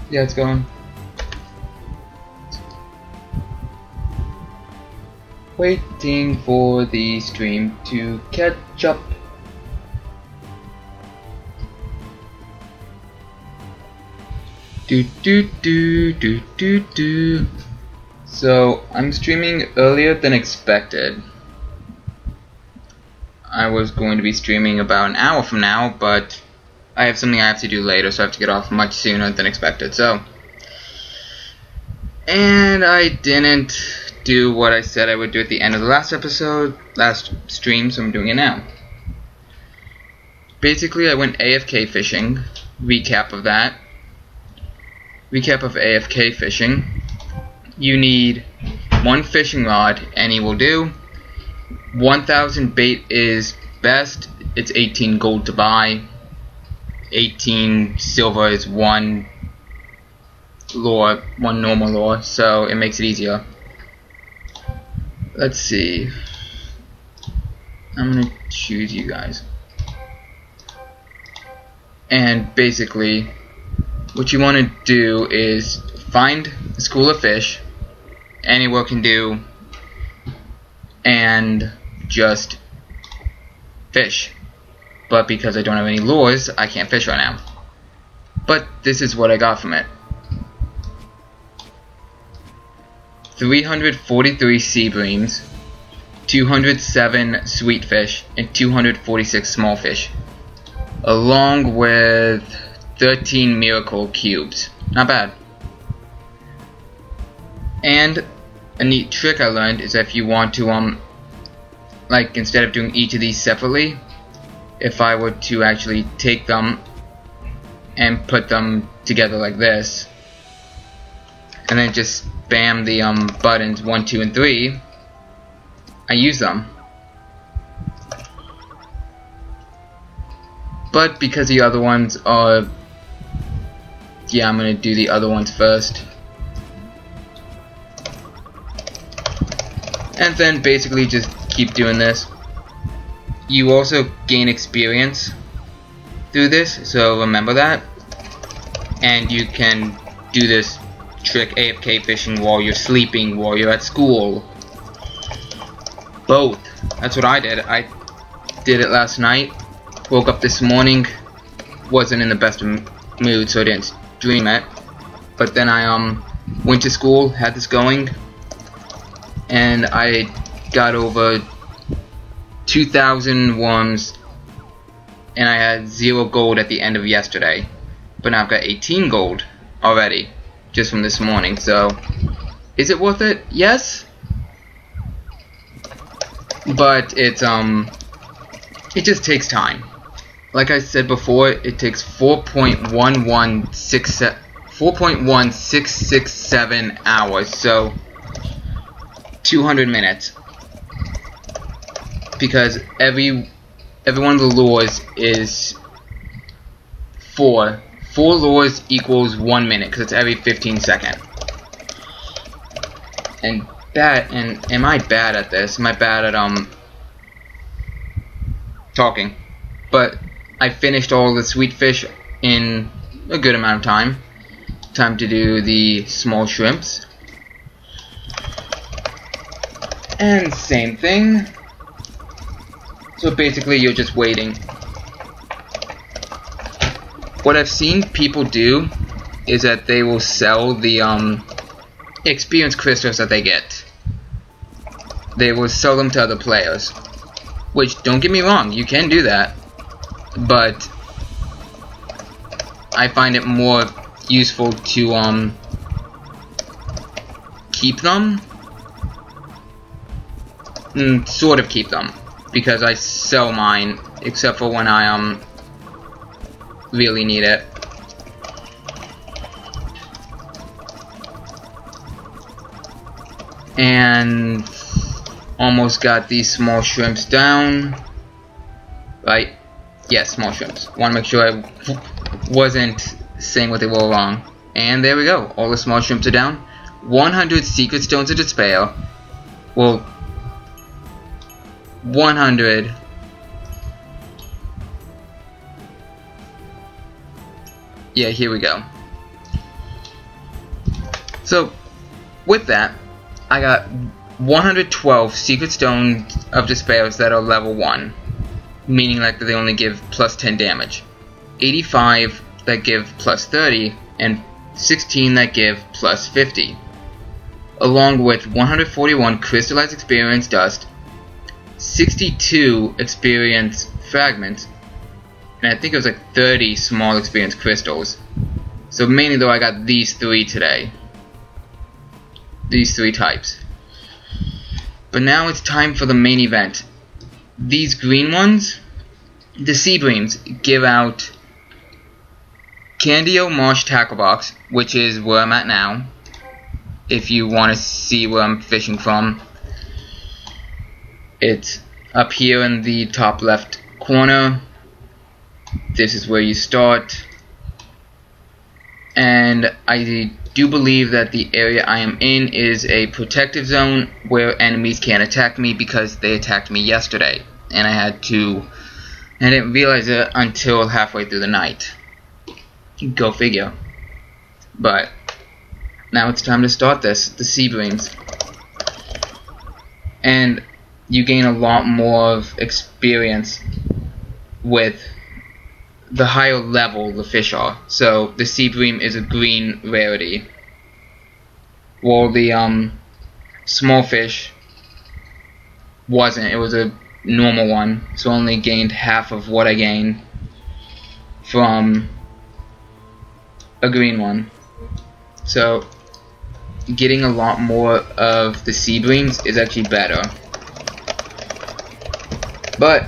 Yeah, it's going. Waiting for the stream to catch up. Do. So I'm streaming earlier than expected. I was going to be streaming about an hour from now, but I have something I have to do later, so I have to get off much sooner than expected. And I didn't do what I said I would do at the end of the last stream, so I'm doing it now. Basically, I went AFK fishing. Recap of that. Recap of AFK fishing. You need one fishing rod, any will do. 1000 bait is best. It's 18 gold to buy. 18 silver is one normal lure, so it makes it easier. Let's see. I'm gonna choose you guys. And basically, what you want to do is find a school of fish, anyone can do, and just fish. But because I don't have any lures, I can't fish right now. But this is what I got from it. 343 sea breams, 207 sweetfish, and 246 small fish, along with 13 miracle cubes. Not bad. And a neat trick I learned is if you want to like, instead of doing each of these separately, if I were to actually take them and put them together like this, and then just spam the buttons 1, 2, and 3, I use them. But because the other ones are, yeah, I'm gonna do the other ones first. And then basically just keep doing this. You also gain experience through this, so remember that. And you can do this trick AFK fishing while you're sleeping, while you're at school. Both. That's what I did. I did it last night. Woke up this morning, wasn't in the best mood, so I didn't stream it. But then I went to school, had this going, and I got over 2,000 worms, and I had 0 gold at the end of yesterday. But now I've got 18 gold already, just from this morning. So, is it worth it? Yes. But it's it just takes time. Like I said before, it takes 4.1667 hours, so 200 minutes. Because every one of the lures is 4. 4 lures equals 1 minute, because it's every 15 seconds. And am I bad at this? Am I bad at talking? But I finished all the sweetfish in a good amount of time. Time to do the small shrimps. And same thing. So basically you're just waiting. What I've seen people do is that they will sell the experience crystals that they get. They will sell them to other players. Which, don't get me wrong, you can do that. But I find it more useful to keep them. Sort of keep them. Because I sell mine, except for when I really need it. And almost got these small shrimps down. Right? Yes, small shrimps. Want to make sure I wasn't saying what they were wrong. And there we go. All the small shrimps are down. 100 secret stones of despair. Well, 100. Yeah, here we go. So with that, I got 112 Secret Stones of Despairs that are level 1, meaning like that they only give plus 10 damage, 85 that give plus 30, and 16 that give plus 50, along with 141 crystallized experience dust, 62 experience fragments, and I think it was like 30 small experience crystals. So mainly though I got these 3 today. These 3 types. But now it's time for the main event. These green ones, the Seabreams, give out Candio Marsh Tackle Box, which is where I'm at now. If you want to see where I'm fishing from, it's up here in the top left corner. This is where you start. And I do believe that the area I am in is a protective zone where enemies can't attack me because they attacked me yesterday, and I didn't realize it until halfway through the night. Go figure. But now it's time to start this, the Seabreams. And you gain a lot more of experience with the higher level the fish are. So the Seabream is a green rarity, while the small fish wasn't. It was a normal one, so I only gained half of what I gained from a green one. So getting a lot more of the Seabreams is actually better. But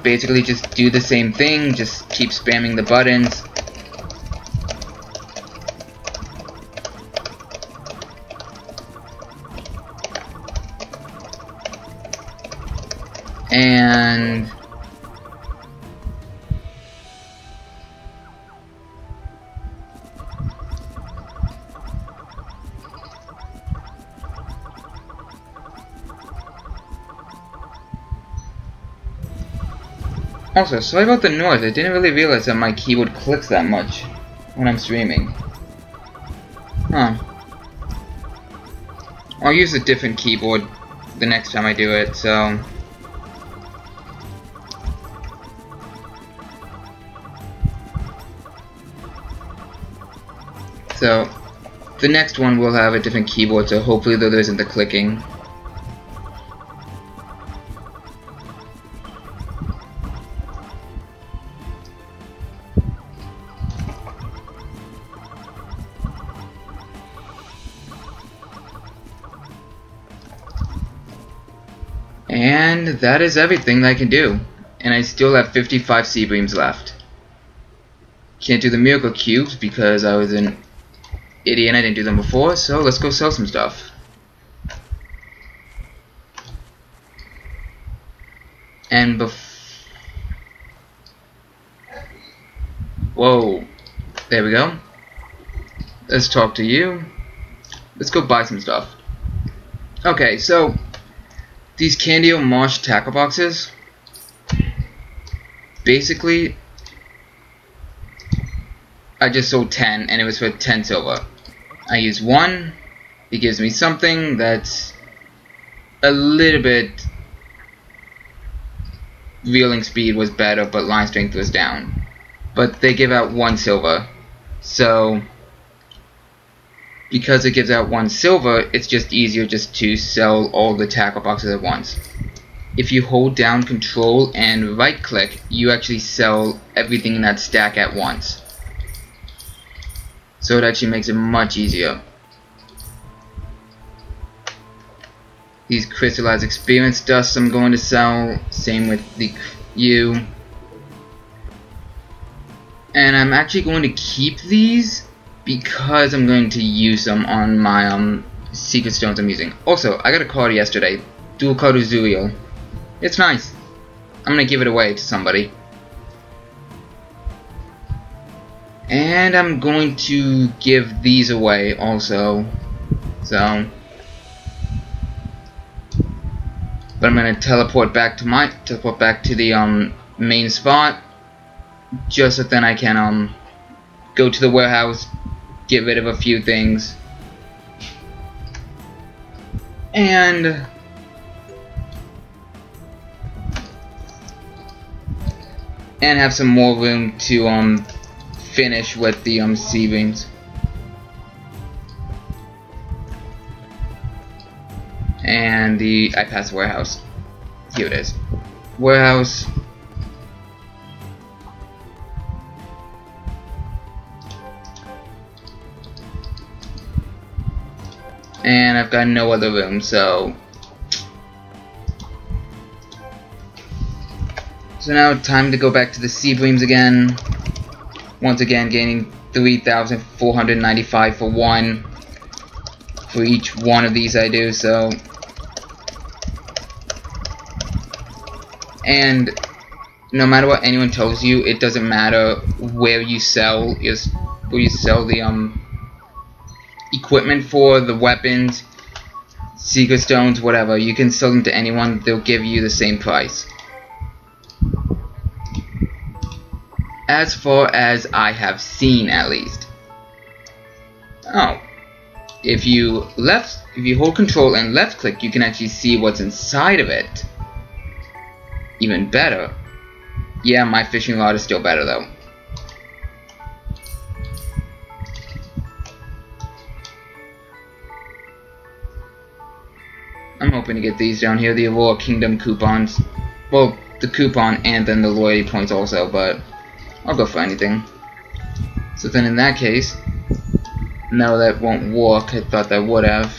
basically just do the same thing, just keep spamming the buttons. And also, sorry about the noise. I didn't really realize that my keyboard clicks that much when I'm streaming. Huh. I'll use a different keyboard the next time I do it, so... So, the next one will have a different keyboard, so hopefully there isn't the clicking. And that is everything that I can do. And I still have 55 Seabreams left. Can't do the miracle cubes because I was an idiot and I didn't do them before, so let's go sell some stuff. And whoa, there we go. Let's talk to you. Let's go buy some stuff. Okay, so these Candio Marsh tackle boxes, basically I just sold 10 and it was for 10 silver. I used 1, it gives me something that's a little bit, reeling speed was better but line strength was down. But they give out 1 silver, so because it gives out 1 silver, it's just easier just to sell all the tackle boxes at once. If you hold down control and right click, you actually sell everything in that stack at once. So it actually makes it much easier. These crystallized experience dusts I'm going to sell, same with the you. And I'm actually going to keep these because I'm going to use them on my secret stones I'm using. Also, I got a card yesterday, Dual Card Uzuriel. It's nice. I'm going to give it away to somebody. And I'm going to give these away also. So, but I'm going to teleport back to the main spot, just so then I can go to the warehouse, get rid of a few things, and have some more room to finish with the C-beams. And I passed warehouse. Here it is. Warehouse. And I've got no other room, so now time to go back to the C-beams again. Once again, gaining 3,495 for one. For each one of these I do, so. And no matter what anyone tells you, it doesn't matter where you sell the equipment for, the weapons, secret stones, whatever. You can sell them to anyone, they'll give you the same price. As far as I have seen, at least. Oh. If you hold control and left click, you can actually see what's inside of it. Even better. Yeah, my fishing rod is still better though. I'm hoping to get these down here, the Aurora Kingdom coupons. Well, the coupon and then the loyalty points also, but I'll go for anything. So then in that case, no, that won't work. I thought that would have.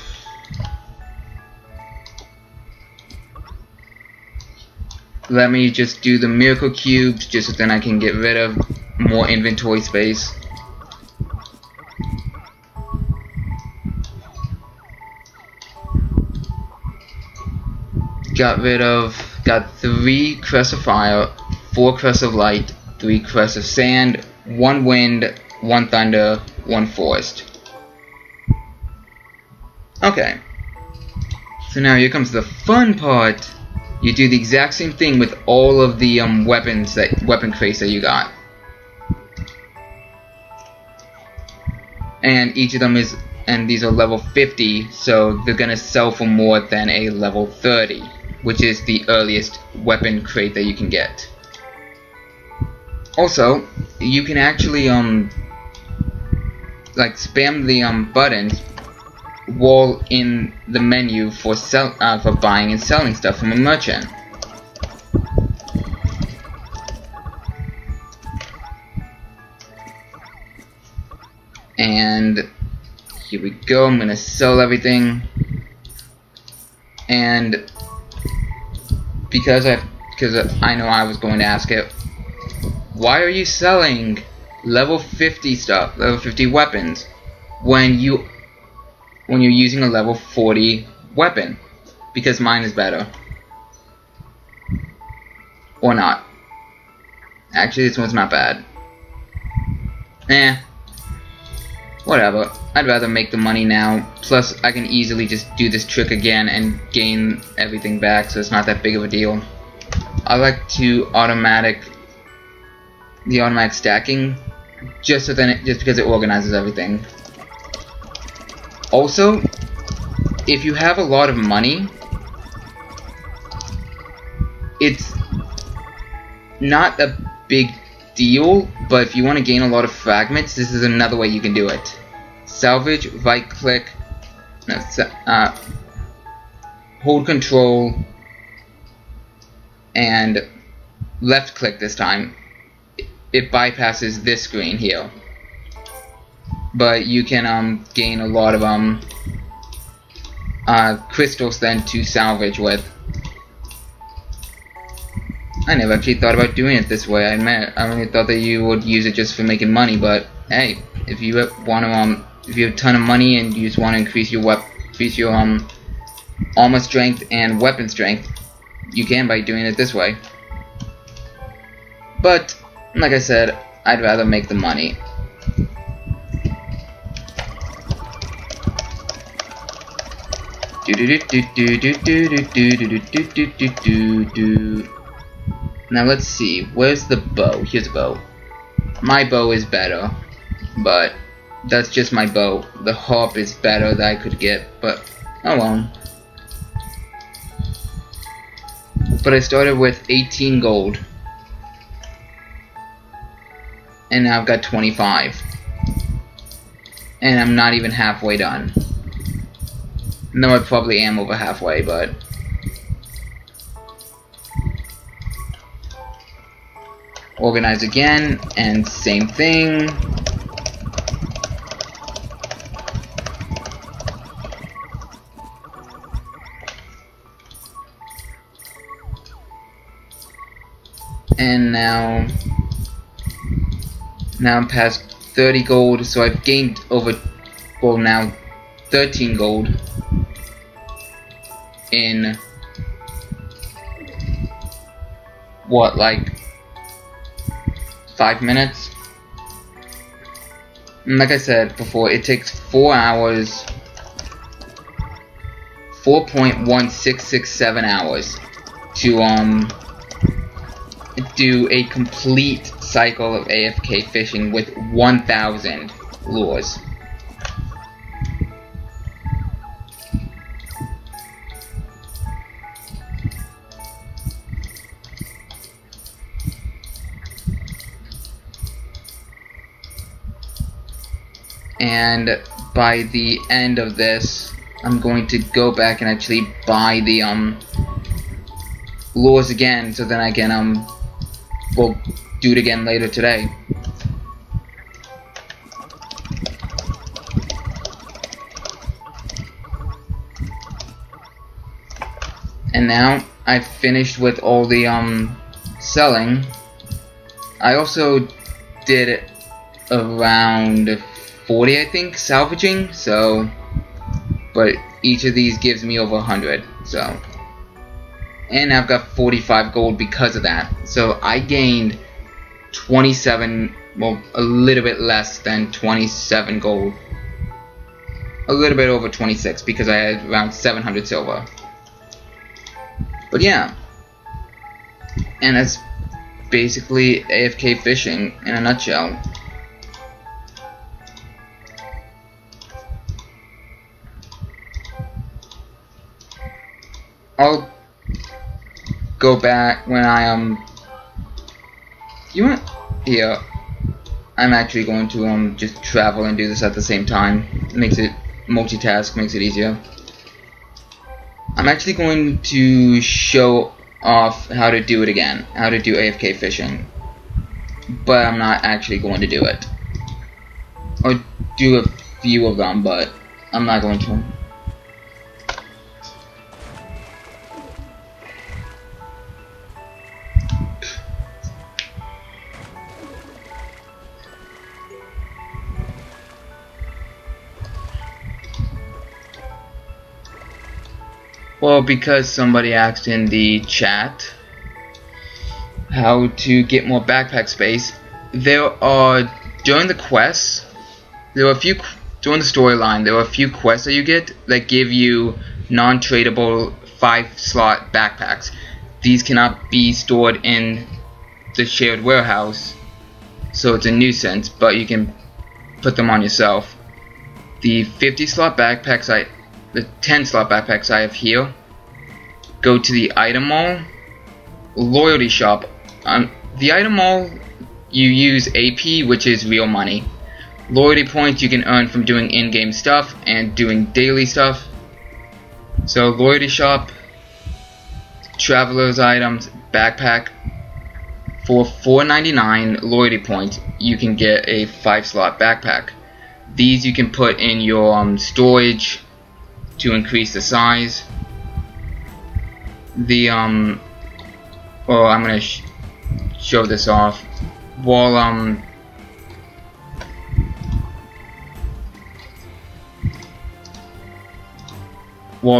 Let me just do the miracle cubes, just so then I can get rid of more inventory space. Got 3 crests of fire, 4 crests of light, 3 crests of sand, 1 wind, 1 thunder, 1 forest. Okay. So now here comes the fun part. You do the exact same thing with all of the weapon crates that you got. And each of them these are level 50, so they're gonna sell for more than a level 30, which is the earliest weapon crate that you can get. Also, you can actually like spam the buttons while in the menu for buying and selling stuff from a merchant. And here we go. I'm gonna sell everything, and because I know I was going to ask it, why are you selling level 50 stuff, level 50 weapons, when you're using a level 40 weapon? Because mine is better. Or not. Actually, this one's not bad. Whatever. I'd rather make the money now. Plus, I can easily just do this trick again and gain everything back, so it's not that big of a deal. I like to automatic stacking, just because it organizes everything. Also, if you have a lot of money, it's not a big deal, but if you want to gain a lot of fragments, this is another way you can do it. Salvage, right click, hold control, and left click this time. It bypasses this screen here. But you can gain a lot of crystals then to salvage with. I never actually thought about doing it this way. I only thought that you would use it just for making money, but hey, if you want to if you have a ton of money and you just want to increase your armor strength and weapon strength, you can by doing it this way. But like I said, I'd rather make the money. Now let's see, where's the bow? Here's a bow. My bow is better, but That's just my bow. The harp is better that I could get, but oh well. But I started with 18 gold. And now I've got 25. And I'm not even halfway done. No, I probably am over halfway, but... Organize again, and same thing. And now I'm past 30 gold, so I've gained over, well now, 13 gold in, what, like 5 minutes? And like I said before, it takes 4 hours, 4.1667 hours to do a complete cycle of AFK fishing with 1,000 lures. And by the end of this, I'm going to go back and actually buy the lures again, so then I can we'll do it again later today. And now I've finished with all the selling. I also did around 40, I think, salvaging, so, but each of these gives me over 100, so. And I've got 45 gold because of that. So I gained 27, well, a little bit less than 27 gold. A little bit over 26 because I had around 700 silver. But yeah. And that's basically AFK fishing in a nutshell. I'll go back when I you want here. I'm actually going to just travel and do this at the same time. It makes it multitask, makes it easier. I'm actually going to show off how to do it again, how to do AFK fishing, but I'm not actually going to do it. I'll do a few of them, but I'm not going to. Well, because somebody asked in the chat how to get more backpack space, there are, during the quests, during the storyline, there are a few quests that you get that give you non-tradable 5-slot backpacks. These cannot be stored in the shared warehouse, so it's a nuisance, but you can put them on yourself. The 50-slot backpacks the 10-slot backpacks I have here go to the item mall, loyalty shop. The item mall, you use AP, which is real money. Loyalty points you can earn from doing in-game stuff and doing daily stuff. So loyalty shop, traveler's items, backpack. For $4.99 loyalty points, you can get a 5-slot backpack. These you can put in your storage to increase the size. The well, I'm gonna show this off. While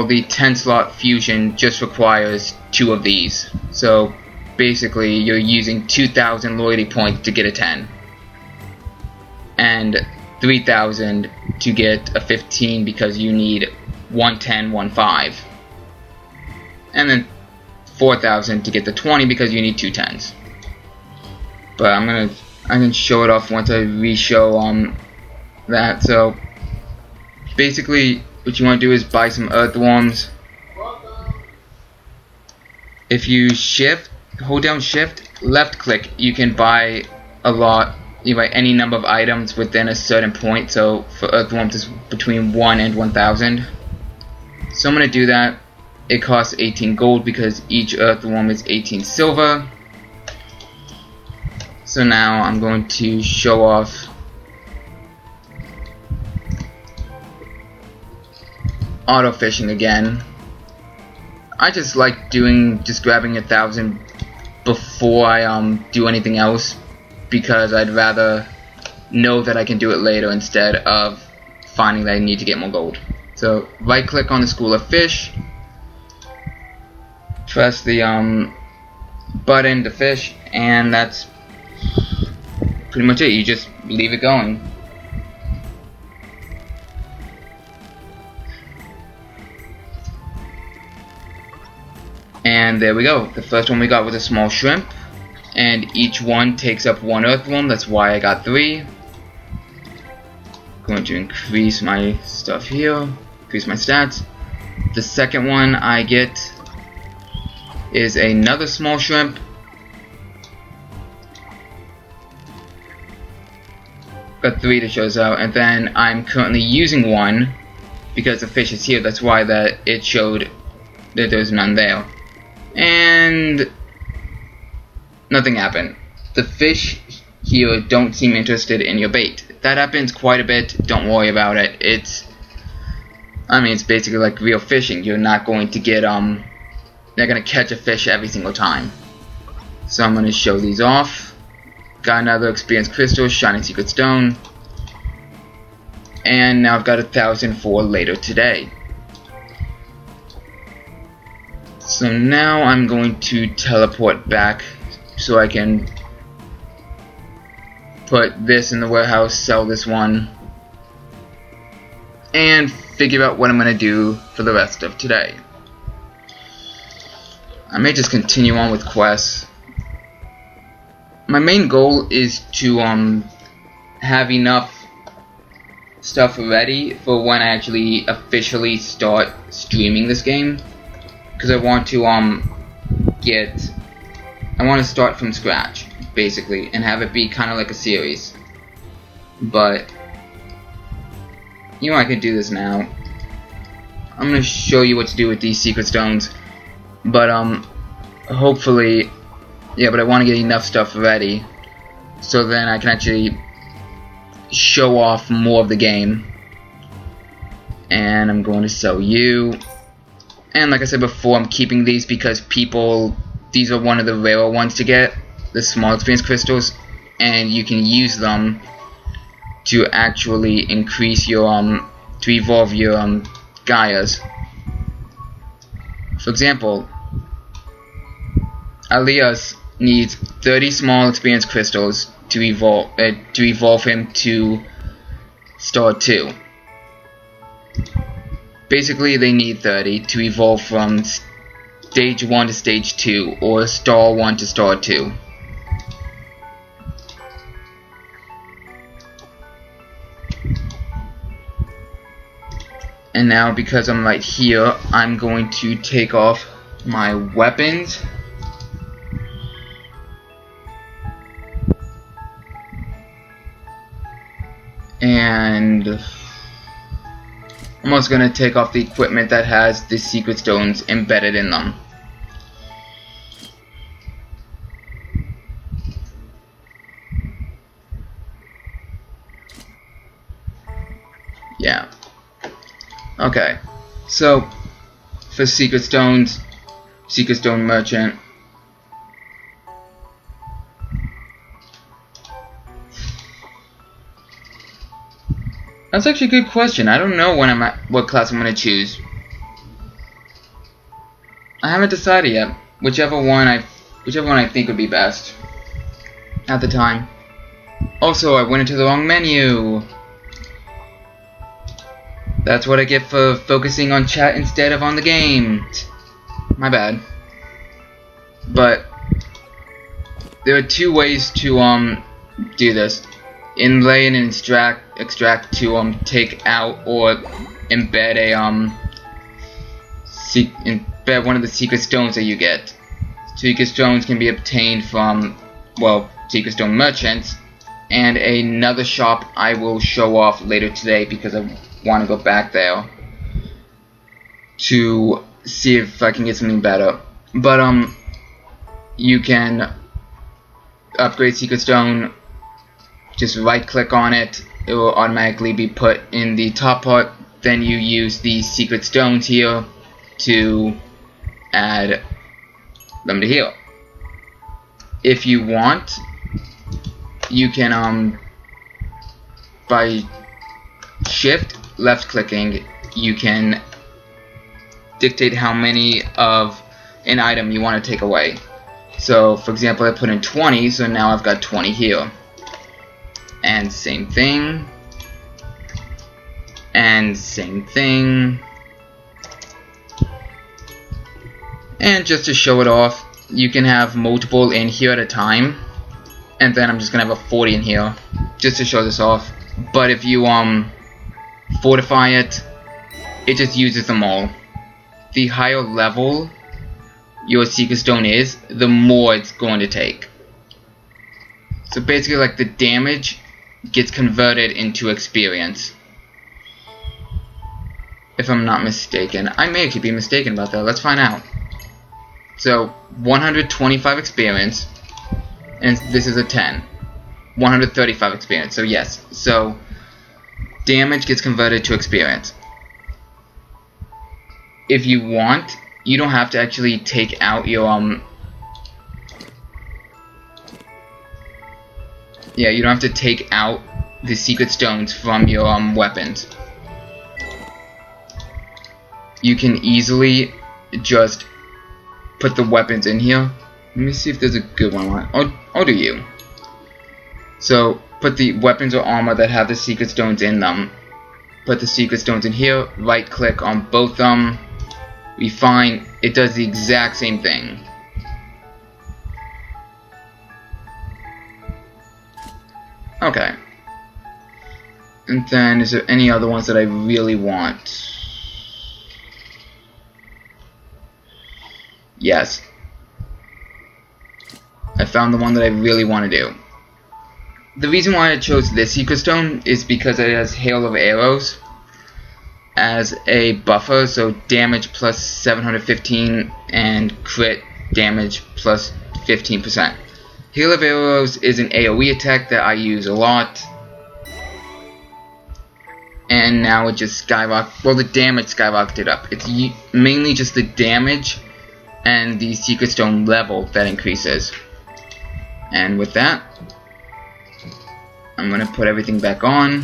the 10-slot fusion just requires 2 of these. So basically, you're using 2,000 loyalty points to get a 10, and 3,000 to get a 15 because you need 110, 15, and then 4,000 to get the 20 because you need 2 10s. But I can show it off once I re-show that. So basically what you want to do is buy some earthworms. If you hold down shift, left click, you can buy a lot. You buy any number of items within a certain point. So for earthworms it's between 1 and 1000. So I'm going to do that. It costs 18 gold because each earthworm is 18 silver. So now I'm going to show off auto fishing again. I just like grabbing 1,000 before I do anything else, because I'd rather know that I can do it later instead of finding that I need to get more gold. So right click on the school of fish, press the button to fish, and that's pretty much it. You just leave it going. And there we go. The first one we got was a small shrimp, and each one takes up 1 earthworm. That's why I got 3. Going to increase my stuff here, increase my stats. The second one I get is another small shrimp. Got 3 that shows out, and then I'm currently using 1 because the fish is here. That's why it showed that there's none there. And nothing happened. The fish here don't seem interested in your bait. That happens quite a bit. Don't worry about it. It's basically like real fishing. You're not going to get they're gonna catch a fish every single time. So I'm gonna show these off. Got another experience crystal, shining secret stone, and now I've got 1,000 for later today. So now I'm going to teleport back so I can put this in the warehouse, sell this one, and figure out what I'm going to do for the rest of today. I may just continue on with quests. My main goal is to have enough stuff ready for when I actually officially start streaming this game. Because I want to start from scratch, basically, and have it be kind of like a series. But I can do this now. I'm gonna show you what to do with these secret stones, but hopefully, yeah. But I want to get enough stuff ready, so then I can actually show off more of the game. And I'm going to sell you. And like I said before, I'm keeping these because these are one of the rarer ones to get, the small experience crystals, and you can use them to actually increase your to evolve your Gaias. For example, Elias needs 30 small experience crystals to evolve him to star 2. Basically, they need 30 to evolve from stage 1 to stage 2, or star 1 to star 2. And now, because I'm right here, I'm going to take off my weapons. And I'm also going to take off the equipment that has the secret stones embedded in them. Yeah. Okay. So, for secret stones, secret stone merchant. That's actually a good question. I don't know what class I'm going to choose. I haven't decided yet. Whichever one I think would be best at the time. Also, I went into the wrong menu. That's what I get for focusing on chat instead of on the game. My bad. But there are 2 ways to do this. inlay and extract to take out or embed embed one of the secret stones that you get. Secret stones can be obtained from, well, secret stone merchants, and another shop I will show off later today because I want to go back there to see if I can get something better. But you can upgrade secret stone. Just right click on it, it will automatically be put in the top part. Then you use the secret stones here to add them to here. If you want, you can by shift left clicking, you can dictate how many of an item you want to take away. So for example, I put in 20, so now I've got 20 here. And same thing, and same thing, and just to show it off, you can have multiple in here at a time, and then I'm just gonna have a 40 in here just to show this off. But if you fortify it, it just uses them all. The higher level your secret stone is, the more it's going to take. So basically, like, the damage gets converted into experience, if I'm not mistaken. I may actually be mistaken about that. Let's find out. So 125 experience, and this is a 10. 135 experience. So yes. So damage gets converted to experience. If you want, you don't have to actually take out your yeah, you don't have to take out the secret stones from your weapons. You can easily just put the weapons in here. Let me see if there's a good one. I'll do you. So put the weapons or armor that have the secret stones in them. Put the secret stones in here. Right click on both of them. We find it does the exact same thing. Okay. And then, is there any other ones that I really want? Yes. I found the one that I really want to do. The reason why I chose this secret stone is because it has Hail of Arrows as a buffer, so damage plus 715 and crit damage plus 15%. Hail of Arrows is an AoE attack that I use a lot, and now it just skyrocketed. Well, the damage skyrocketed up. It's mainly just the damage and the secret stone level that increases. And with that, I'm gonna put everything back on,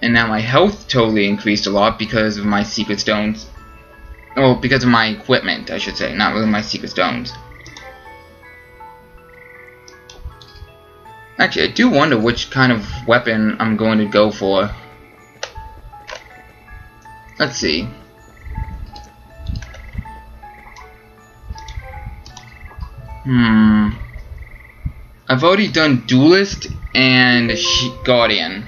and now my health totally increased a lot because of my secret stones. Oh, because of my equipment, I should say, not really my secret stones. Actually, I do wonder which kind of weapon I'm going to go for. Let's see. I've already done Duelist and Guardian,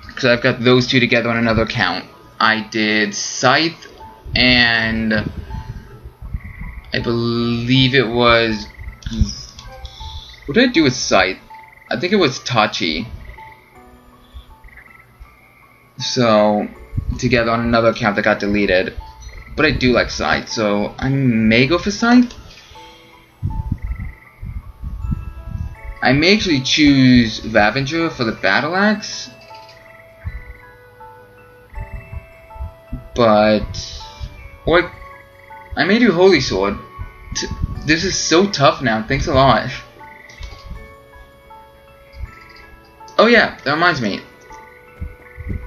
because I've got those two together on another account. I did Scythe and I believe it was... What did I do with Scythe? I think it was Tachi. So, together on another account that got deleted. But I do like Scythe, so I may go for Scythe. I may actually choose Ravager for the Battle Axe. But... Or I may do Holy Sword. This is so tough now, thanks a lot. Oh yeah, that reminds me.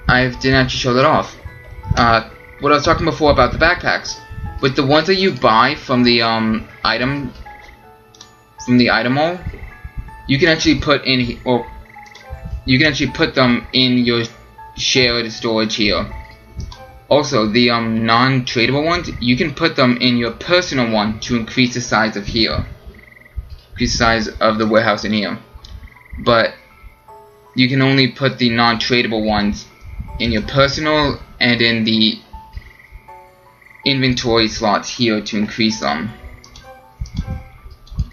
I didn't actually show that off. What I was talking before about the backpacks. With the ones that you buy from the item mall, you can actually put in, or you can actually put them in your shared storage here. Also, the non-tradable ones, you can put them in your personal one to increase the size of here, increase the size of the warehouse in here. But you can only put the non-tradable ones in your personal and in the inventory slots here to increase them.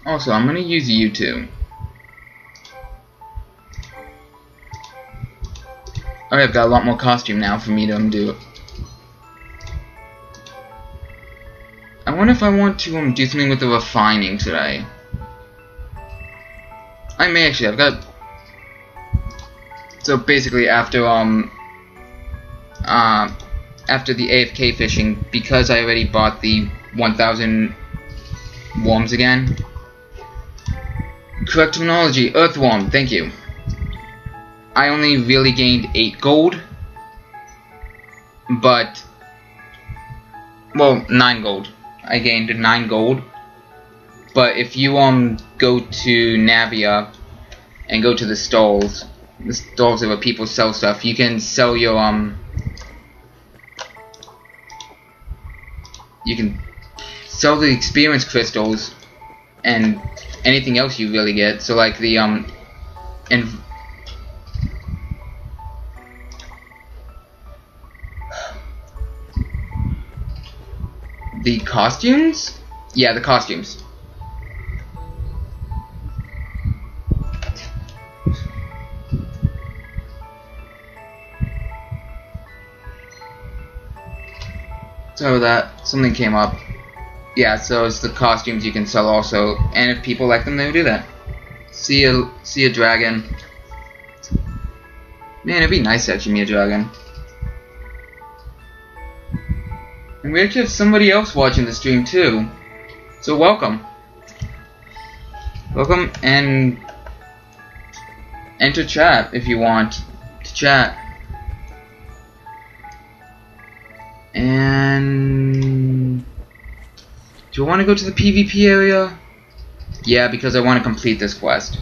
Also, I'm gonna use you too. Okay, I've got a lot more costume now for me to do it. I wonder if I want to do something with the refining today. I may actually. I've got. So basically, after the AFK fishing, because I already bought the 1,000 worms again. Correct terminology, earthworm. Thank you. I only really gained 8 gold, but well, 9 gold. I gained 9 gold. But if you go to Navia and go to the stalls are where people sell stuff, you can sell your you can sell the experience crystals and anything else you really get. So like the and the costumes? Yeah, the costumes. So that something came up. Yeah, so it's the costumes you can sell also, and if people like them, they'll do that. See a dragon. Man, it'd be nice to actually meet a dragon. And we actually have somebody else watching the stream too. So welcome. Welcome, and enter chat if you want to chat. And do I want to go to the PvP area? Yeah, because I want to complete this quest.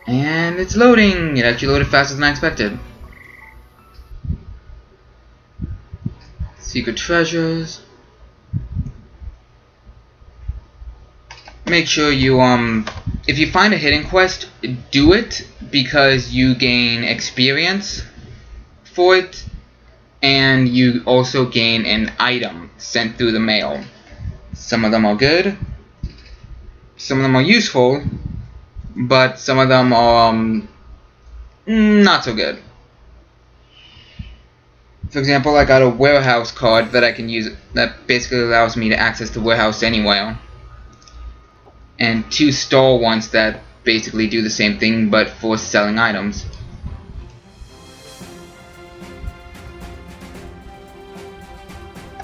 And it's loading! It actually loaded faster than I expected. Secret treasures. Make sure you, if you find a hidden quest, do it, because you gain experience for it, and you also gain an item sent through the mail. Some of them are good, some of them are useful, but some of them are not so good. For example, I got a warehouse card that I can use that basically allows me to access the warehouse anywhere, and 2 stall ones that basically do the same thing but for selling items.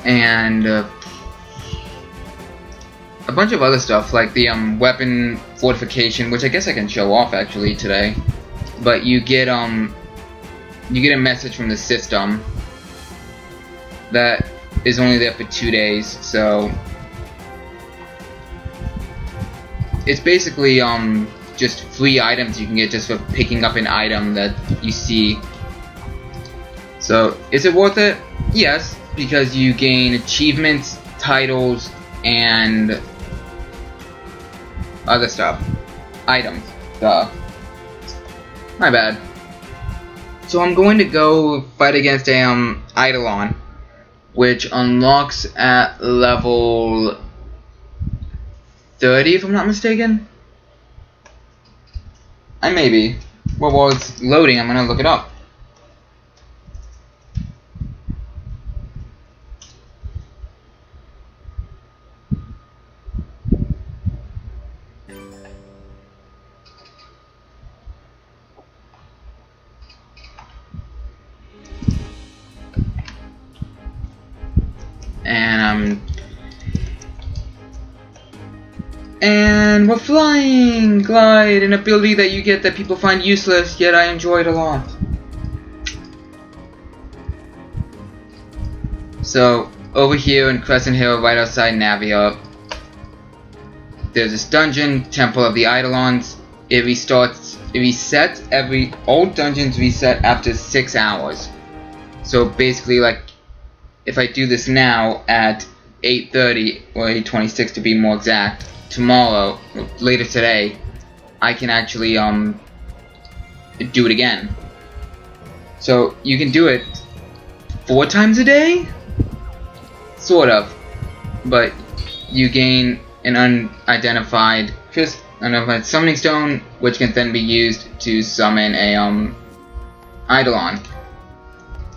And a bunch of other stuff like the weapon fortification, which I guess I can show off actually today. But you get a message from the system that is only there for 2 days, so it's basically just free items you can get just for picking up an item that you see. So is it worth it? Yes, because you gain achievements, titles, and other stuff. Items. Duh. My bad. So I'm going to go fight against a Eidolon, which unlocks at level 30 if I'm not mistaken. I may be. Well, while it's loading, I'm gonna look it up. And we're flying! Glide, an ability that you get that people find useless, yet I enjoy it a lot. So, over here in Crescent Hill, right outside Navia, there's this dungeon, Temple of the Eidolons. It resets, all dungeons reset after 6 hours. So basically, like, if I do this now at 8:30 or 8:26 to be more exact, tomorrow, later today, I can actually do it again. So you can do it 4 times a day, sort of, but you gain an unidentified summoning stone, which can then be used to summon a Eidolon.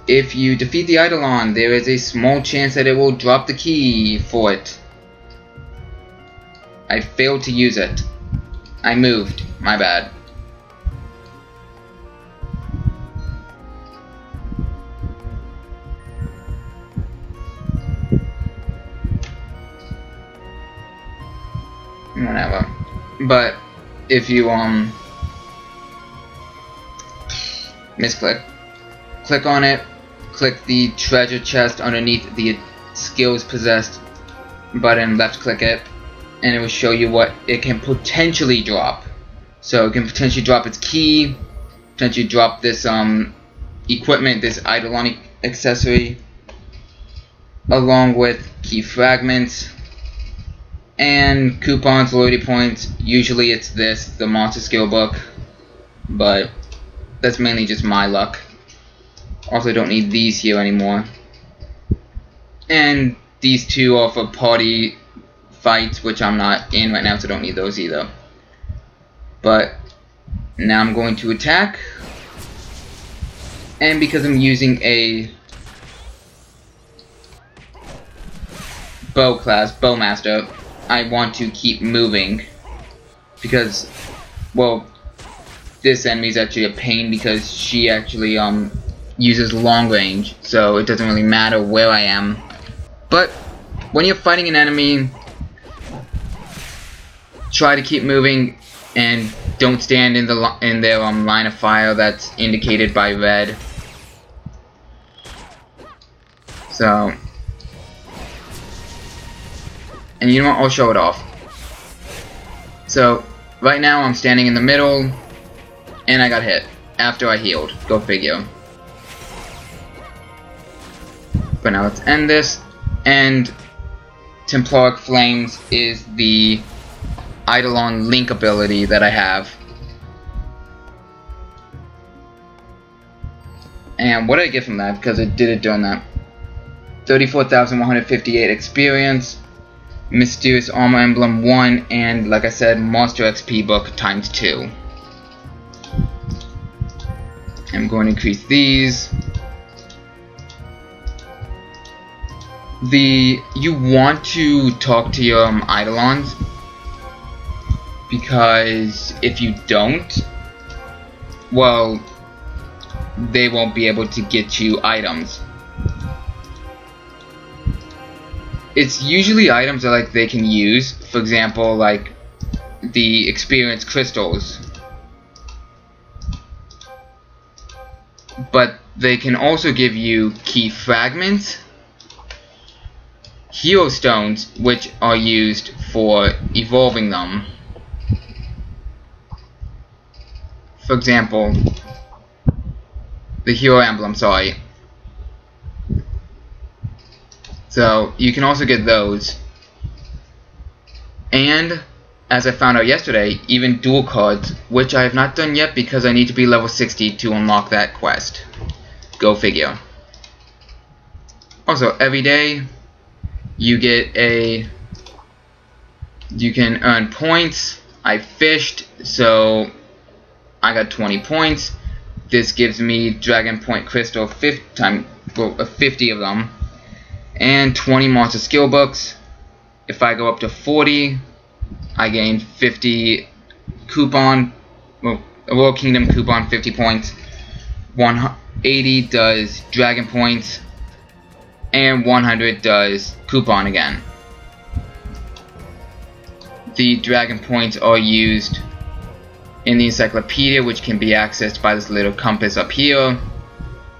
If you defeat the Eidolon, there is a small chance that it will drop the key for it. I failed to use it. I moved. My bad. Whatever. But if you misclick, click on it, click the treasure chest underneath the skills possessed button, left click it, and it will show you what it can potentially drop. So it can potentially drop its key, potentially drop this equipment, this Eidolon accessory, along with key fragments and coupons, loyalty points. Usually it's this, the monster skill book, but that's mainly just my luck. Also don't need these here anymore. And these two are for party fights, which I'm not in right now, so don't need those either. But now I'm going to attack, and because I'm using a bow class, Bowmaster, I want to keep moving because, well, this enemy is actually a pain because she actually uses long range, so it doesn't really matter where I am. But when you're fighting an enemy, try to keep moving and don't stand in their line of fire that's indicated by red. So, and you know what, I'll show it off. So right now I'm standing in the middle and I got hit after I healed. Go figure. But now let's end this. And Templaric Flames is the Eidolon Link ability that I have. And what did I get from that? Because it did it during that. 34,158 experience, Mysterious Armor Emblem 1, and like I said, Monster XP book times 2. I'm going to increase these. You want to talk to your Eidolons, because if you don't, well, they won't be able to get you items. It's usually items that like they can use, for example, like the experience crystals. But they can also give you key fragments, hero stones, which are used for evolving them. For example, the hero emblem, sorry. So you can also get those. And as I found out yesterday, even dual cards, which I have not done yet because I need to be level 60 to unlock that quest. Go figure. Also, every day you can earn points. I fished, so I got 20 points. This gives me Dragon Point Crystal 50 of them, and 20 monster skill books. If I go up to 40, I gain 50 coupon, well, World Kingdom coupon 50 points. 180 does Dragon Points, and 100 does coupon again. The Dragon Points are used in the encyclopedia, which can be accessed by this little compass up here,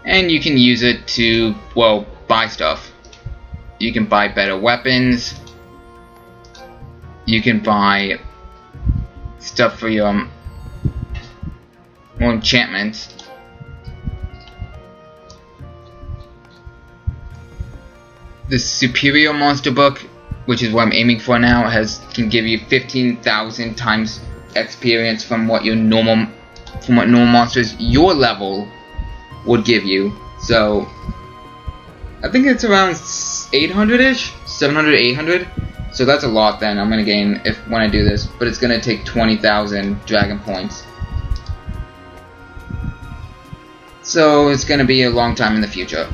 and you can use it to, well, buy stuff. You can buy better weapons, you can buy stuff for your enchantments. the superior monster book, which is what I'm aiming for now, can give you 15,000 times experience from what normal monsters your level would give you. So I think it's around 800-ish, 700, 800. So that's a lot. Then I'm gonna gain when I do this, but it's gonna take 20,000 dragon points. So it's gonna be a long time in the future.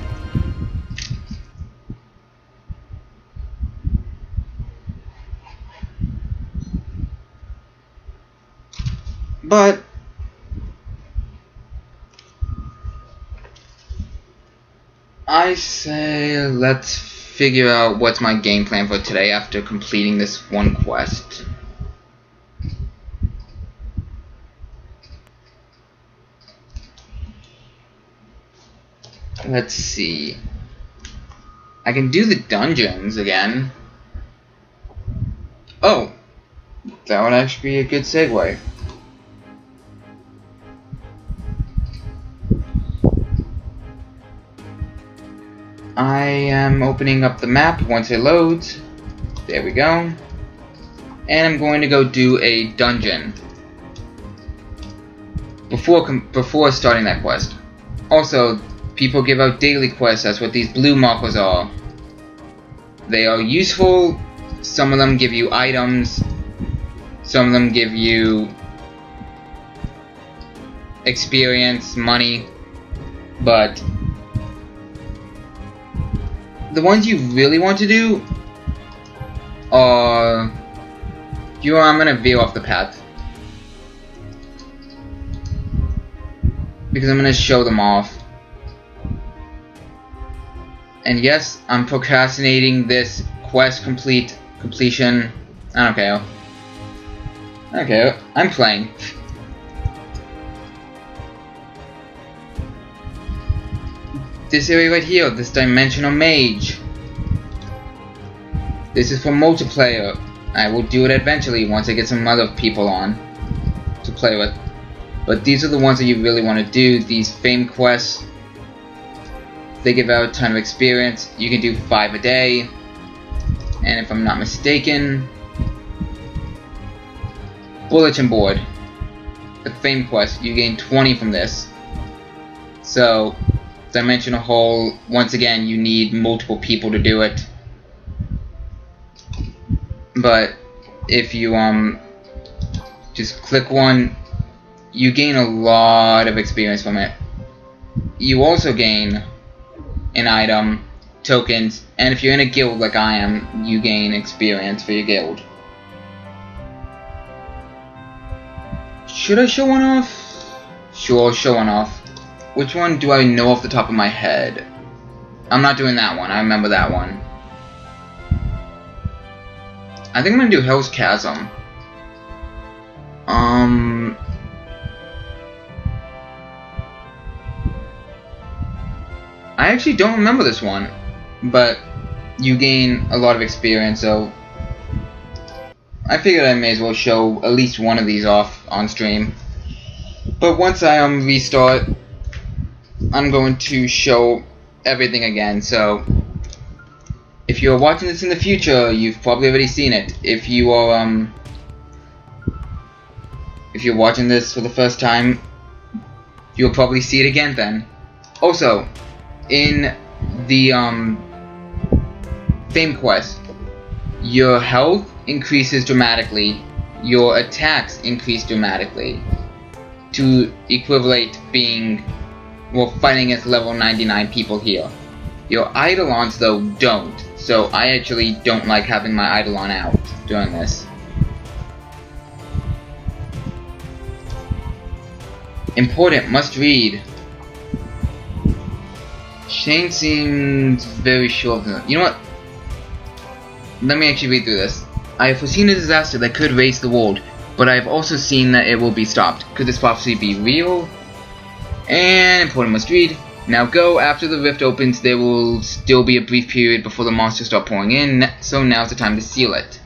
But I say let's figure out what's my game plan for today after completing this one quest. Let's see. I can do the dungeons again. Oh, that would actually be a good segue. I am opening up the map once it loads. There we go. And I'm going to go do a dungeon before starting that quest. Also, people give out daily quests. That's what these blue markers are. They are useful. Some of them give you items. Some of them give you experience, money. But the ones you really want to do are... I'm gonna veer off the path, because I'm gonna show them off. And yes, I'm procrastinating this quest completion. I don't care. I don't care. I'm playing. This area right here, this dimensional mage. This is for multiplayer. I will do it eventually once I get some other people on to play with. But these are the ones that you really want to do. These fame quests, they give out a ton of experience. You can do 5 a day. And if I'm not mistaken, bulletin board. The fame quest, you gain 20 from this. So, dimensional hole, once again, you need multiple people to do it. But if you just click one, you gain a lot of experience from it. You also gain an item, tokens, and if you're in a guild like I am, you gain experience for your guild. Should I show one off? Sure, I'll show one off. Which one do I know off the top of my head? I'm not doing that one. I remember that one. I think I'm gonna do Hell's Chasm. I actually don't remember this one, but you gain a lot of experience, so I figured I may as well show at least one of these off on stream. But once I restart, I'm going to show everything again. So if you're watching this in the future, you've probably already seen it. If you are if you're watching this for the first time, you'll probably see it again then. Also, in the fame quest, your health increases dramatically, your attacks increase dramatically to equivalent being, well, fighting against level 99 people here. Your Eidolons though don't, so I actually don't like having my Eidolon out during this. Important, must read. Shane seems very sure of it. You know what? Let me actually read through this. I have foreseen a disaster that could raise the world, but I have also seen that it will be stopped. Could this prophecy be real? And important, must read. Now go, after the rift opens, there will still be a brief period before the monsters start pouring in, so now's the time to seal it.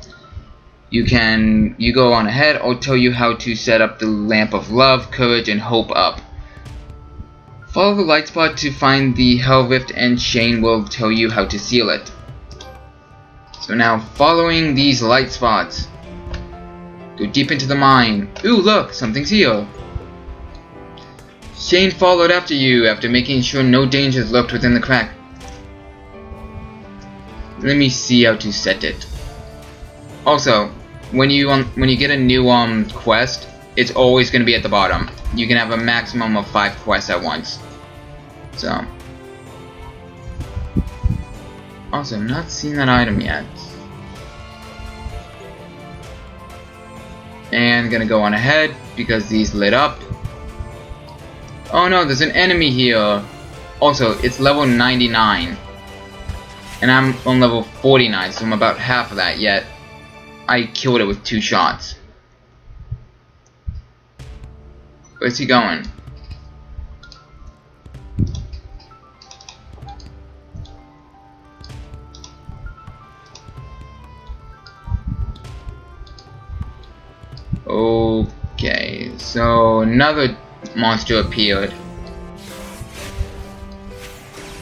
You go on ahead, I'll tell you how to set up the lamp of love, courage, and hope up. Follow the light spot to find the Hell Rift, and Shane will tell you how to seal it. So now, following these light spots, go deep into the mine. Ooh, look, something's here. Shane followed after you after making sure no dangers lurked within the crack. Let me see how to set it. Also, when you get a new quest, it's always going to be at the bottom. You can have a maximum of 5 quests at once. So, also, I'm not seeing that item yet. And gonna go on ahead because these lit up. Oh no, there's an enemy here. Also, it's level 99. And I'm on level 49, so I'm about half of that, yet I killed it with 2 shots. Where's he going? Okay, so another monster appeared.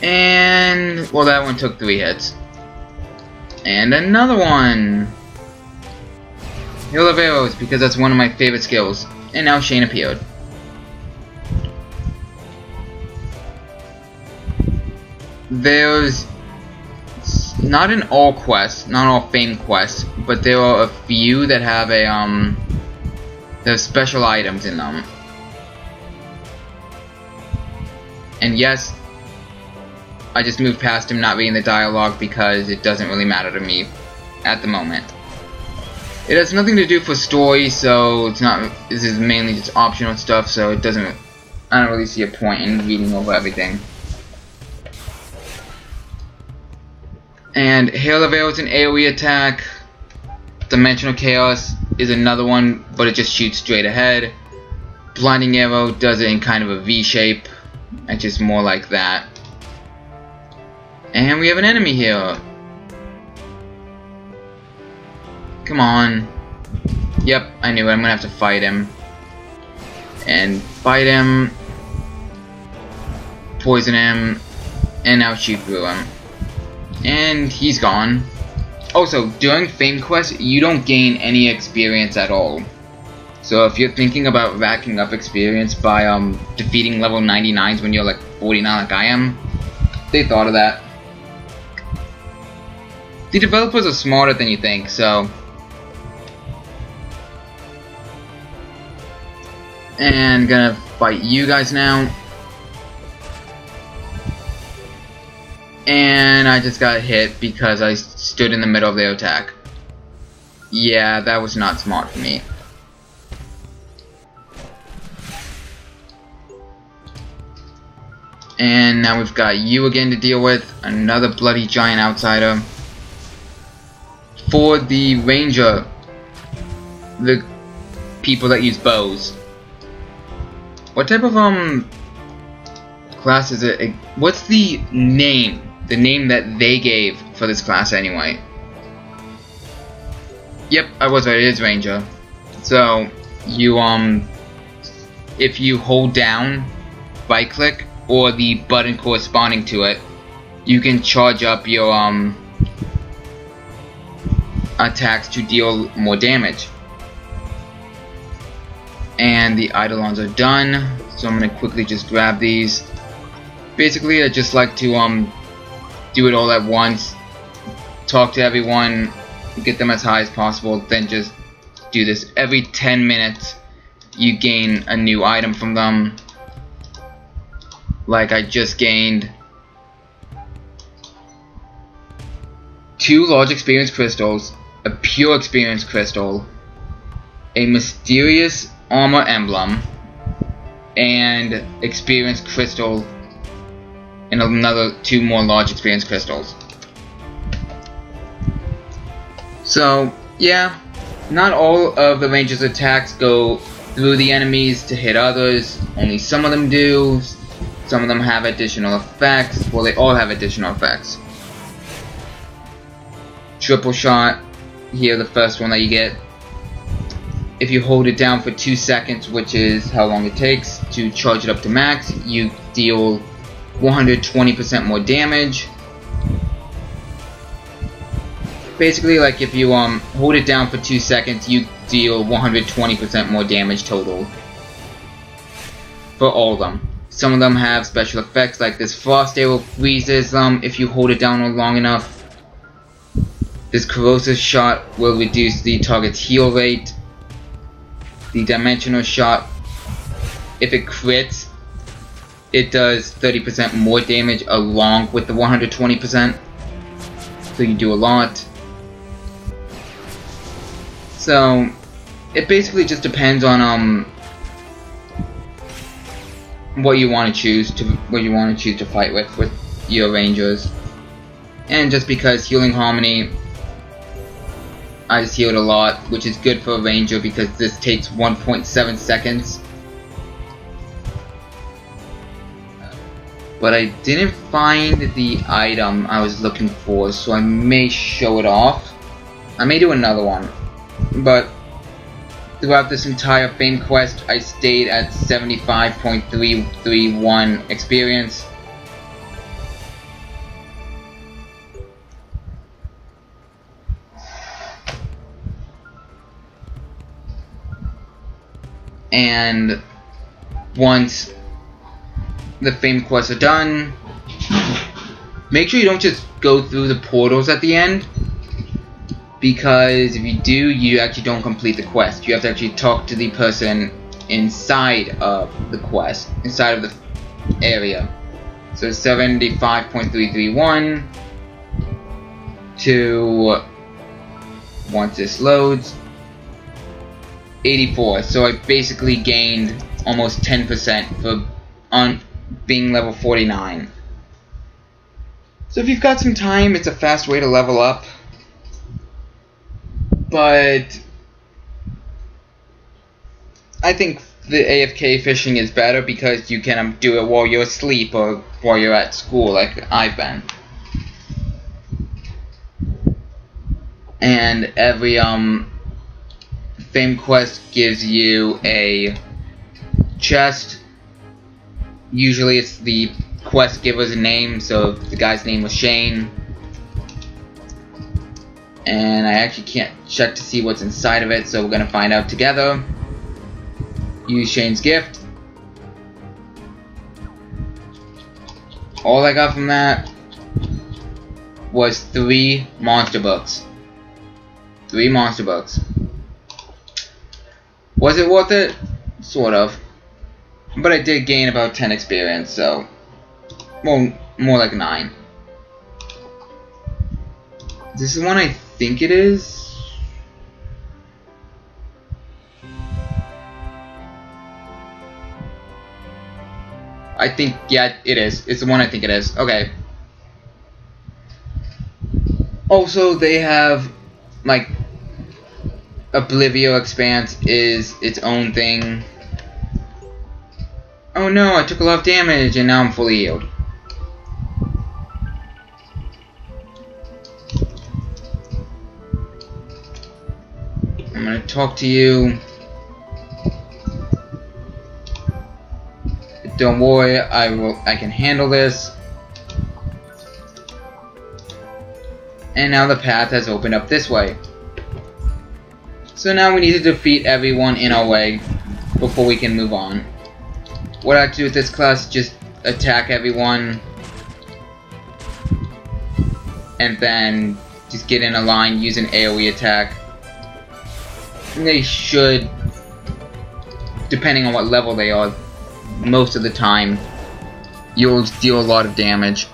And, well, that one took 3 hits. And another one! Hail of Arrows, because that's one of my favorite skills. And now Shane appeared. There's not in all quests, not all famed quests, but there are a few that have a there's special items in them. And yes, I just moved past him not reading the dialogue because it doesn't really matter to me at the moment. It has nothing to do for story, so it's not. This is mainly just optional stuff, so it doesn't. I don't really see a point in reading over everything. And Hail of Arrows is an AoE attack. Dimensional Chaos is another one, but it just shoots straight ahead. Blinding Arrow does it in kind of a V shape, and just more like that. And we have an enemy here. Come on. Yep, I knew it. I'm gonna have to fight him. And fight him. Poison him. And now shoot through him. And he's gone. Also, during Fame Quest, you don't gain any experience at all. So if you're thinking about racking up experience by defeating level 99s when you're like 49 like I am, they thought of that. The developers are smarter than you think, so. And gonna fight you guys now. And I just got hit because I stood in the middle of their attack. Yeah, that was not smart for me. And now we've got you again to deal with. Another bloody giant outsider. For the ranger, the people that use bows. What type of class is it? What's the name? The name that they gave for this class anyway. Yep, I was right, it is ranger. So you if you hold down, right click, or the button corresponding to it, you can charge up your attacks to deal more damage. And the Eidolons are done, so I'm gonna quickly just grab these. Basically, I just like to do it all at once, talk to everyone, get them as high as possible, then just do this. Every 10 minutes you gain a new item from them. Like I just gained 2 large experience crystals, a pure experience crystal, a mysterious armor emblem, and experience crystal, and another 2 more large experience crystals. So yeah, not all of the ranger's attacks go through the enemies to hit others. Only some of them do. Some of them have additional effects. Well, they all have additional effects. Triple shot. Here, the first one that you get. If you hold it down for 2 seconds, which is how long it takes to charge it up to max, you deal 120% more damage. Basically, like if you hold it down for 2 seconds, you deal 120% more damage total. For all of them. Some of them have special effects, like this frost arrow freezes if you hold it down long enough. This corrosive shot will reduce the target's heal rate. The dimensional shot, if it crits, it does 30% more damage along with the 120%. So you do a lot. So it basically just depends on what you want to choose to fight with your rangers. And just because Healing Harmony, I just healed a lot, which is good for a ranger because this takes 1.7 seconds. But I didn't find the item I was looking for, so I may show it off. I may do another one. But throughout this entire Fame quest, I stayed at 75.331 experience. And once the Fame quests are done, make sure you don't just go through the portals at the end, because if you do, you actually don't complete the quest. You have to actually talk to the person inside of the quest, inside of the area. So 75.331 to, once this loads, 84. So I basically gained almost 10% for being level 49. So if you've got some time, it's a fast way to level up. But I think the AFK fishing is better because you can do it while you're asleep or while you're at school, like I've been. And every Fame quest gives you a chest. Usually it's the quest giver's name, so the guy's name was Shane. And I actually can't check to see what's inside of it, so we're gonna find out together. Use Shane's gift. All I got from that was 3 monster books. 3 monster books. Was it worth it? Sort of. But I did gain about 10 experience, so... well, more like 9. This is one I think it is. I think, yeah, it is. It's the one I think it is. Okay. Also, they have, like, Oblivio Expanse is its own thing. Oh no, I took a lot of damage and now I'm fully healed. I'm gonna talk to you. Don't worry, I can handle this. And now the path has opened up this way. So now we need to defeat everyone in our way before we can move on. What I have to do with this class is just attack everyone and then just get in a line, use an AoE attack. And they should, depending on what level they are, most of the time you'll deal a lot of damage.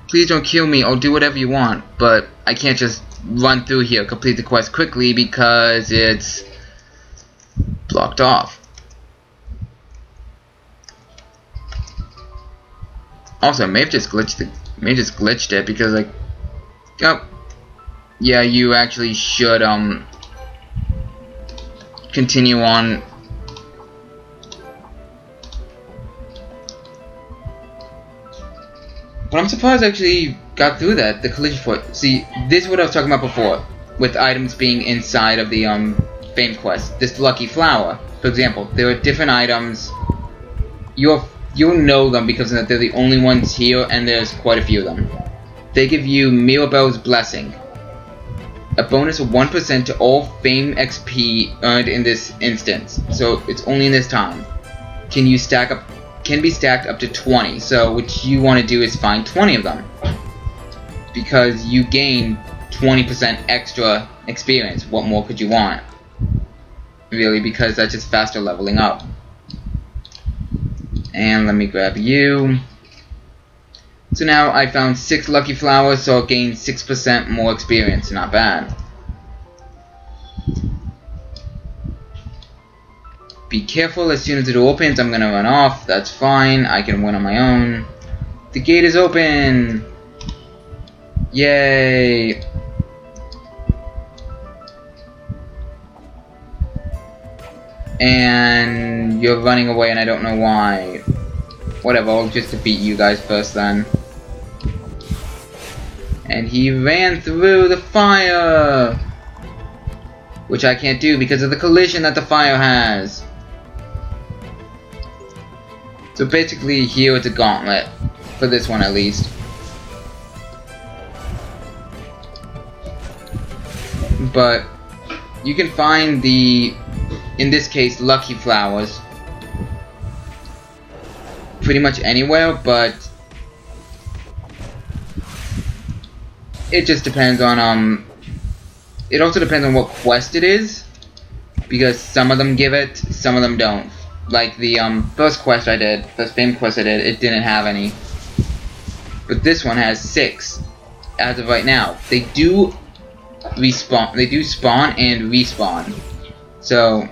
Please don't kill me, I'll do whatever you want, but I can't just run through here, complete the quest quickly because it's blocked off. Also, I may have just glitched it because, like, oh, yeah, you actually should continue on. But I'm surprised I actually got through that, the collision foot. See, this is what I was talking about before, with items being inside of the Fame quest. This lucky flower, for example, there are different items. You'll know them because they're the only ones here, and there's quite a few of them. they give you Mirabelle's Blessing, a bonus of 1% to all Fame XP earned in this instance. So it's only in this time. Can be stacked up to 20. So what you want to do is find 20 of them, because you gain 20% extra experience. What more could you want, really? Because that's just faster leveling up. And let me grab you. So now I found 6 lucky flowers, so I'll gain 6% more experience. Not bad. Be careful, as soon as it opens I'm gonna run off. That's fine, I can win on my own. The gate is open! Yay! And you're running away and I don't know why. Whatever, I'll just defeat you guys first then. And he ran through the fire! Which I can't do because of the collision that the fire has. So basically here it's a gauntlet. For this one at least. But you can find the, in this case, lucky flowers pretty much anywhere, but it just depends on it also depends on what quest it is, because some of them give it, some of them don't. Like the first quest I did, first fame quest I did, it didn't have any, but this one has 6 as of right now. They do respawn, they do spawn and respawn. So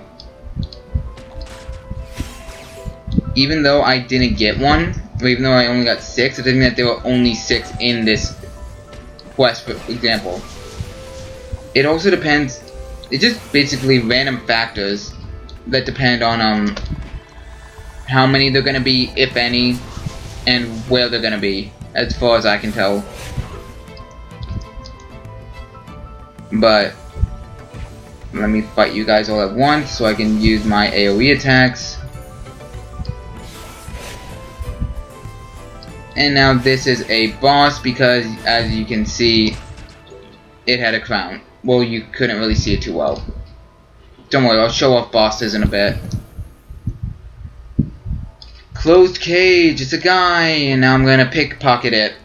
even though I didn't get one, or even though I only got 6, it doesn't mean that there were only 6 in this quest, for example. It also depends, it's just basically random factors that depend on how many they're gonna be, if any, and where they're gonna be, as far as I can tell. But let me fight you guys all at once so I can use my AoE attacks. And now this is a boss because, as you can see, it had a crown. Well, you couldn't really see it too well. Don't worry, I'll show off bosses in a bit. Closed cage, it's a guy, and now I'm gonna pickpocket it.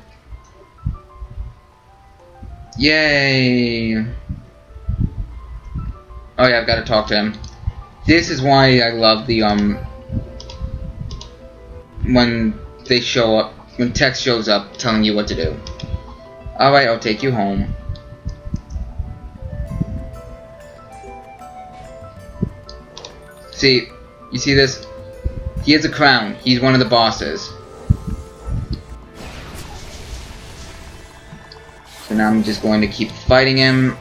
Yay! Oh yeah, I've gotta talk to him. This is why I love the, when they show up, when text shows up telling you what to do. Alright, I'll take you home. See, you see this? He has a crown. He's one of the bosses. So now I'm just going to keep fighting him.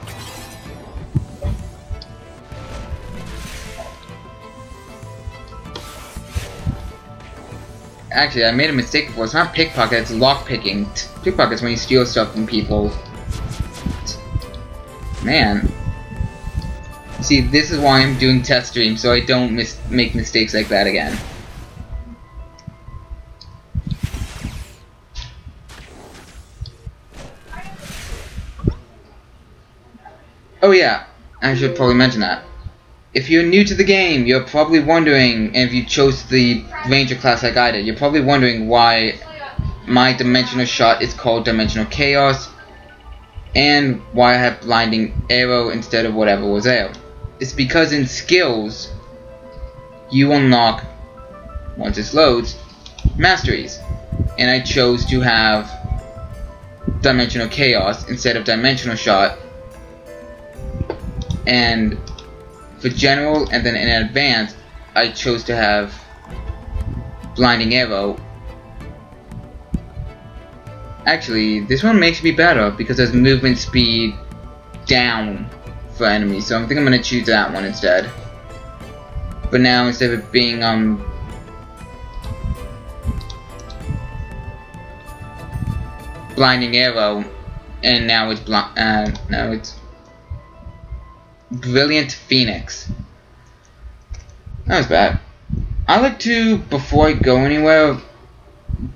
Actually, I made a mistake before. It's not pickpocket, it's lockpicking. Pickpocket's when you steal stuff from people. Man. See, this is why I'm doing test streams, so I don't make mistakes like that again. Oh yeah, I should probably mention that. If you're new to the game, you're probably wondering, and if you chose the Ranger class like I did, you're probably wondering why my Dimensional Shot is called Dimensional Chaos, and why I have Blinding Arrow instead of whatever was there. It's because in skills, you unlock, once it loads, masteries. And I chose to have Dimensional Chaos instead of Dimensional Shot. And for general and then in advanced, I chose to have Blinding Arrow. Actually, this one makes me better because there's movement speed down for enemies, so I think I'm gonna choose that one instead. But now instead of it being Blinding Arrow, and now it's Brilliant Phoenix. That was bad. I like to, before I go anywhere,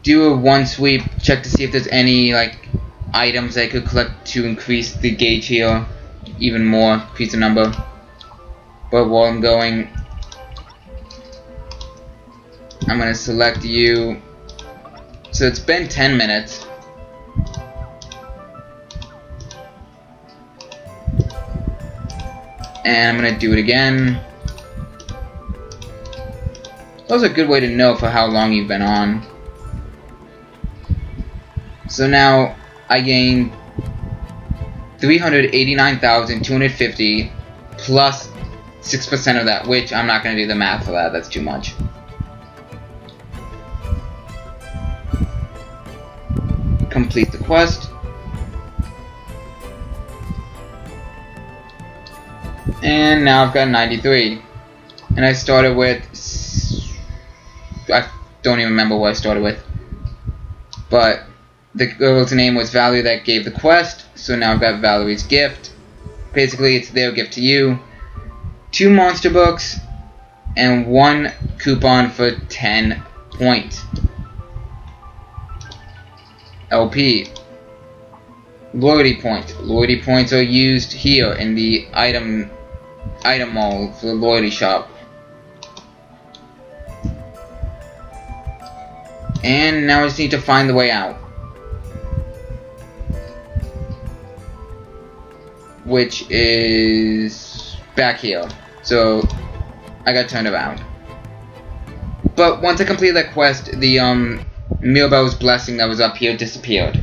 do a one sweep, check to see if there's any like items I could collect to increase the gauge here even more, increase the number. But while I'm going, I'm gonna select you. So it's been 10 minutes. And I'm gonna do it again. That was a good way to know for how long you've been on. So now I gain 389,250 plus 6% of that, which I'm not gonna do the math for that, that's too much. Complete the quest. And now I've got 93. And I started with, I don't even remember what I started with. But the girl's name was Valerie that gave the quest. So now I've got Valerie's gift. Basically it's their gift to you. 2 monster books and 1 coupon for 10 points. LP. Loyalty points. Loyalty points are used here in the item mall for the loyalty shop. And now I just need to find the way out, which is back here. So I got turned around. But once I completed that quest, the Mirabelle's blessing that was up here disappeared.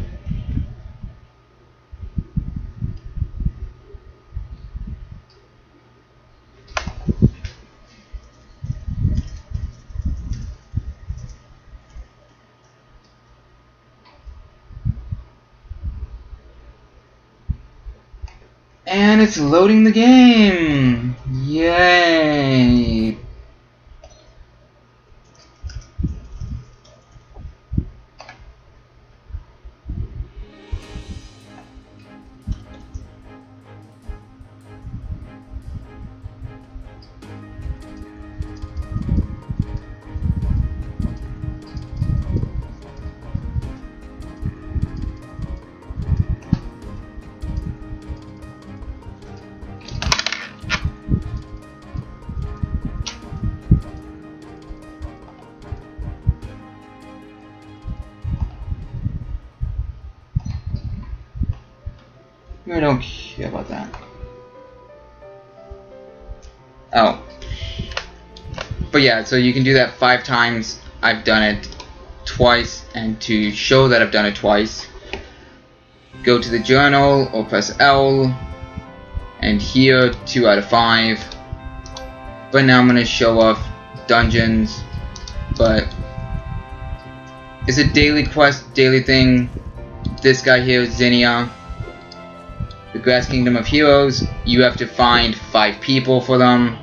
And it's loading the game! Yay! I don't care about that. Oh. But yeah, so you can do that 5 times. I've done it twice, and to show that I've done it twice, go to the journal or press L, and here 2 out of 5. But now I'm going to show off dungeons, but it's a daily quest, daily thing. This guy here is Zinnia. The Grass Kingdom of Heroes, you have to find 5 people for them.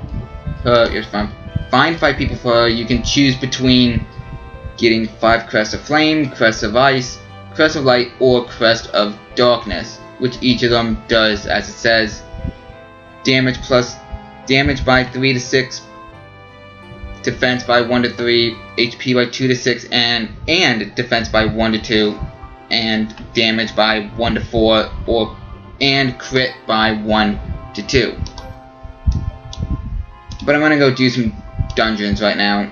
You have to find 5 people for her. You can choose between getting 5 Crests of Flame, Crests of Ice, Crest of Light, or Crest of Darkness, which each of them does, as it says, damage by 3 to 6, defense by 1 to 3, HP by 2 to 6, and defense by 1 to 2, and damage by 1 to 4, and crit by 1 to 2. But I'm gonna go do some dungeons right now.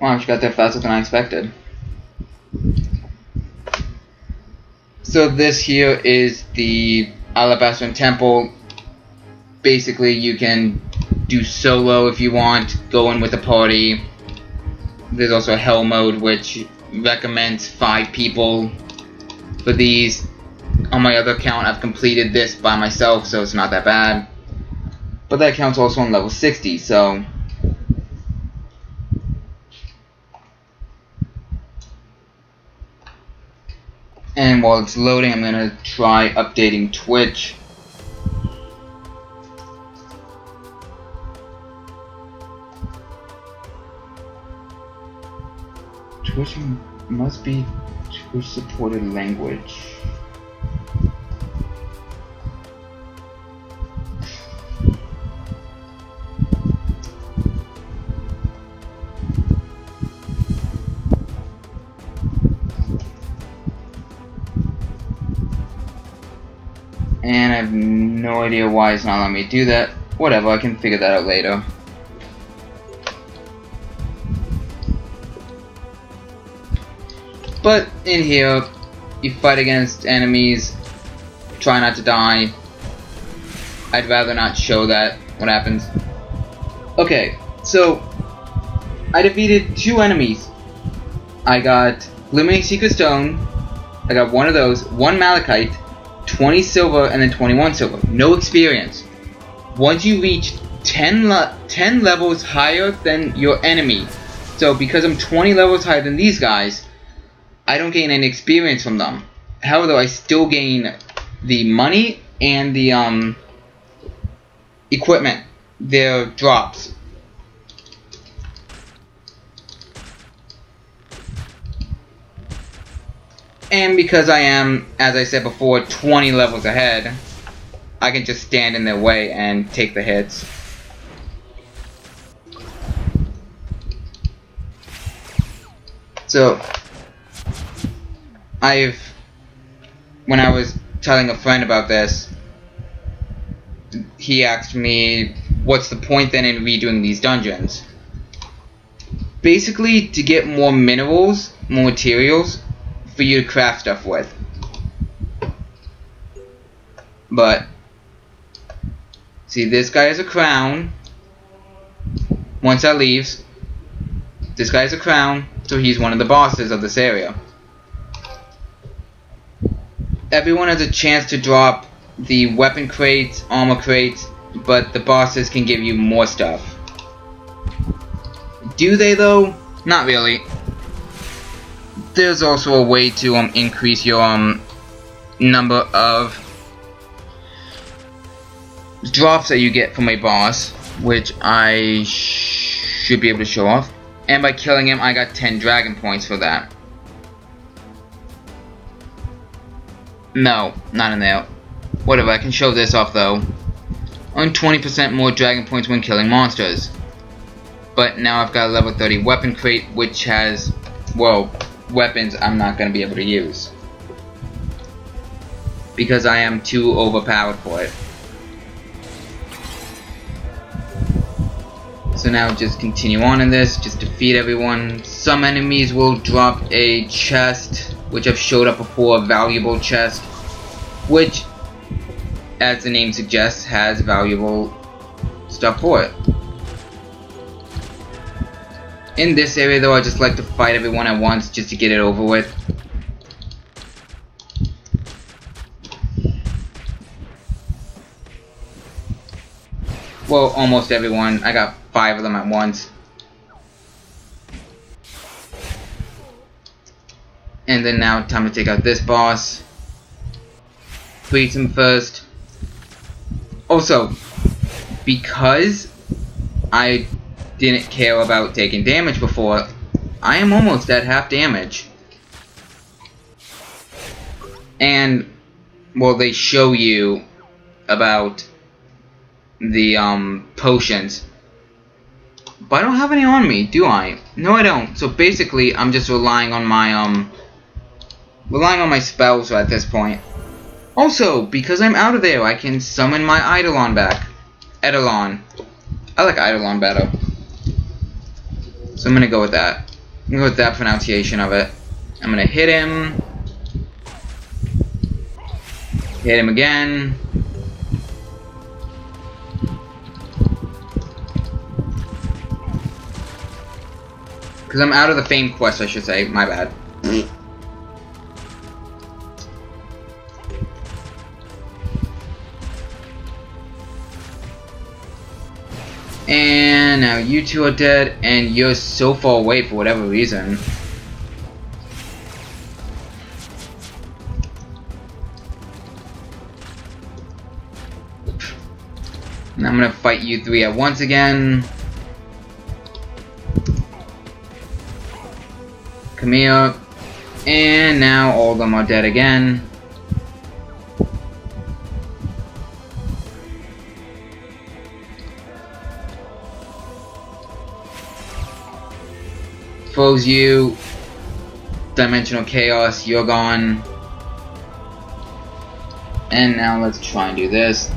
Wow, she got there faster than I expected. So this here is the Alabaster Temple. Basically, you can do solo if you want, go in with a party. There's also a Hell mode, which recommends 5 people for these. On my other account, I've completed this by myself, so it's not that bad. But that account's also on level 60, so... And while it's loading, I'm gonna try updating Twitch. Twitch must be Twitch supported language. And I have no idea why it's not letting me do that. Whatever, I can figure that out later. But in here, you fight against enemies, try not to die. I'd rather not show that, what happens. Okay, so I defeated 2 enemies. I got Glimmering Secret Stone, I got one of those, 1 Malachite, 20 silver, and then 21 silver. No experience. Once you reach 10 levels higher than your enemy, so because I'm 20 levels higher than these guys, I don't gain any experience from them. However, I still gain the money and the equipment, their drops. And because I am, as I said before, 20 levels ahead, I can just stand in their way and take the hits. So, when I was telling a friend about this, he asked me, what's the point then in redoing these dungeons? Basically, to get more minerals, more materials, for you to craft stuff with. But, see, this guy has a crown. Once that leaves, this guy has a crown, so he's one of the bosses of this area. Everyone has a chance to drop the weapon crates, armor crates, but the bosses can give you more stuff. Do they though? Not really. There's also a way to increase your number of drops that you get from a boss, which I should be able to show off. And by killing him, I got 10 dragon points for that. No, not in there. Whatever, I can show this off though. Earn 20% more dragon points when killing monsters. But now I've got a level 30 weapon crate, which has, well, weapons I'm not going to be able to use. Because I am too overpowered for it. So now just continue on in this, just defeat everyone. Some enemies will drop a chest, which I've showed up before, a valuable chest, which, as the name suggests, has valuable stuff for it. In this area though, I just like to fight everyone at once just to get it over with. Well, almost everyone. I got 5 of them at once. And then now time to take out this boss. Beat him first. Also, because I didn't care about taking damage before, I am almost at half damage. And, well, they show you about the potions. But I don't have any on me, do I? No, I don't. So basically, I'm just relying on my spells at this point. Also, because I'm out of there, I can summon my Eidolon back. Eidolon. I like Eidolon better. So I'm gonna go with that. I'm gonna go with that pronunciation of it. I'm gonna hit him. Hit him again. Because I'm out of the Fame quest, I should say. My bad. And now you two are dead, and you're so far away for whatever reason. And I'm gonna fight you three at once again. Come here. And now all of them are dead again. Froze you. Dimensional Chaos, you're gone. And now let's try and do this.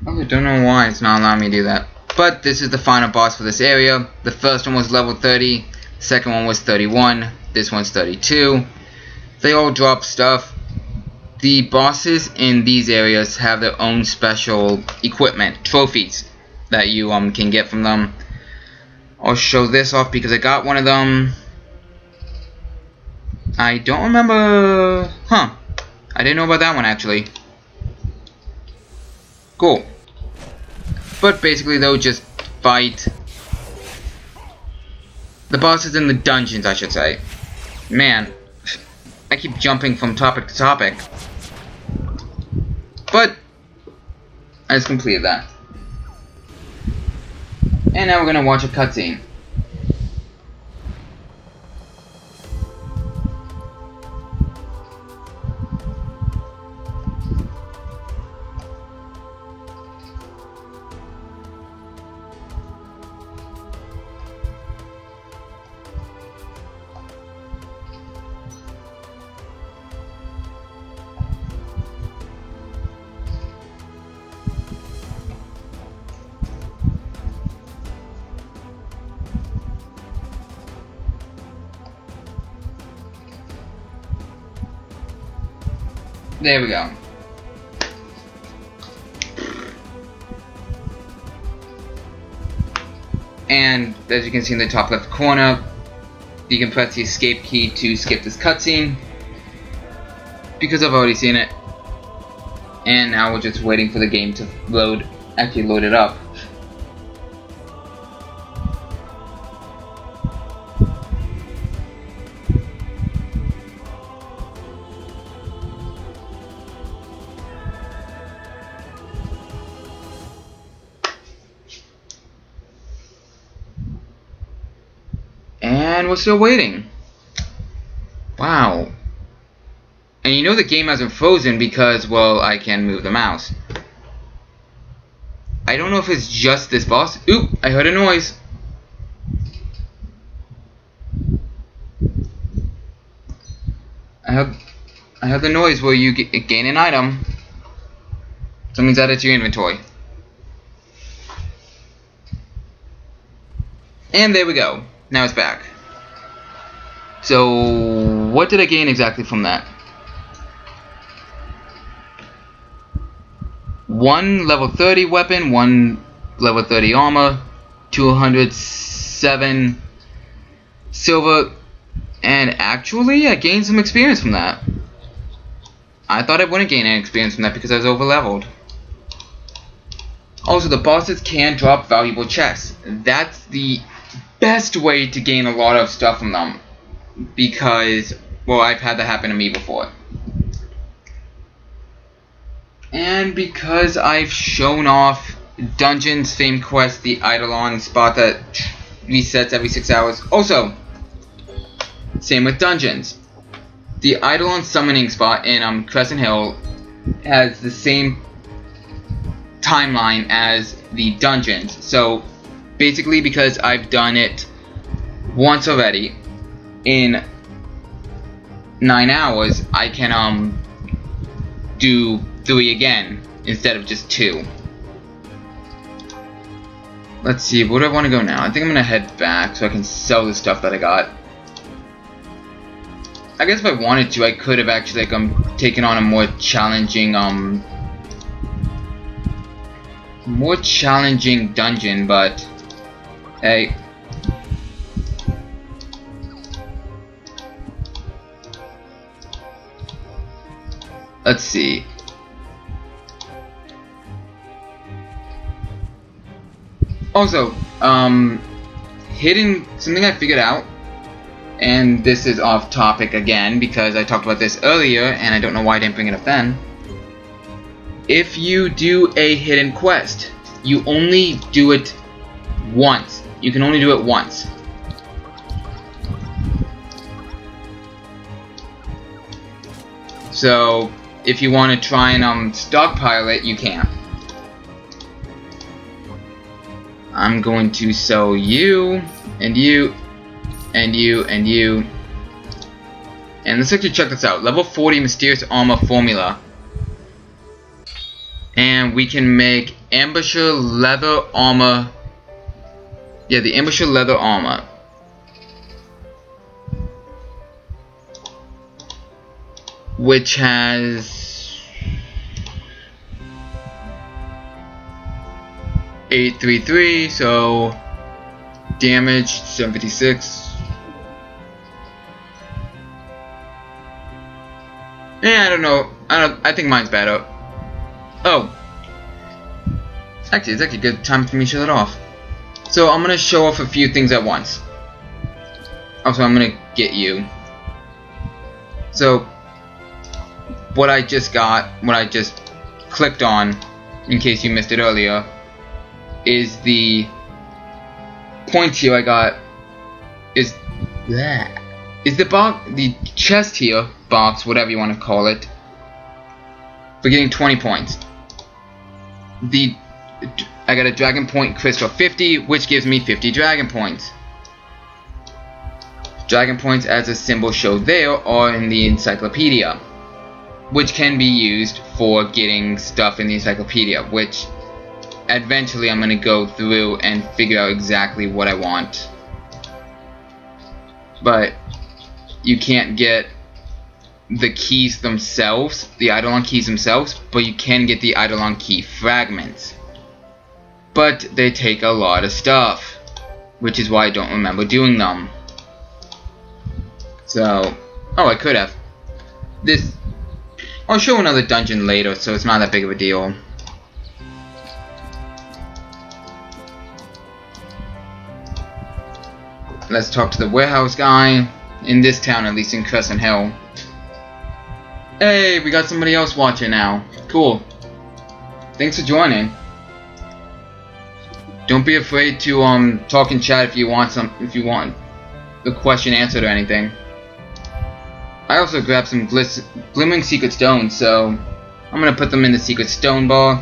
I don't know why it's not allowing me to do that. But this is the final boss for this area. The first one was level 30. The second one was 31. This one's 32. They all drop stuff. The bosses in these areas have their own special equipment, trophies, that you can get from them. I'll show this off because I got one of them. I don't remember... I didn't know about that one actually. Cool. But basically they'll just fight the bosses in the dungeons, I should say. Man, I keep jumping from topic to topic. But I just completed that. And now we're gonna watch a cutscene. There we go. And as you can see in the top left corner, you can press the escape key to skip this cutscene, because I've already seen it. And now we're just waiting for the game to load it up. And we're still waiting. Wow. And you know the game hasn't frozen because, well, I can move the mouse. I don't know if it's just this boss. Oop, I heard a noise. I heard the noise where you gain an item. Something's added to your inventory. And there we go. Now it's back. So, what did I gain exactly from that? 1 level 30 weapon, 1 level 30 armor, 207 silver, and actually I gained some experience from that. I thought I wouldn't gain any experience from that because I was over leveled. Also, the bosses can drop valuable chests. That's the best way to gain a lot of stuff from them, because, well, I've had that happen to me before. And because I've shown off Dungeons, Fame Quest, the Eidolon spot that resets every 6 hours. Also, same with Dungeons. The Eidolon summoning spot in Crescent Hill has the same timeline as the Dungeons. So, basically, because I've done it once already, in 9 hours, I can do 3 again instead of just 2. Let's see, where do I want to go now? I think I'm gonna head back so I can sell the stuff that I got. I guess if I wanted to, I could have actually taken on a more challenging dungeon, but hey. let's see. Also, something I figured out, and this is off topic again because I talked about this earlier and I don't know why I didn't bring it up then. If you do a hidden quest, you only do it once. You can only do it once. So, if you want to try and stockpile it, you can. I'm going to sell you, and you, and you, and you. And let's actually check this out. Level 40 Mysterious Armor Formula. And we can make Ambusher Leather Armor. Yeah, the Ambusher Leather Armor. Which has 833, so damage 756. Yeah, I don't know. I think mine's better. Oh, it's actually a good time for me to show that off. So I'm gonna show off a few things at once. Also, I'm gonna get you. So what I just got, what I just clicked on, in case you missed it earlier, is the points here I got. Is the chest here, box, whatever you want to call it, for getting 20 points. I got a Dragon Point Crystal 50, which gives me 50 Dragon Points. Dragon Points, as a symbol shown there, are in the encyclopedia, which can be used for getting stuff in the encyclopedia, which eventually I'm going to go through and figure out exactly what I want. But you can't get the keys themselves, the Eidolon keys themselves, but you can get the Eidolon key fragments. But they take a lot of stuff, which is why I don't remember doing them. So, oh, I could have. I'll show another dungeon later, so it's not that big of a deal. Let's talk to the warehouse guy, in this town, at least in Crescent Hill. Hey, we got somebody else watching now. Cool. Thanks for joining. Don't be afraid to talk in chat if you want the question answered or anything. I also grabbed some glimmering secret stones, so I'm gonna put them in the secret stone bar.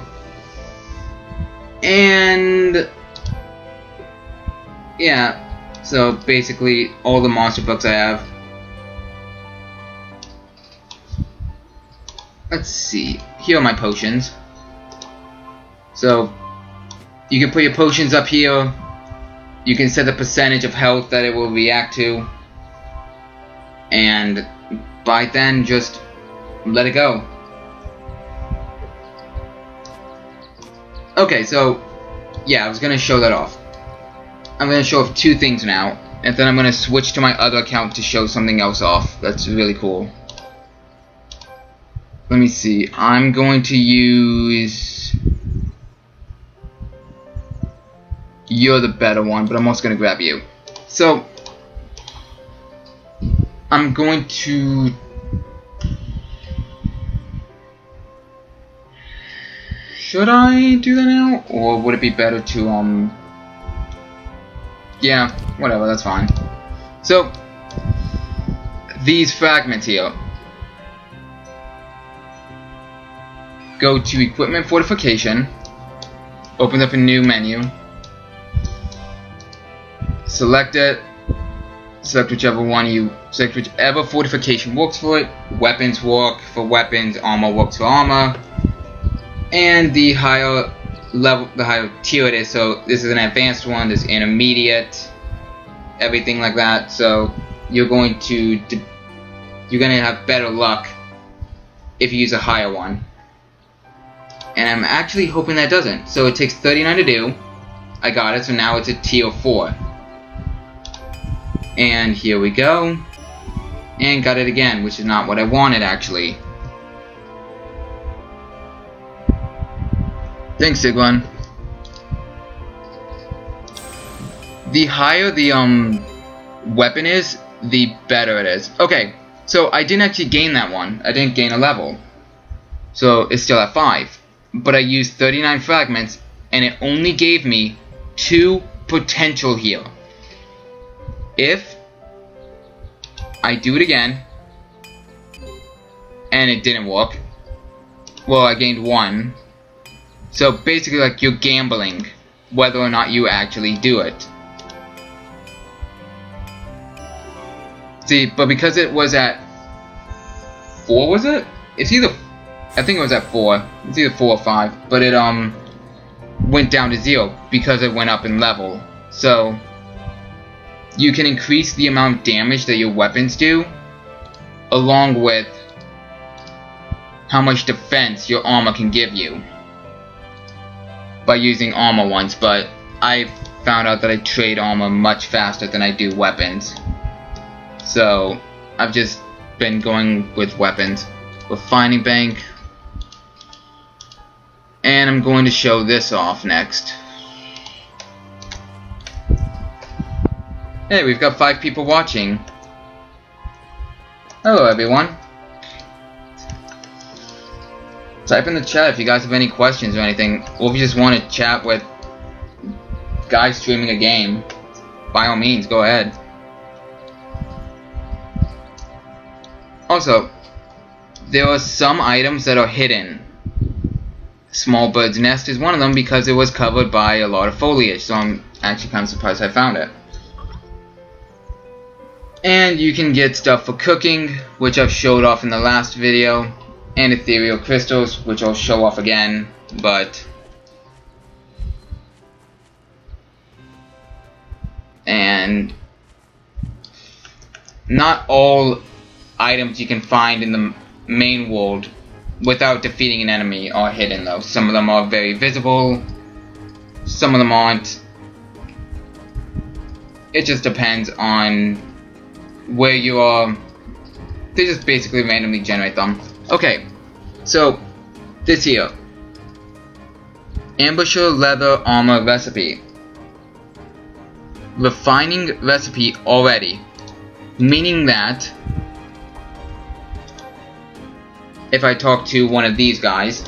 And yeah, so basically all the monster books I have. Let's see. Here are my potions. So you can put your potions up here. You can set the percentage of health that it will react to, and by then just let it go. Okay, so yeah, I was gonna show that off. I'm gonna show off two things now, and then I'm gonna switch to my other account to show something else off. That's really cool. Let me see. I'm going to use. You're the better one, but I'm also gonna grab you. So I'm going to. Should I do that now, or would it be better to yeah, whatever, that's fine. So these fragments here. Go to Equipment Fortification. Opens up a new menu. Select it. Select whichever one you select, whichever fortification works for it. Weapons work for weapons, armor works for armor. And the higher level, the higher tier it is. So this is an advanced one, this is intermediate, everything like that. So you're going to have better luck if you use a higher one. And I'm actually hoping that doesn't. So it takes 39 to do. I got it, so now it's a tier 4. And here we go. And got it again, which is not what I wanted actually. Thanks, Siglon. The higher the weapon is, the better it is. Okay, so I didn't actually gain that one. I didn't gain a level. So it's still at 5. But I used 39 fragments, and it only gave me 2 potential here. If I do it again, and it didn't work, well, I gained 1. So basically, like, you're gambling whether or not you actually do it. See, but because it was at 4, was it? It's either, I think it was at 4. It's either 4 or 5, but it went down to 0 because it went up in level. So you can increase the amount of damage that your weapons do, along with how much defense your armor can give you by using armor once. But I found out that I trade armor much faster than I do weapons, so I've just been going with weapons. Refining bank, and I'm going to show this off next. Hey, we've got 5 people watching. Hello everyone. Type in the chat if you guys have any questions or anything, or if you just want to chat with guys streaming a game. By all means, go ahead. Also, there are some items that are hidden. Small Bird's Nest is one of them because it was covered by a lot of foliage, so I'm actually kind of surprised I found it. And you can get stuff for cooking, which I've showed off in the last video, and ethereal crystals, which I'll show off again, but and not all items you can find in the main world without defeating an enemy are hidden though. Some of them are very visible, some of them aren't. It just depends on where you are. They just basically randomly generate them. Okay, so this here, Ambusher Leather Armor Recipe. Refining recipe already, meaning that if I talk to one of these guys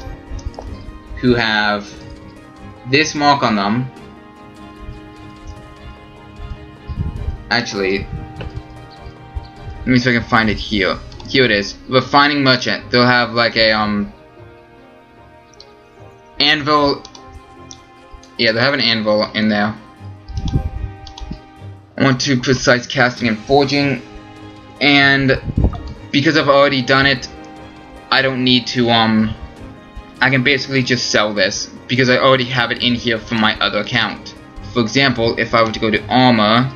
who have this mark on them, actually, let me see if I can find it here. Here it is. Refining Merchant. They'll have like a anvil. Yeah, they'll have an anvil in there. I want to precise casting and forging, and because I've already done it, I don't need to I can basically just sell this because I already have it in here from my other account. For example, if I were to go to armor,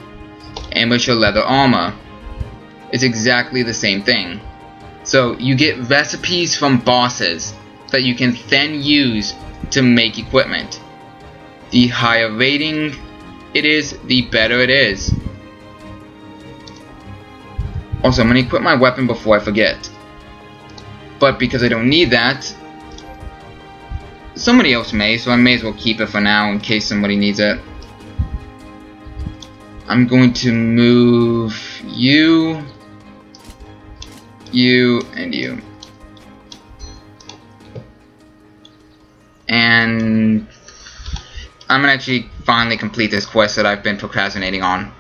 Ambusher Leather Armor, it's exactly the same thing. So you get recipes from bosses that you can then use to make equipment. The higher rating it is, the better it is. Also, I'm going to equip my weapon before I forget. But because I don't need that, somebody else may, so I may as well keep it for now in case somebody needs it. I'm going to move you, you, and you. And I'm gonna actually finally complete this quest that I've been procrastinating on.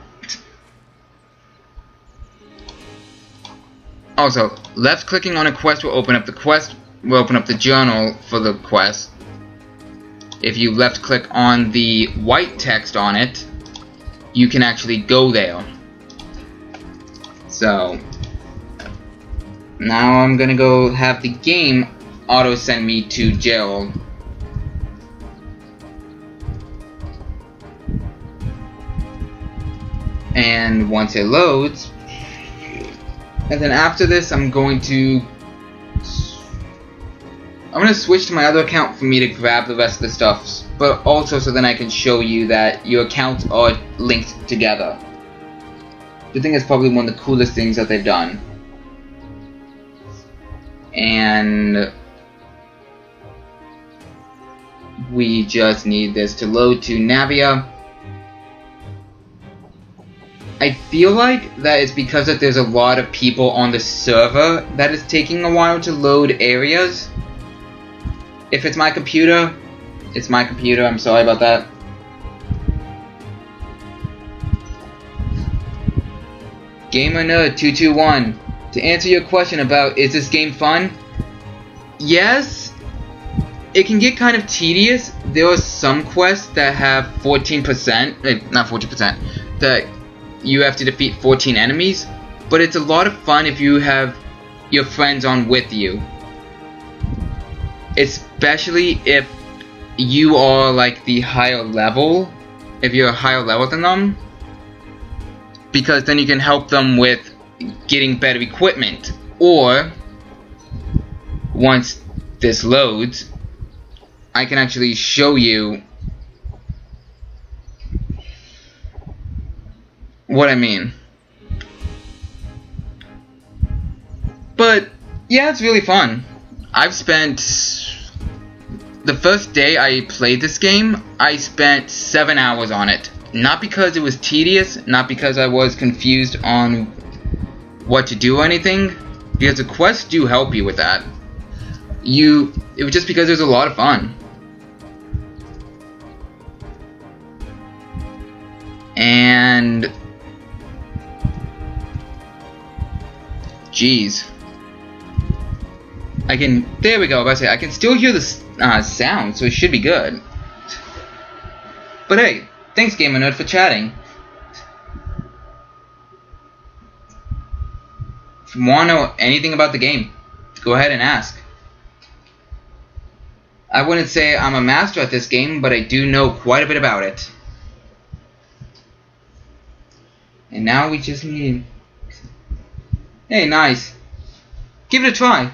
Also, left clicking on a quest will open up the quest, will open up the journal for the quest. If you left click on the white text on it, you can actually go there. So now I'm gonna go have the game auto send me to Gerald. And once it loads, and then after this I'm going to switch to my other account for me to grab the rest of the stuff, but also so then I can show you that your accounts are linked together. I think it's probably one of the coolest things that they've done. And we just need this to load to Navia. I feel like that it's because that there's a lot of people on the server that it's taking a while to load areas. If it's my computer, it's my computer, I'm sorry about that. GamerNerd221, to answer your question about is this game fun? Yes, it can get kind of tedious. There are some quests that have 14%, not 14%, that you have to defeat 14 enemies, but it's a lot of fun if you have your friends on with you. Especially if you are like the higher level, if you're a higher level than them, because then you can help them with getting better equipment. Or once this loads, I can actually show you what I mean. But yeah, it's really fun. I've spent the first day I played this game, I spent 7 hours on it. Not because it was tedious, not because I was confused on what to do or anything, because the quests do help you with that. It was just because it was a lot of fun. And jeez, there we go. I can still hear the sound, so it should be good. But hey, thanks GamerNerd for chatting. If you want to know anything about the game, go ahead and ask. I wouldn't say I'm a master at this game, but I do know quite a bit about it. And now we just need... Hey, nice. Give it a try.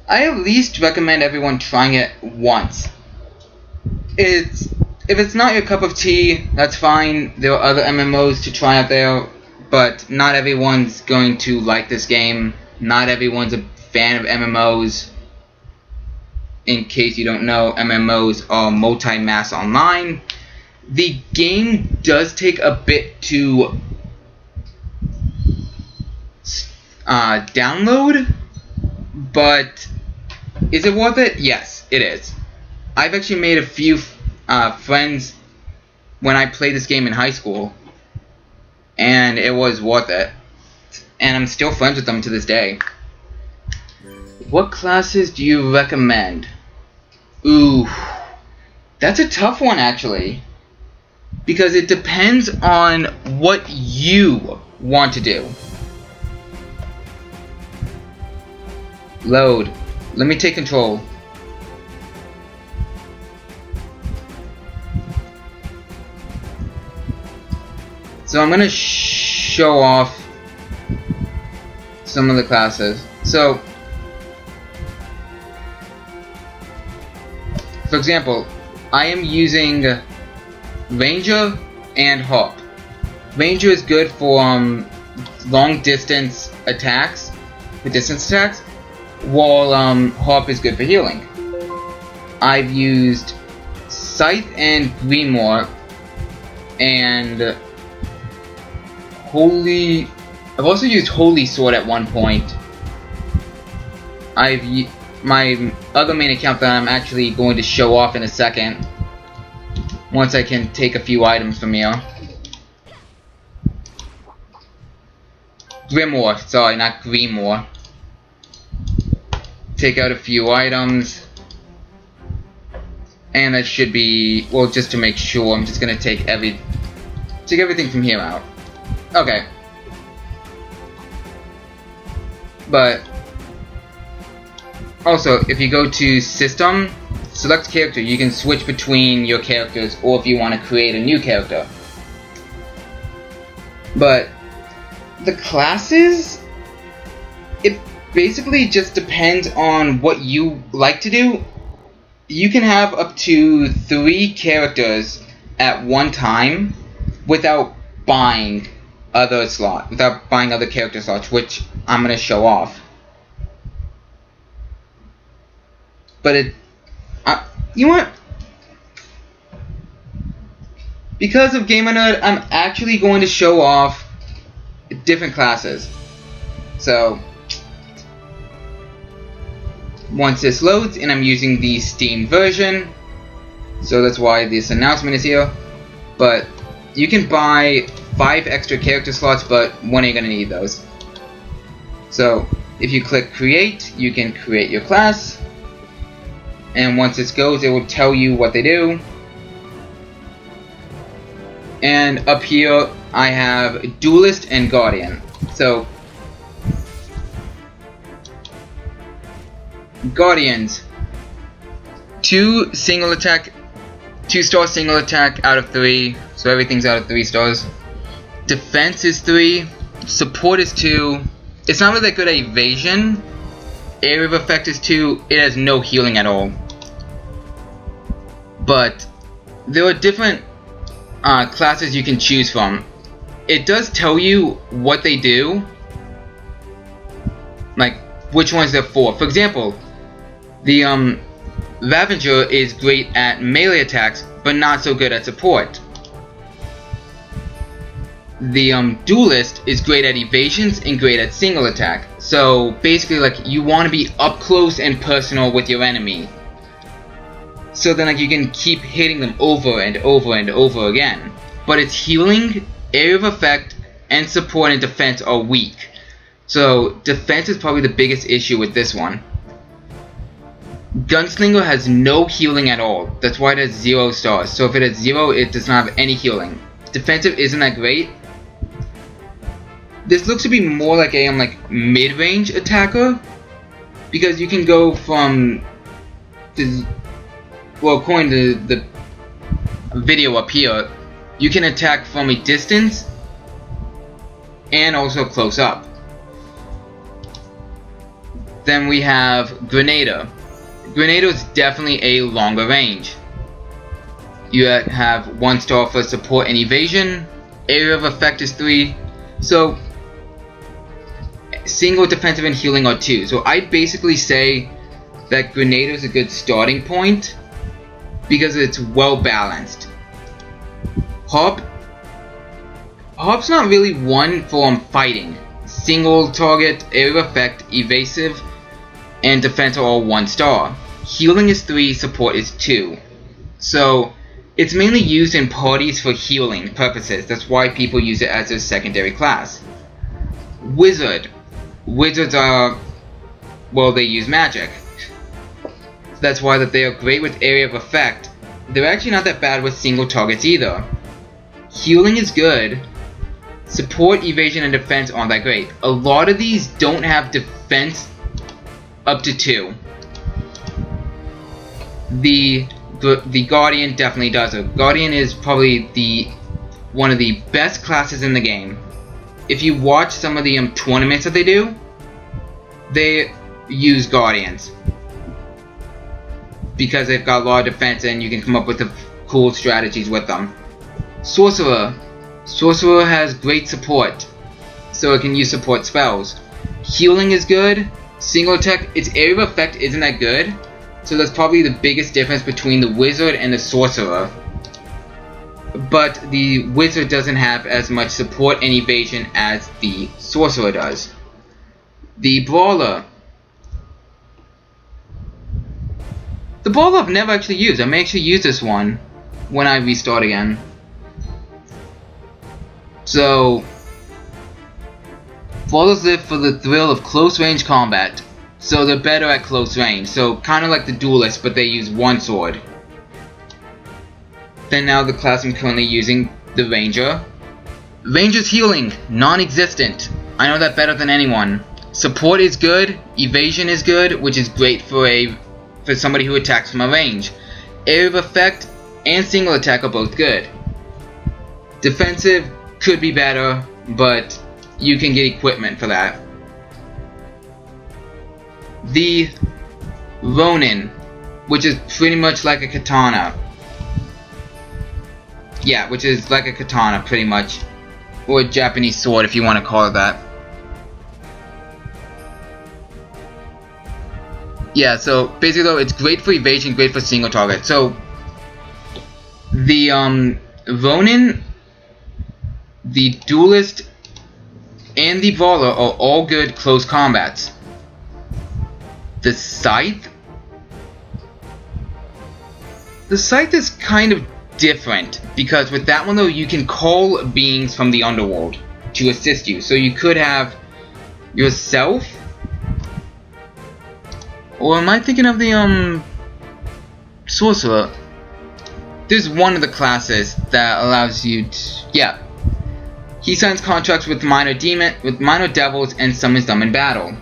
I at least recommend everyone trying it once. If it's not your cup of tea, that's fine. There are other MMOs to try out there, but not everyone's going to like this game. Not everyone's a fan of MMOs. In case you don't know, MMOs are multi-mass online. The game does take a bit to download, but is it worth it? Yes, it is. I've actually made a few friends when I played this game in high school, and it was worth it. And I'm still friends with them to this day. What classes do you recommend? Ooh, that's a tough one actually, because it depends on what you want to do. Load. Let me take control. So I'm gonna show off some of the classes. So, for example, I am using Ranger and Hop. Ranger is good for long distance attacks, while Hop is good for healing. I've used Scythe and Grimoire, and I've also used Holy Sword at one point. My other main account that I'm actually going to show off in a second, once I can take a few items from here. Grimoire, sorry, not Grimoire. Take out a few items, and that should be, well, just to make sure, I'm just gonna take everything from here out. Okay. But also, if you go to System, select Character, you can switch between your characters, or if you want to create a new character. But the classes, basically it just depends on what you like to do. You can have up to 3 characters at one time without buying other character slots, which I'm gonna show off. But you know what? Because of Gamer Nerd, I'm actually going to show off different classes. So once this loads, and I'm using the Steam version, so that's why this announcement is here. But you can buy 5 extra character slots, but when are you going to need those? So if you click create, you can create your class, and once this goes, it will tell you what they do. And up here I have Duelist and Guardian. So Guardians, 2 2-star single attack out of 3, so everything's out of 3 stars. Defense is 3, support is 2. It's not really that good at evasion. Area of effect is 2. It has no healing at all. But there are different classes you can choose from. It does tell you what they do, like which ones they're for. For example, the Ravager is great at melee attacks, but not so good at support. The Duelist is great at evasions and great at single attack. So basically, like, you want to be up close and personal with your enemy, so then like you can keep hitting them over and over and over again. But its healing, area of effect, and support and defense are weak. So defense is probably the biggest issue with this one. Gunslinger has no healing at all. That's why it has 0 stars. So if it has 0, it does not have any healing. Defensive isn't that great. This looks to be more like a mid-range attacker, because you can go from well, according to the video up here, you can attack from a distance and also close up. Then we have Grenadier. Grenadier is definitely a longer range. You have 1 star for support and evasion. Area of effect is 3. So single defensive and healing are 2. So I'd basically say that Grenadier is a good starting point because it's well balanced. Harp's not really one for fighting. Single target, area of effect, evasive, and defense are all 1 star. Healing is 3, support is 2. So it's mainly used in parties for healing purposes. That's why people use it as a secondary class. Wizard. Wizards are, well, they use magic. That's why that they are great with area of effect. They're actually not that bad with single targets either. Healing is good. Support, evasion, and defense aren't that great. A lot of these don't have defense up to 2. The Guardian definitely does it. Guardian is probably one of the best classes in the game. If you watch some of the tournaments that they do, they use Guardians because they've got a lot of defense and you can come up with the cool strategies with them. Sorcerer. Sorcerer has great support, so it can use support spells. Healing is good. Single attack, its area of effect isn't that good, so that's probably the biggest difference between the Wizard and the Sorcerer. But the Wizard doesn't have as much support and evasion as the Sorcerer does. The Brawler. The Brawler I've never actually used. I may actually use this one when I restart again. So, Brawlers live for the thrill of close range combat. So they're better at close range. So kind of like the Duelist, but they use 1 sword. Then now the class I'm currently using, the Ranger. Ranger's healing, non-existent. I know that better than anyone. Support is good, evasion is good, which is great for somebody who attacks from a range. Area of effect and single attack are both good. Defensive could be better, but you can get equipment for that. the Ronin, which is pretty much like a katana. Yeah, which is like a katana, pretty much. Or a Japanese sword, if you want to call it that. Yeah, so basically though, it's great for evasion, great for single target. So, the Ronin, the Duelist, and the Brawler are all good close combats. The Scythe is kind of different, because with that one though, you can call beings from the underworld to assist you. So you could have yourself, or am I thinking of the Sorcerer? There's one of the classes that allows you to, yeah. He signs contracts with minor devils and summons them in battle.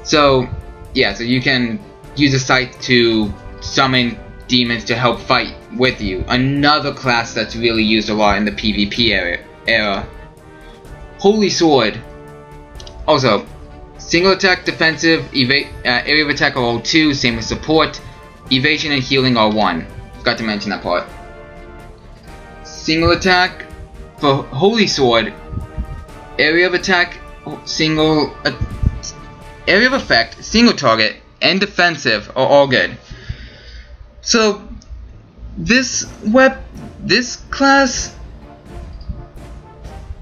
So yeah, so you can use a Scythe to summon demons to help fight with you. Another class that's really used a lot in the PvP era. Holy Sword. Also, single attack, defensive, area of attack are all 2, same with support. Evasion and healing are 1. Forgot to mention that part. Single attack for Holy Sword, area of attack, area of effect, single target, and defensive are all good. So this class,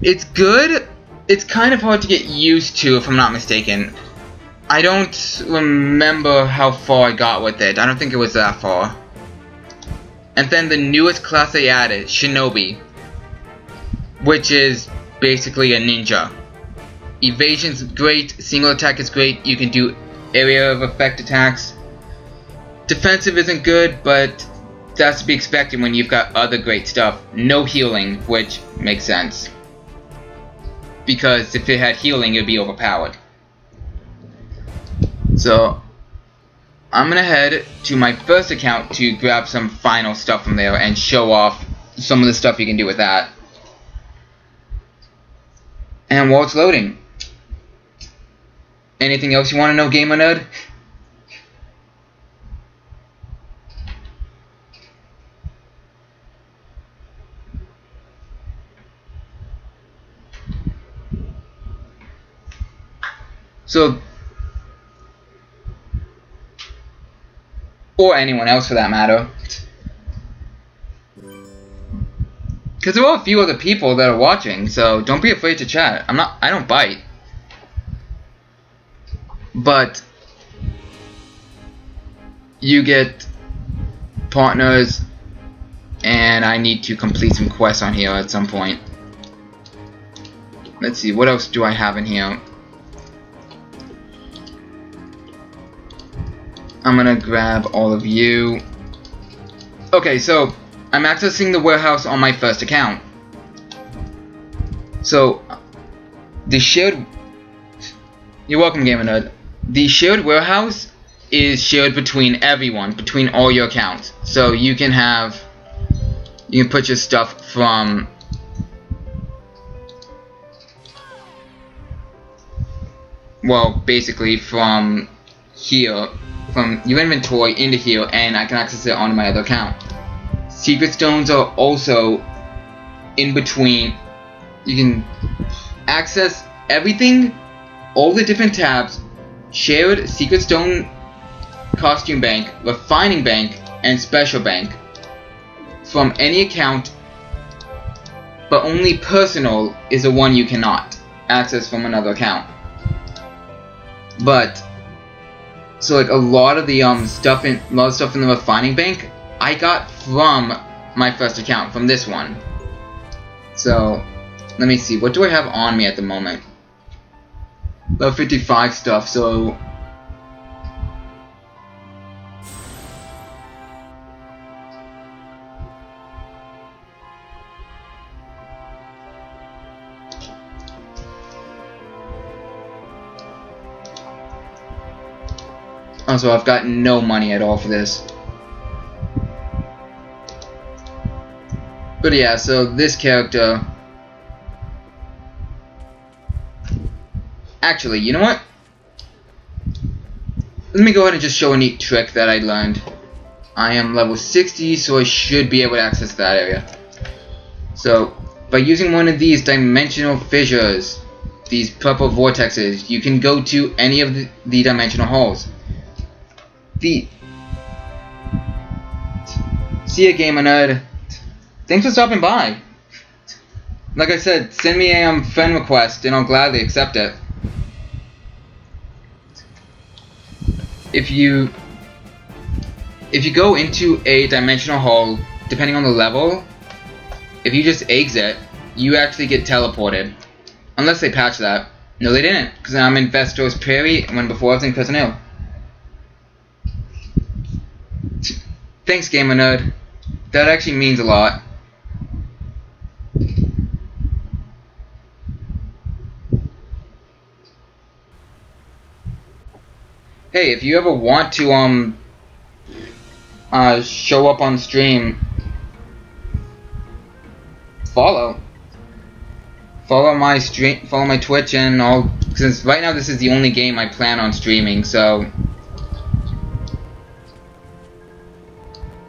it's good. It's kind of hard to get used to, if I'm not mistaken. I don't remember how far I got with it. I don't think it was that far. And then the newest class they added, Shinobi, which is basically a ninja. Evasion's great, single attack is great, you can do area of effect attacks. Defensive isn't good, but that's to be expected when you've got other great stuff. No healing, which makes sense, because if it had healing, it would be overpowered. So I'm gonna head to my first account to grab some final stuff from there and show off some of the stuff you can do with that. And while it's loading, anything else you want to know, Gamer Nerd? So, or anyone else for that matter, because there are a few other people that are watching, so don't be afraid to chat. I don't bite, but you get partners, and I need to complete some quests on here at some point. Let's see, what else do I have in here? I'm gonna grab all of you. Okay, so I'm accessing the warehouse on my first account. So the shared, you're welcome, Gamer Nerd. The shared warehouse is shared between everyone, between all your accounts. So you can put your stuff from basically from here, from your inventory into here, and I can access it on my other account. Secret stones are also in between. You can access everything, all the different tabs, shared, secret stone, costume bank, refining bank, and special bank from any account, but only personal is the one you cannot access from another account. But so like a lot of the stuff in the refining bank I got from my first account, from this one. So let me see, what do I have on me at the moment? Level 55 stuff, so also I've got no money at all for this. But yeah, so this character, actually, you know what? let me go ahead and just show a neat trick that I learned. I am level 60, so I should be able to access that area. So, by using one of these dimensional fissures, these purple vortexes, you can go to any of the dimensional holes. See ya, Gamer Nerd. Thanks for stopping by. Like I said, send me a friend request and I'll gladly accept it. If you go into a dimensional hole, depending on the level, if you just exit, you actually get teleported. Unless they patch that. No, they didn't, because I'm in Vestos Prairie when before I was in Cotonou. Thanks, Gamer Nerd. That actually means a lot. Hey, if you ever want to show up on stream, follow my stream, follow my Twitch and all, since right now this is the only game I plan on streaming, so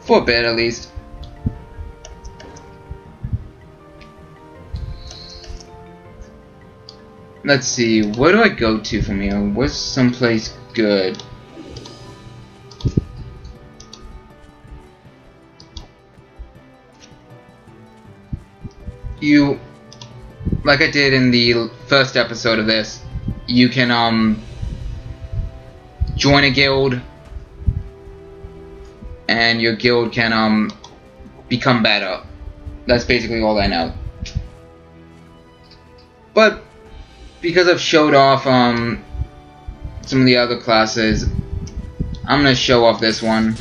for a bit at least. Let's see, where do I go to from here? Where's someplace good? You, like I did in the first episode of this, you can join a guild and your guild can become better. That's basically all I know. But because I've showed off some of the other classes, I'm gonna show off this one.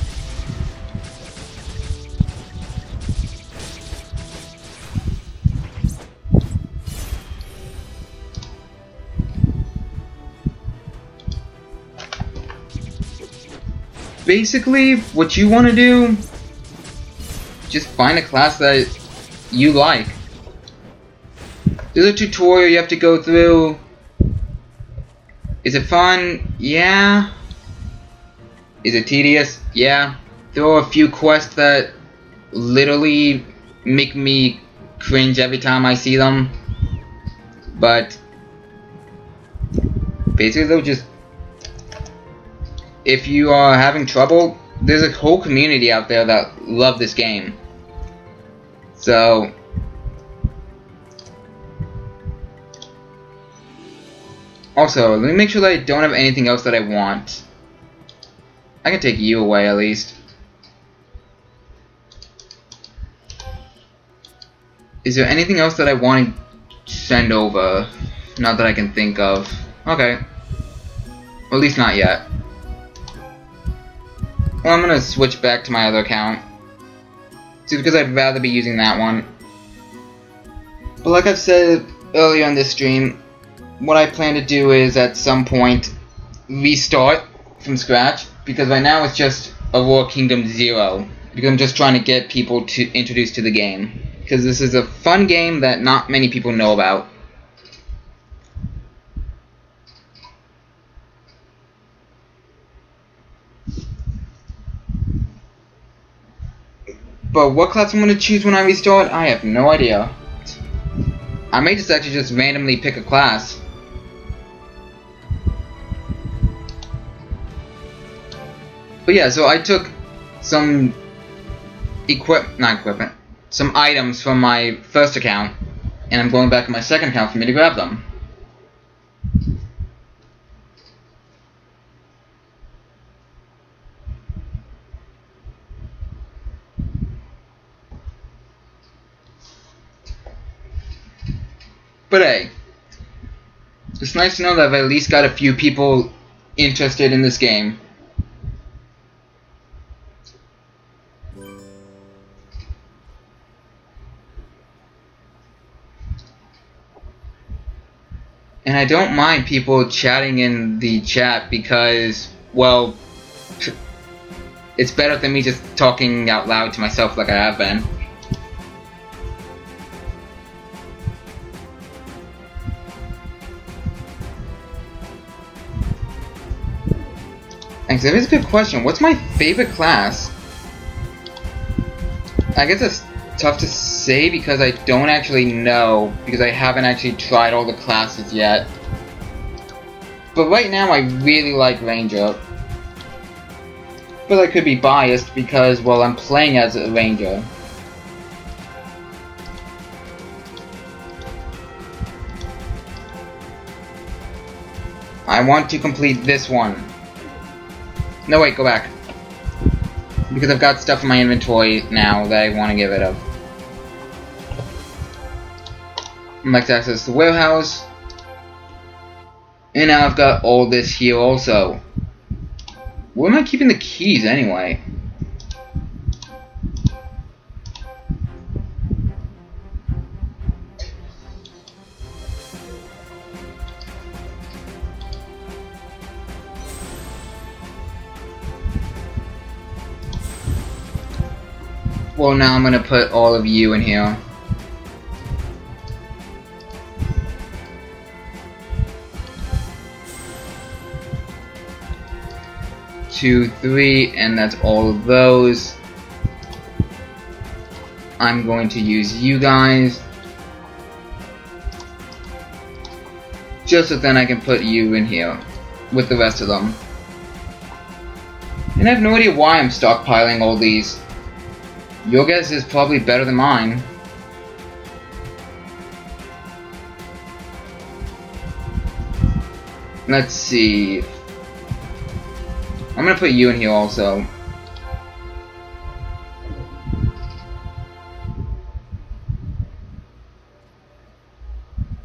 Basically, what you want to do, just find a class that you like. There's a tutorial you have to go through. Is it fun? Yeah. Is it tedious? Yeah. There are a few quests that literally make me cringe every time I see them. But basically they'll just, if you are having trouble, there's a whole community out there that love this game. So also, let me make sure that I don't have anything else that I want. I can take you away at least. Is there anything else that I want to send over? Not that I can think of. Okay. Or at least not yet. Well, I'm gonna switch back to my other account. Just because I'd rather be using that one. But like I've said earlier in this stream, what I plan to do is at some point restart from scratch, because right now it's just Aurora Kingdom 0, because I'm just trying to get people to introduced to the game, because this is a fun game that not many people know about. But what class I'm going to choose when I restart, I have no idea. I may just actually just randomly pick a class. But yeah, so I took some some items from my first account, and I'm going back to my second account for me to grab them. But hey, it's nice to know that I've at least got a few people interested in this game. And I don't mind people chatting in the chat because, well, it's better than me just talking out loud to myself like I have been. Actually, that is a good question. What's my favorite class? I guess it's tough to say because I don't actually know, because I haven't actually tried all the classes yet. But right now I really like Ranger. But I could be biased because, well, I'm playing as a Ranger. I want to complete this one. No, wait, go back. Because I've got stuff in my inventory now that I want to get rid of. Let's access the warehouse. And now I've got all this here also. Where am I keeping the keys anyway? Well, now I'm gonna put all of you in here. Two, three, and that's all of those. I'm going to use you guys. Just so then I can put you in here with the rest of them. And I have no idea why I'm stockpiling all these. Your guess is probably better than mine. Let's see. I'm gonna put you in here also.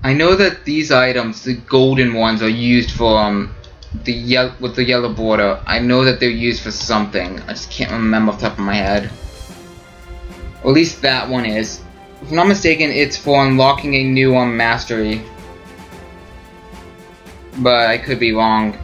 I know that these items, the golden ones, are used for with the yellow border. I know that they're used for something. I just can't remember off the top of my head. Or at least that one is. If I'm not mistaken, it's for unlocking a new mastery. But I could be wrong.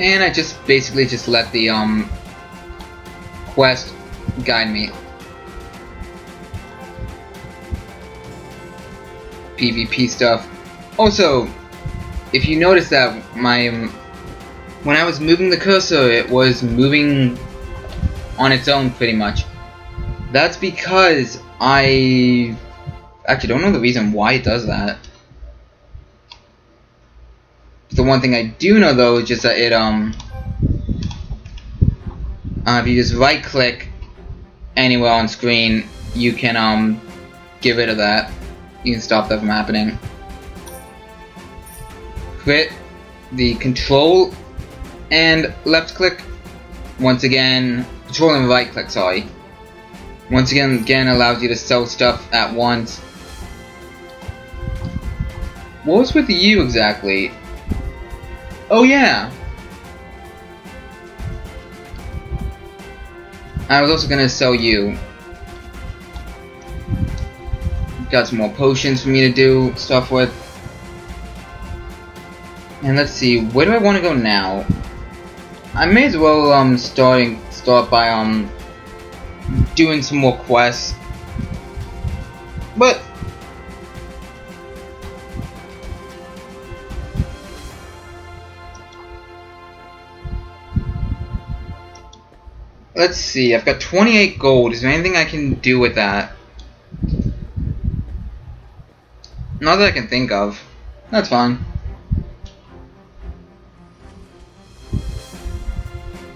And I just basically just let the quest guide me. PvP stuff. Also, if you notice that when I was moving the cursor, it was moving on its own pretty much. That's because I actually don't know the reason why it does that. The one thing I do know though is just that it if you just right click anywhere on screen, you can get rid of that. You can stop that from happening. Quit the control and left click. Once again, control and right click, sorry. Once again allows you to sell stuff at once. What was with you exactly? Oh yeah! I was also gonna sell you. Got some more potions for me to do stuff with. And let's see, where do I want to go now? I may as well start by doing some more quests. But let's see, I've got 28 gold. Is there anything I can do with that? Not that I can think of. That's fine.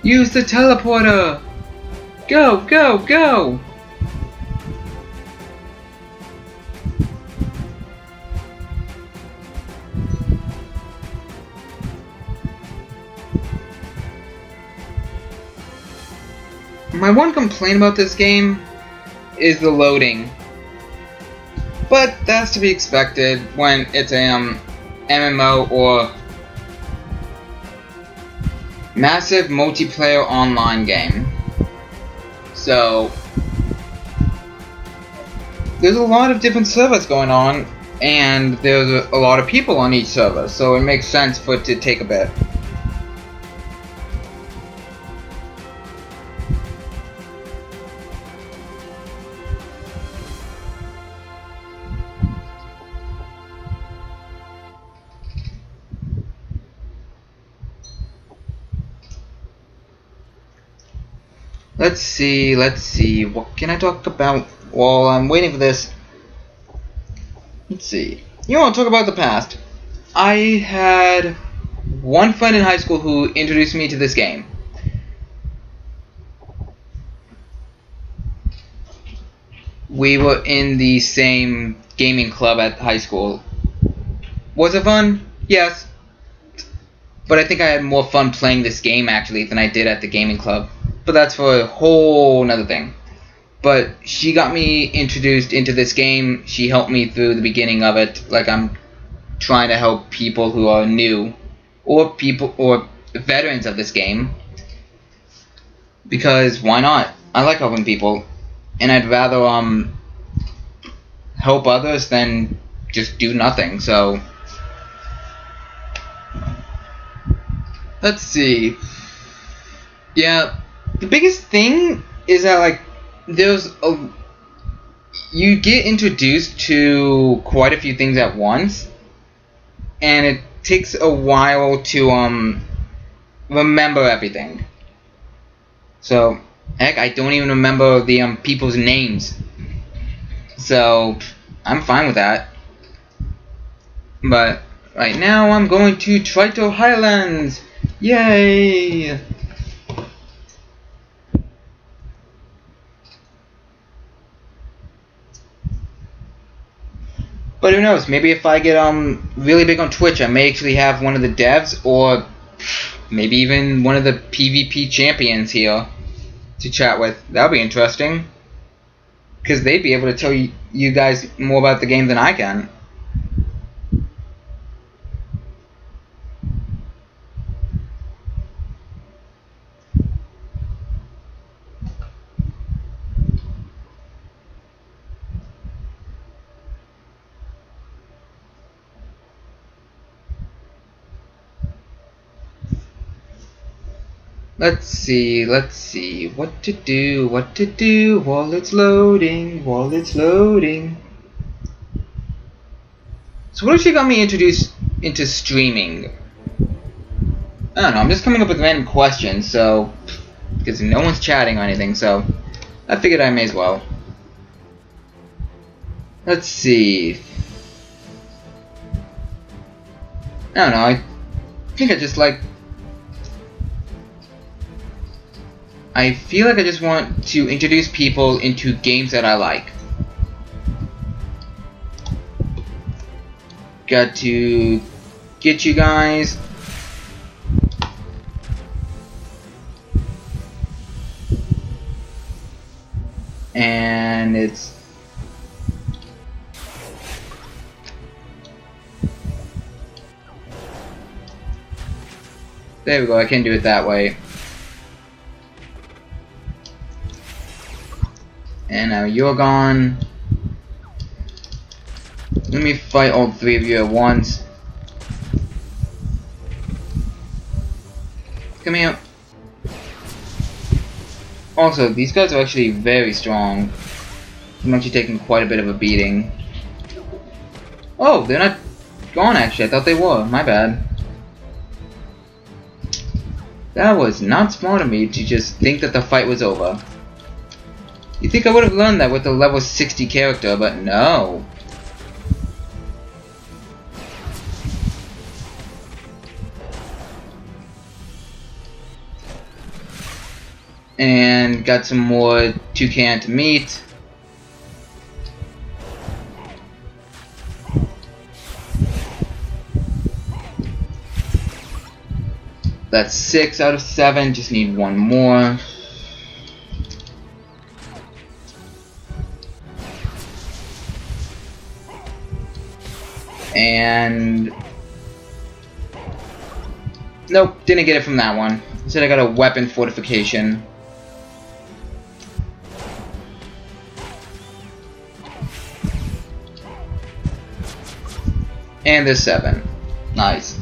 Use the teleporter! Go, go, go! My one complaint about this game is the loading. But that's to be expected when it's a MMO or massive multiplayer online game. So there's a lot of different servers going on, and there's a lot of people on each server, so it makes sense for it to take a bit. Let's see, what can I talk about while I'm waiting for this? Let's see. You want to talk about the past. I had one friend in high school who introduced me to this game. We were in the same gaming club at high school. Was it fun? Yes. But I think I had more fun playing this game actually than I did at the gaming club. But that's for a whole nother thing. But she got me introduced into this game. She helped me through the beginning of it. Like I'm trying to help people who are new or veterans of this game. Because why not? I like helping people, and I'd rather help others than just do nothing. So let's see. Yeah. The biggest thing is that, like, you get introduced to quite a few things at once, and it takes a while to remember everything. So, heck, I don't even remember the people's names. So, I'm fine with that. But right now, I'm going to Trito Highlands. Yay! But who knows, maybe if I get really big on Twitch, I may actually have one of the devs or maybe even one of the PvP champions here to chat with. That would be interesting, because they'd be able to tell you guys more about the game than I can. Let's see, what to do while it's loading. So what if she got me introduced into streaming? I don't know, I'm just coming up with random questions, so, because no one's chatting or anything, so I figured I may as well. Let's see. I don't know, I think I just like... I feel like I just want to introduce people into games that I like. Got to get you guys. And it's... There we go, I can do it that way. And now you're gone. Let me fight all three of you at once. Come here. Also, these guys are actually very strong. I'm actually taking quite a bit of a beating. Oh, they're not gone actually. I thought they were. My bad. That was not smart of me to just think that the fight was over. You'd think I would have learned that with a level 60 character, but no. And got some more toucan to meat. That's 6 out of 7, just need one more. And nope, didn't get it from that one. Instead I got a weapon fortification. And there's 7. Nice.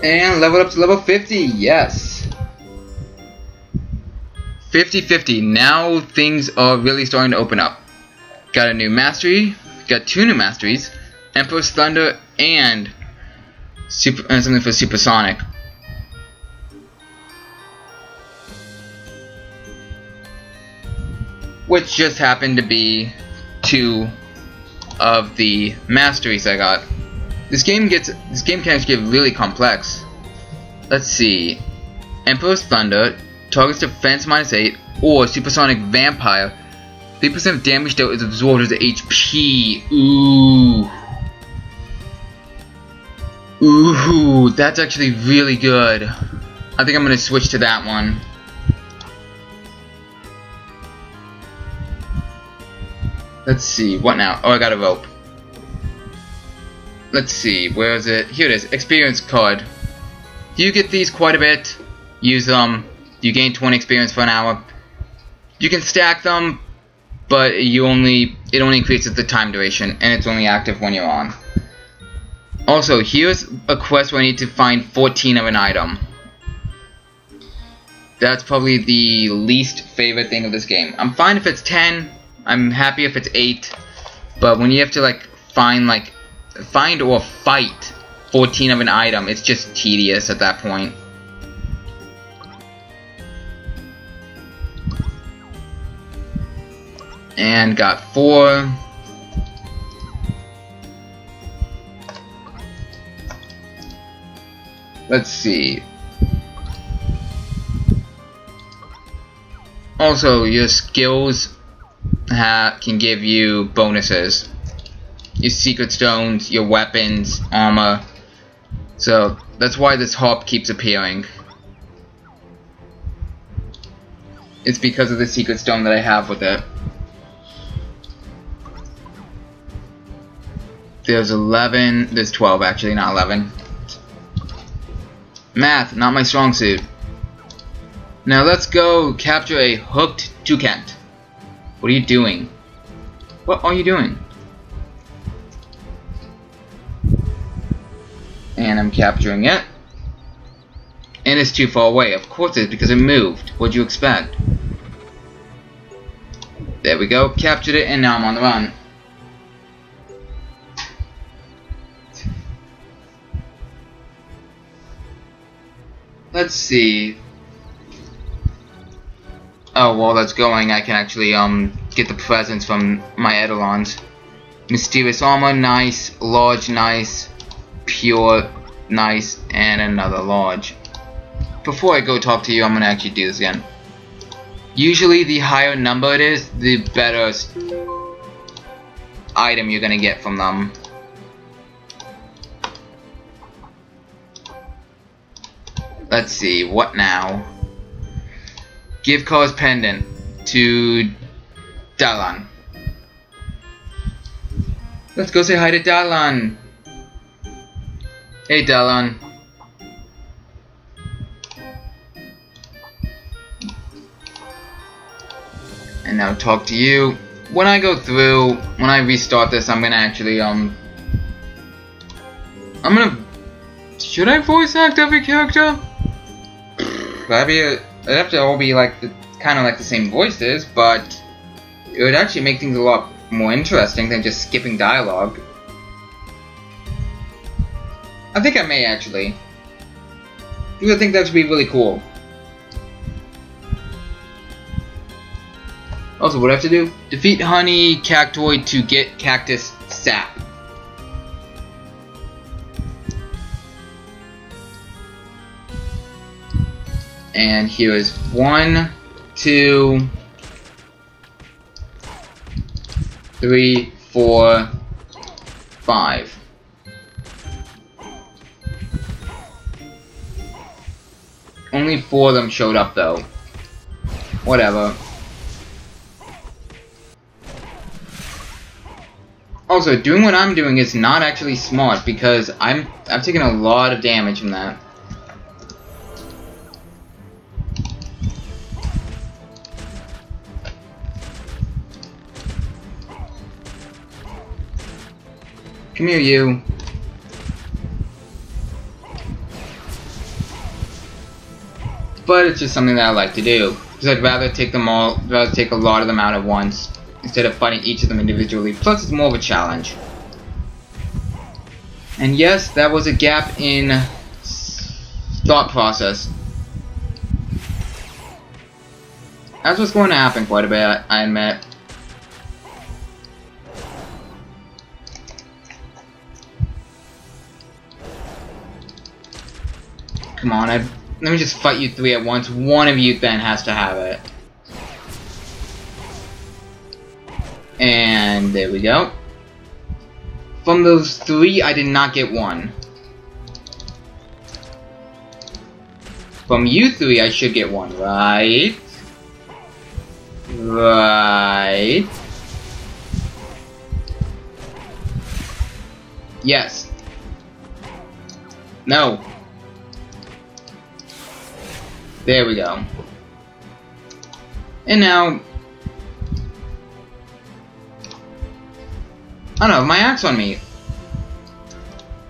And level up to level 50, yes. 50-50, now things are really starting to open up. Got a new mastery, got 2 new masteries, Emperor's Thunder and something for Supersonic. Which just happened to be 2 of the masteries I got. This game can actually get really complex. Let's see. Emperor's Thunder, target's defense -8, or Supersonic Vampire. 3% of damage dealt is absorbed as HP. Ooh. Ooh, that's actually really good. I think I'm gonna switch to that one. Let's see, what now? Oh, I got a rope. Let's see, where is it? Here it is, experience card. You get these quite a bit. Use them. You gain 20 experience for an hour. You can stack them, but it only increases the time duration, and it's only active when you're on. Also, here's a quest where I need to find 14 of an item. That's probably the least favorite thing of this game. I'm fine if it's 10. I'm happy if it's 8. But when you have to find or fight 14 of an item, it's just tedious at that point. And got 4. Let's see. Also, your skills can give you bonuses. Your secret stones, your weapons, armor. So that's why this harp keeps appearing. It's because of the secret stone that I have with it. There's 11, there's 12 actually, not 11. Math, not my strong suit. Now let's go capture a hooked toucan. What are you doing? What are you doing? And I'm capturing it. And it's too far away. Of course it is, because it moved. What'd you expect? There we go. Captured it, and now I'm on the run. Let's see. Oh, while that's going, I can actually get the presents from my Eidolons. Mysterious armor, nice. Large, nice. Pure, nice. And another large. Before I go talk to you, I'm gonna actually do this again. Usually, the higher number it is, the better item you're gonna get from them. Let's see, what now? Give Car's pendant to Dalan. Let's go say hi to Dalan. Hey Dalan. And now talk to you. When I go through, when I restart this, I'm gonna actually should I voice act every character? It'd have to all be like kind of like the same voices, but it would actually make things a lot more interesting than just skipping dialogue. I think I may actually. I think that would be really cool. Also, what do I have to do? Defeat Honey Cactoid to get Cactus Sap. And here is 1, 2, 3, 4, 5. Only 4 of them showed up though. Whatever. Also, doing what I'm doing is not actually smart because I've taken a lot of damage from that. Come here, you. But it's just something that I like to do because I'd rather take them all, rather take a lot of them out at once instead of fighting each of them individually. Plus, it's more of a challenge. And yes, that was a gap in thought process. That's what's going to happen quite a bit, I admit. Come on, let me just fight you 3 at once. One of you then has to have it. And there we go. From those 3, I did not get 1. From you 3, I should get 1, right? Right. Yes. No. There we go. And now, I don't know, my axe on me.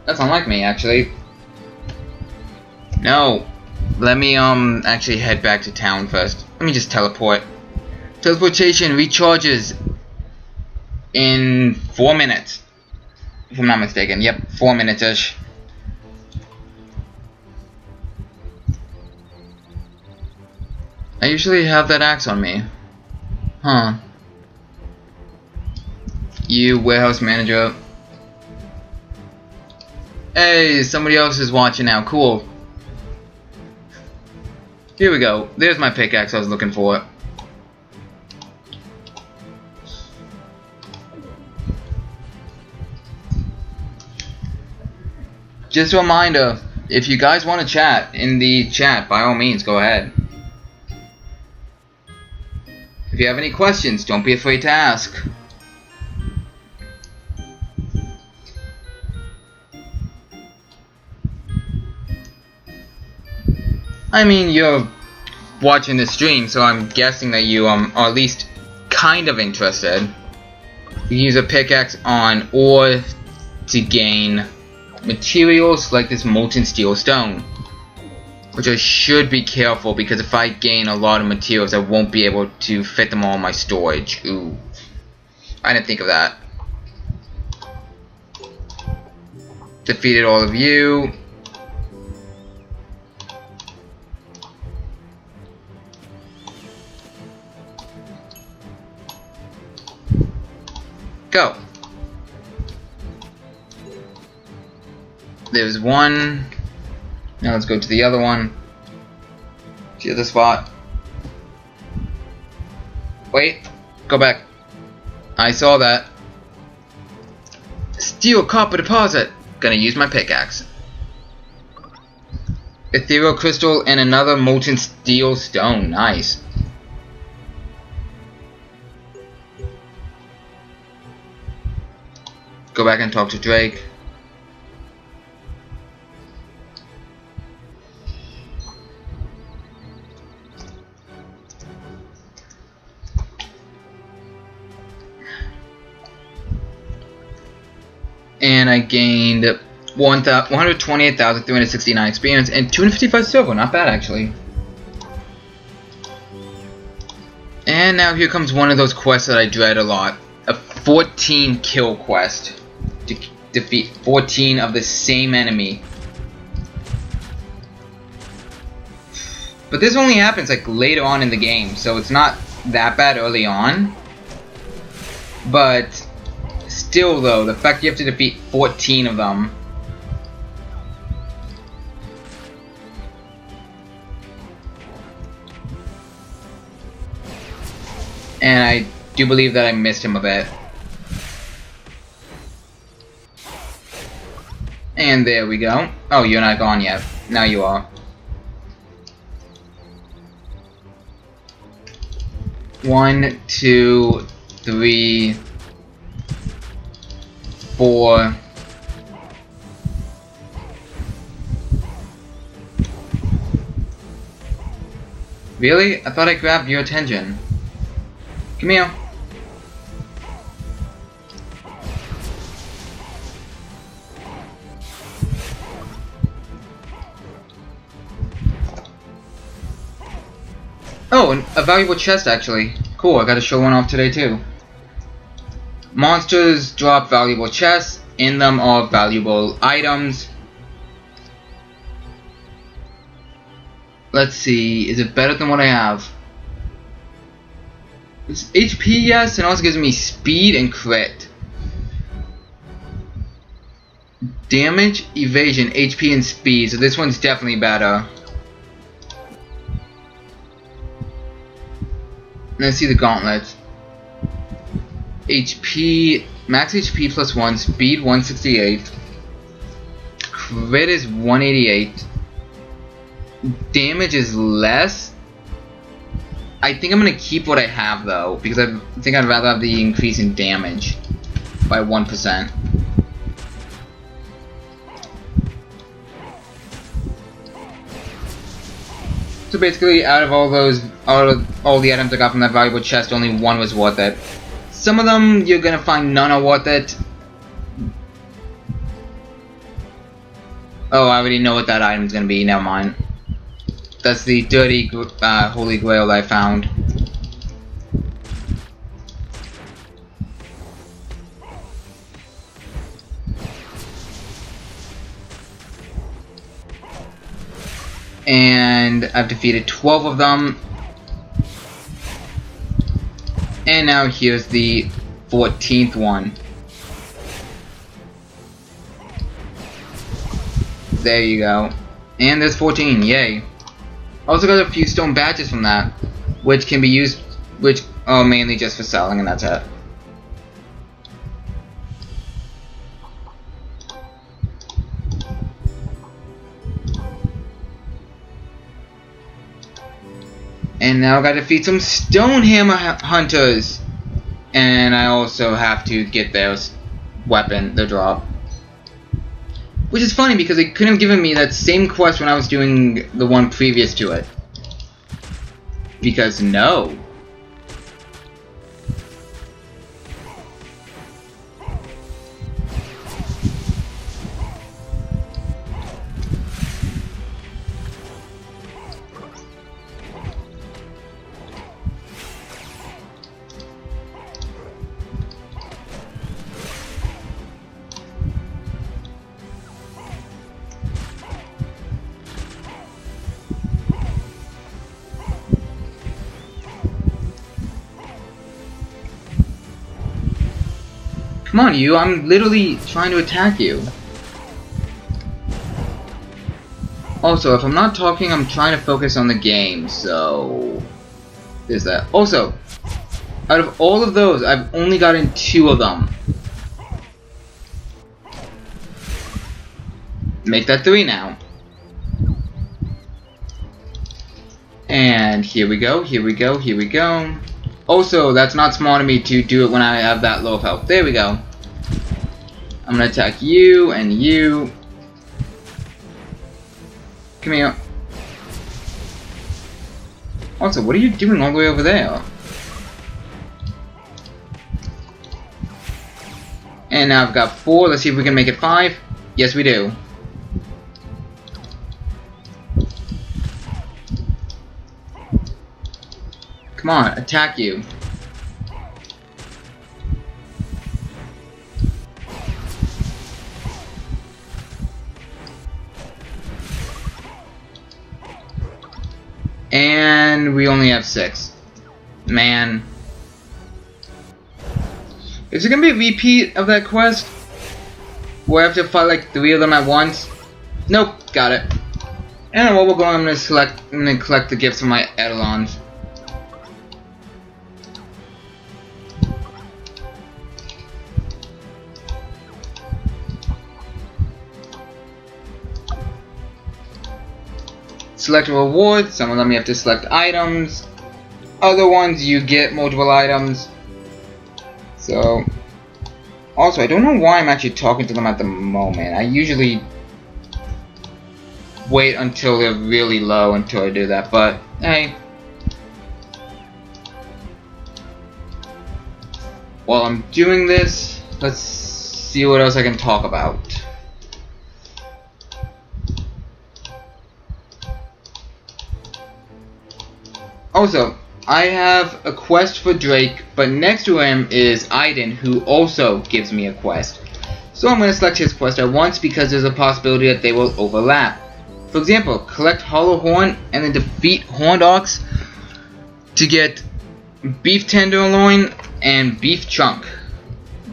That's unlike me, actually. No. Let me, actually head back to town first. Let me just teleport. Teleportation recharges in 4 minutes. If I'm not mistaken. Yep, 4 minutes-ish. I usually have that axe on me. Huh. You, warehouse manager. Hey, somebody else is watching now. Cool. Here we go. There's my pickaxe I was looking for. Just a reminder, if you guys want to chat in the chat, by all means, go ahead. If you have any questions, don't be afraid to ask. I mean, you're watching the stream, so I'm guessing that you are at least kind of interested. You use a pickaxe on ore to gain materials like this molten steel stone, which I should be careful because if I gain a lot of materials I won't be able to fit them all in my storage. Ooh, I didn't think of that. Defeated all of you. Go. There's one. Now let's go to the other one. To the other spot. Wait. Go back. I saw that. Steel copper deposit. Gonna use my pickaxe. Ethereal crystal and another molten steel stone. Nice. Go back and talk to Drake. And I gained 128,369 experience and 255 silver. Not bad, actually. And now here comes one of those quests that I dread a lot. A 14 kill quest. To defeat 14 of the same enemy. But this only happens like later on in the game, so it's not that bad early on. But still though, the fact you have to defeat 14 of them. And I do believe that I missed him a bit. And there we go. Oh, you're not gone yet. Now you are. 1, 2, 3, 4. Really? I thought I grabbed your attention. Come here. Oh, a valuable chest actually. Cool, I gotta show one off today too. Monsters drop valuable chests. In them are valuable items. Let's see, is it better than what I have? It's HP, yes, and also gives me speed and crit. Damage, evasion, HP, and speed, so this one's definitely better. Let's see the gauntlets. HP, max HP plus 1, speed 168, crit is 188, damage is less. I think I'm gonna keep what I have though, because I think I'd rather have the increase in damage by 1%. So basically, out of all the items I got from that valuable chest, only one was worth it. Some of them you're gonna find none are worth it. Oh, I already know what that item's gonna be. Never mind. That's the dirty holy grail that I found. And I've defeated 12 of them. And now here's the 14th one. There you go. And there's 14, yay. Also got a few stone badges from that, which can be used, which are mainly just for selling, and that's it. And now I gotta defeat some Stonehammer hunters. And I also have to get their weapon, the drop. Which is funny because they couldn't have given me that same quest when I was doing the one previous to it. Because no. Come on, you. I'm literally trying to attack you. Also, if I'm not talking, I'm trying to focus on the game, so... there's that. Also, out of all of those, I've only gotten 2 of them. Make that 3 now. And here we go, here we go, here we go. Also, that's not smart of me to do it when I have that low health. There we go. I'm gonna attack you and you. Come here. Also, what are you doing all the way over there? And now I've got 4. Let's see if we can make it 5. Yes, we do. Come on, attack you. And we only have 6. Man. Is it gonna be a repeat of that quest? Where I have to fight like 3 of them at once? Nope, got it. And while we're going, I'm gonna collect the gifts from my Eidolons. select rewards. Some of them you have to select items. Other ones you get multiple items. So, also I don't know why I'm actually talking to them at the moment. I usually wait until they're really low until I do that, but hey. While I'm doing this, let's see what else I can talk about. Also, I have a quest for Drake, but next to him is Aiden, who also gives me a quest. So I'm going to select his quest at once because there's a possibility that they will overlap. For example, collect Hollow Horn and then defeat Horned Ox to get Beef Tenderloin and Beef Chunk.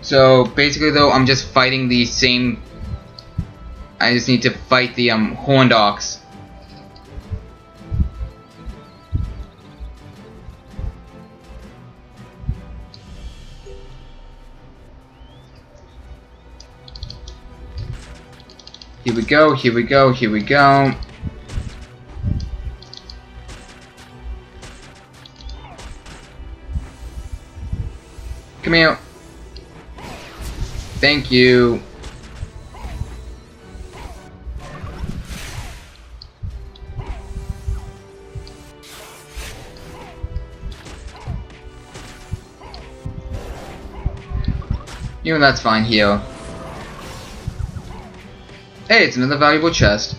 So basically though, I'm just fighting the same. I just need to fight the Horned Ox. Here we go, here we go, here we go. Come here. Thank you. You know, that's fine here. Hey, it's another valuable chest.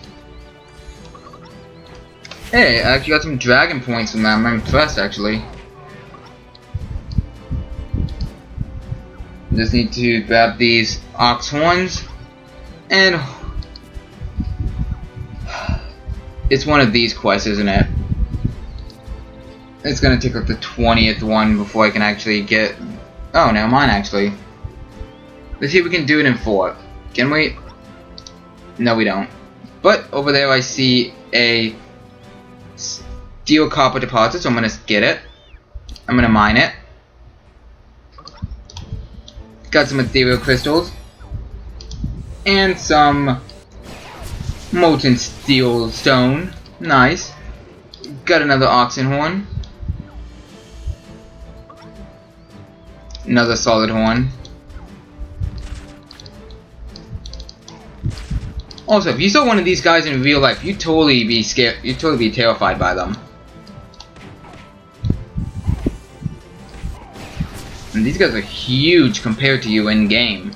Hey, I actually got some dragon points from that. I'm impressed, actually. Just need to grab these ox horns, and it's one of these quests, isn't it? It's gonna take like the 20th one before I can actually get. Oh, never mind. Actually, let's see if we can do it in 4. Can we? No, we don't. But over there, I see a steel copper deposit, so I'm gonna get it. I'm gonna mine it. Got some ethereal crystals and some molten steel stone. Nice. Got another oxen horn. Another solid horn. Also, if you saw one of these guys in real life, you'd totally be scared. You'd totally be terrified by them. And these guys are huge compared to you in game.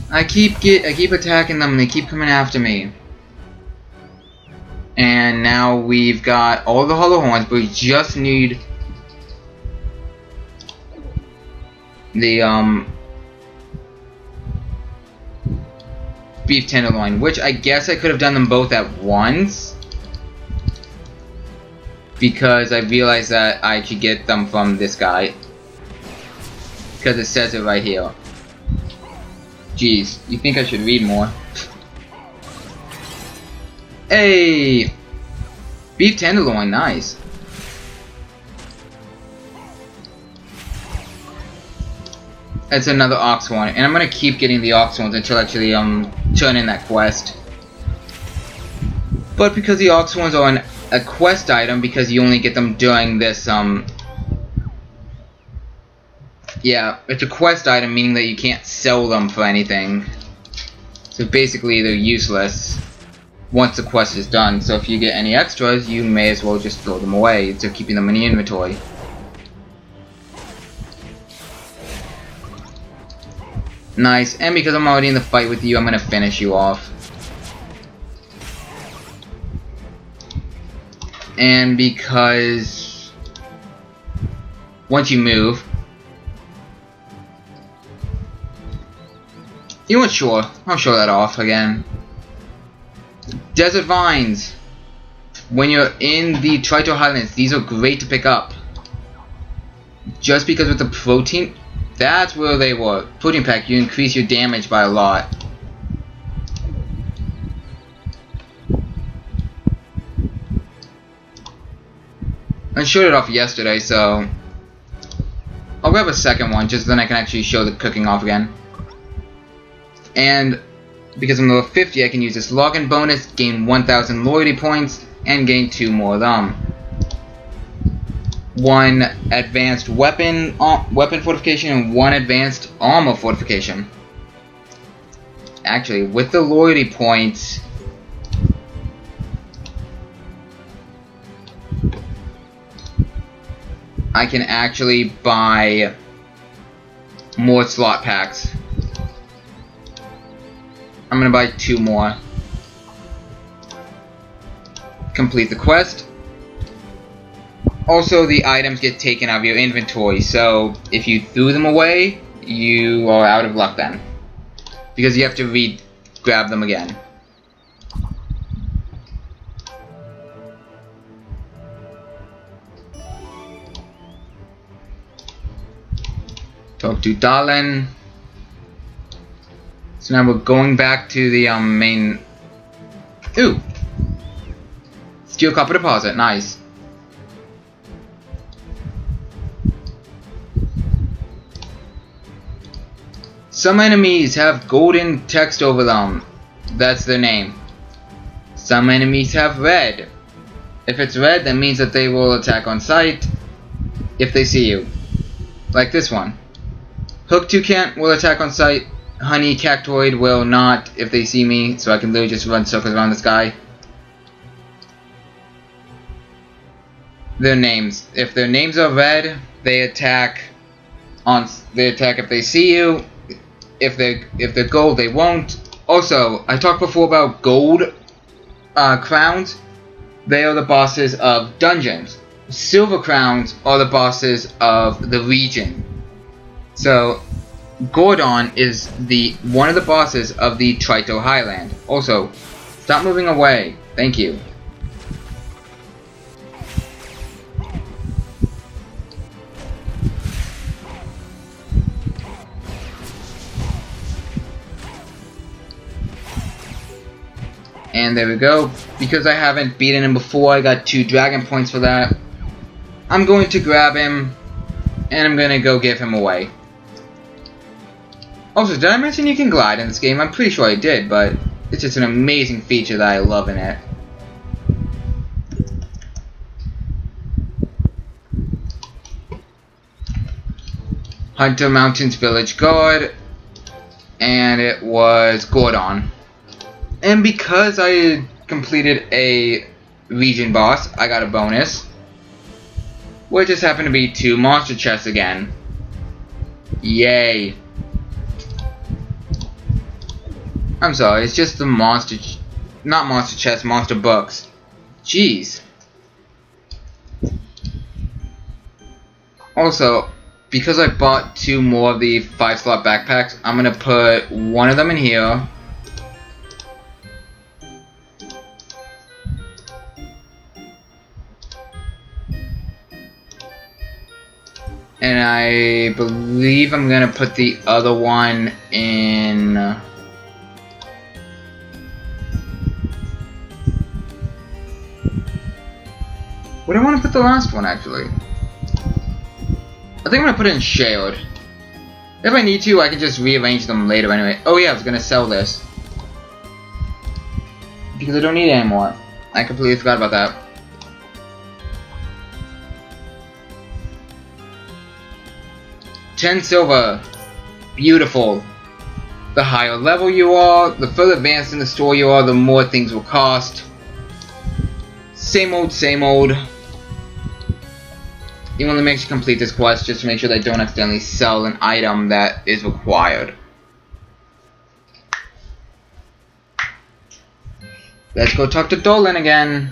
I keep attacking them and they keep coming after me. And now we've got all the hollow horns, but we just need the beef tenderloin, which I guess I could have done them both at once, because I realized that I could get them from this guy, because it says it right here. Jeez, you think I should read more? Hey! Beef tenderloin, nice. That's another ox horn, and I'm gonna keep getting the ox horns until I actually turn in that quest. But because the ox horns are a quest item, because you only get them during this yeah, it's a quest item, meaning that you can't sell them for anything. So basically they're useless once the quest is done. So if you get any extras, you may as well just throw them away instead of keeping them in the inventory. Nice, and because I'm already in the fight with you, I'm gonna finish you off. And because once you move, you know what, sure, I'll show that off again. Desert Vines. When you're in the Trito Highlands, these are great to pick up. Just because with the protein, that's where they were. Protein pack, you increase your damage by a lot. I showed it off yesterday, so I'll grab a second one just so then I can actually show the cooking off again. And because I'm level 50, I can use this login bonus, gain 1,000 loyalty points, and gain 2 more of them. 1 advanced weapon fortification and 1 advanced armor fortification. Actually, with the loyalty points, I can actually buy more slot packs. I'm gonna buy 2 more. Complete the quest. Also, the items get taken out of your inventory, so if you threw them away, you are out of luck then. Because you have to grab them again. Talk to Darlin. So now we're going back to the main. Ooh! Steel copper deposit, nice. Some enemies have golden text over them. That's their name. Some enemies have red. If it's red, that means that they will attack on sight if they see you. Like this one. Hook Toucan will attack on sight. Honey Cactoid will not if they see me, so I can literally just run circles around this guy. Their names. If their names are red, they attack if they see you. If they're gold, they won't. Also, I talked before about gold crowns. They are the bosses of dungeons. Silver crowns are the bosses of the region. So, Gordon is one of the bosses of the Trito Highland. Also, stop moving away. Thank you. And there we go. Because I haven't beaten him before, I got 2 dragon points for that. I'm going to grab him, and I'm going to go give him away. Also, did I mention you can glide in this game? I'm pretty sure I did, but it's just an amazing feature that I love in it. Hunter Mountains Village Guard, and it was Gordon. And because I completed a region boss, I got a bonus, which just happened to be 2 monster chests again. Yay. I'm sorry, it's just the not monster chests, monster books. Jeez. Also, because I bought 2 more of the 5-slot backpacks, I'm gonna put 1 of them in here. And I believe I'm gonna put the other one in. Where do I want to put the last one, actually? I think I'm gonna put it in shared. If I need to, I can just rearrange them later anyway. Oh yeah, I was gonna sell this. Because I don't need it anymore. I completely forgot about that. $10 silver. Beautiful. The higher level you are, the further advanced in the store you are, the more things will cost. Same old, same old. You want to make sure complete this quest just to make sure that I don't accidentally sell an item that is required. Let's go talk to Dolan again.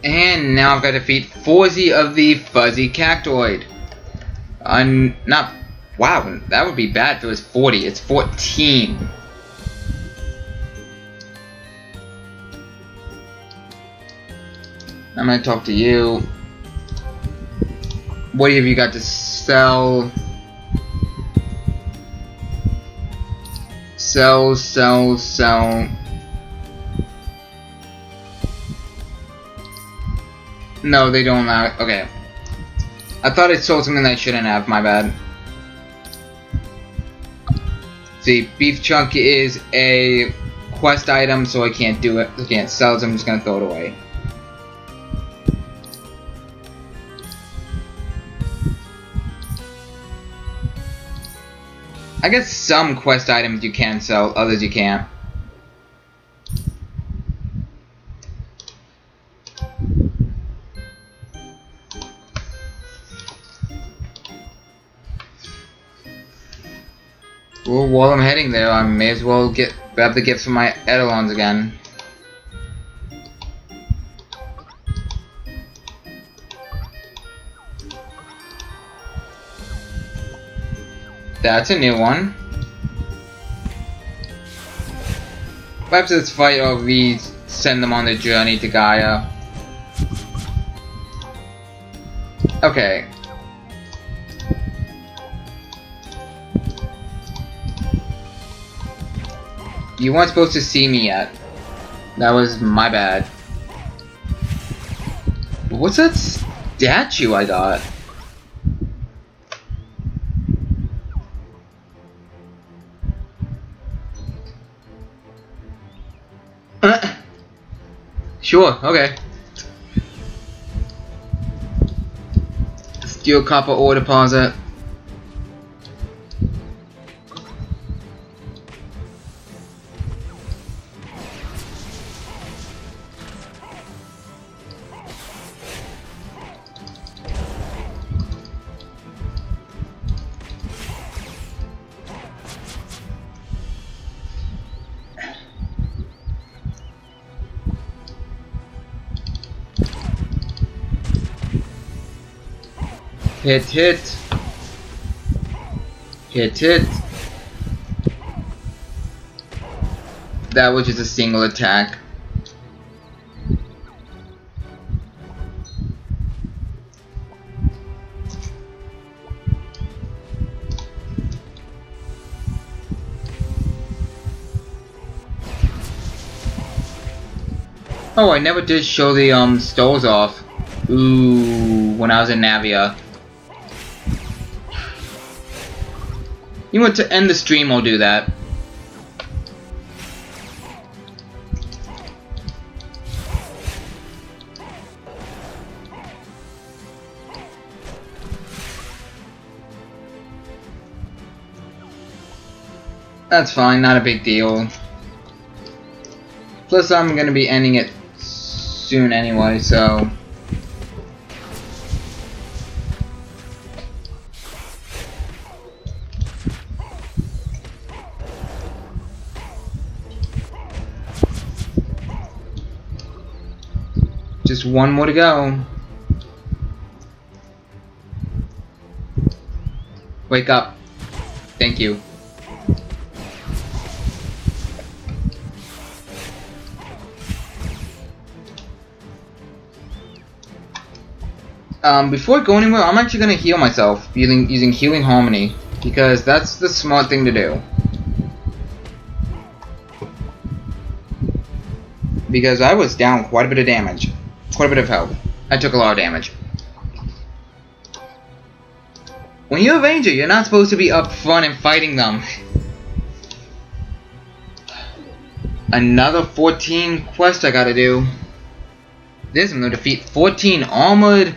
And now I've got to defeat Forzy of the Fuzzy Cactoid. Wow, that would be bad if it was 40. It's 14. I'm gonna talk to you. What have you got to sell? Sell, sell, sell. No, they don't allow it. Okay. I thought it sold something that I shouldn't have, my bad. See, beef chunk is a quest item, so I can't do it. I can't sell it, so I'm just gonna throw it away. I guess some quest items you can sell, others you can't. Well, while I'm heading there, I may as well grab the gifts from my Eidolons again. That's a new one. Perhaps let's fight or we send them on the journey to Gaia. Okay. You weren't supposed to see me yet. That was my bad. What's that statue I got? Sure, okay. Steel copper ore deposit. Hit, hit. Hit, hit. That was just a single attack. Oh, I never did show the stoves off. Ooh, when I was in Navia. You want to end the stream, I'll do that. That's fine, not a big deal. Plus, I'm gonna be ending it soon anyway, so... Just one more to go. Wake up. Thank you. Before I go anywhere, I'm actually gonna heal myself using Healing Harmony, because that's the smart thing to do. Because I was down quite a bit of damage. Quite a bit of health. I took a lot of damage. When you're a ranger, you're not supposed to be up front and fighting them. Another 14 quests I gotta do. This I'm gonna defeat 14 armored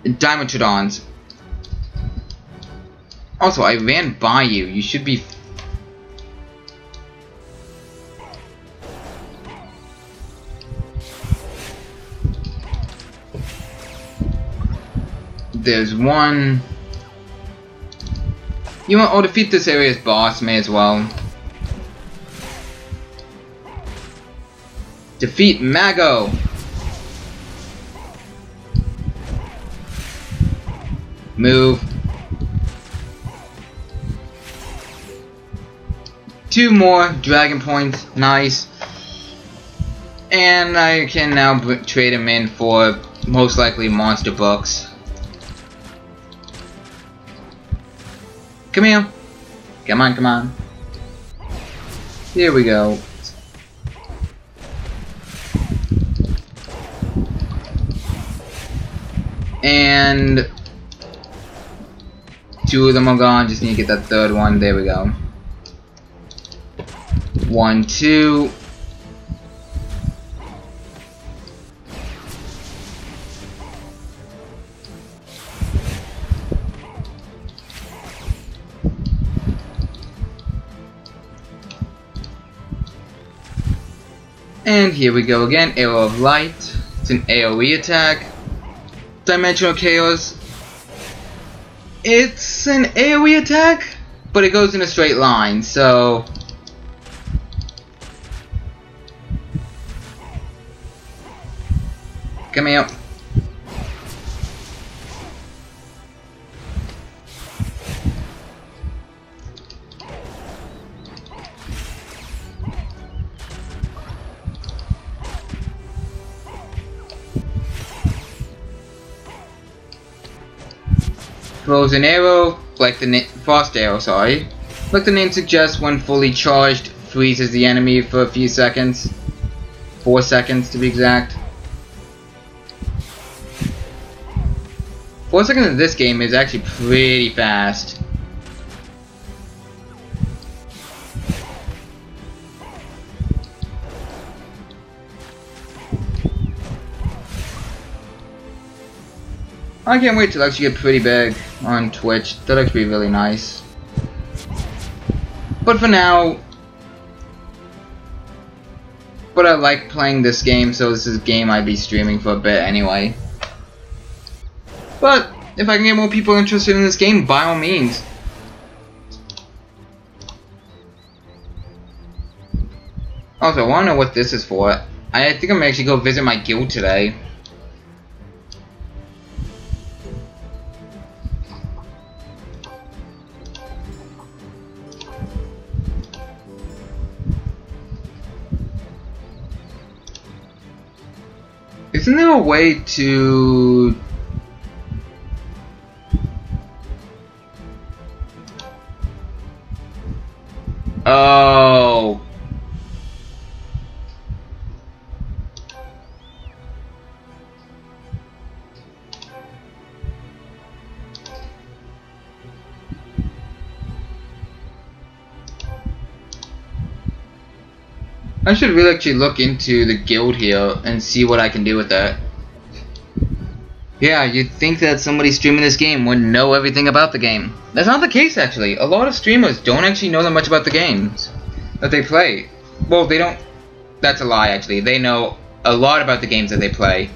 Dimetrodons. Also, I ran by you. You should be... There's one. You know what? I'll defeat this area's boss, may as well. Defeat Mago. Move. 2 more dragon points. Nice. And I can now trade him in for most likely monster books. Come here. Come on, come on. Here we go. And 2 of them are gone. Just need to get that 3rd one. There we go. 1, 2. And here we go again. Arrow of Light. It's an AoE attack. Dimensional Chaos. It's an AoE attack, but it goes in a straight line, so come here. Throws an arrow, like the frost arrow, sorry. Like the name suggests, when fully charged, freezes the enemy for a few seconds. 4 seconds to be exact. 4 seconds in this game is actually pretty fast. I can't wait to actually get pretty big on Twitch. That'll actually be really nice. But for now, I like playing this game, so this is a game I'd be streaming for a bit anyway. But if I can get more people interested in this game, by all means. Also, I want to know what this is for. I think I'm gonna actually go visit my guild today. Isn't there a way to... Oh. I should really actually look into the guild here and see what I can do with that. Yeah, you'd think that somebody streaming this game would know everything about the game. That's not the case, actually. A lot of streamers don't actually know that much about the games that they play. Well, they don't... That's a lie, actually. They know a lot about the games that they play.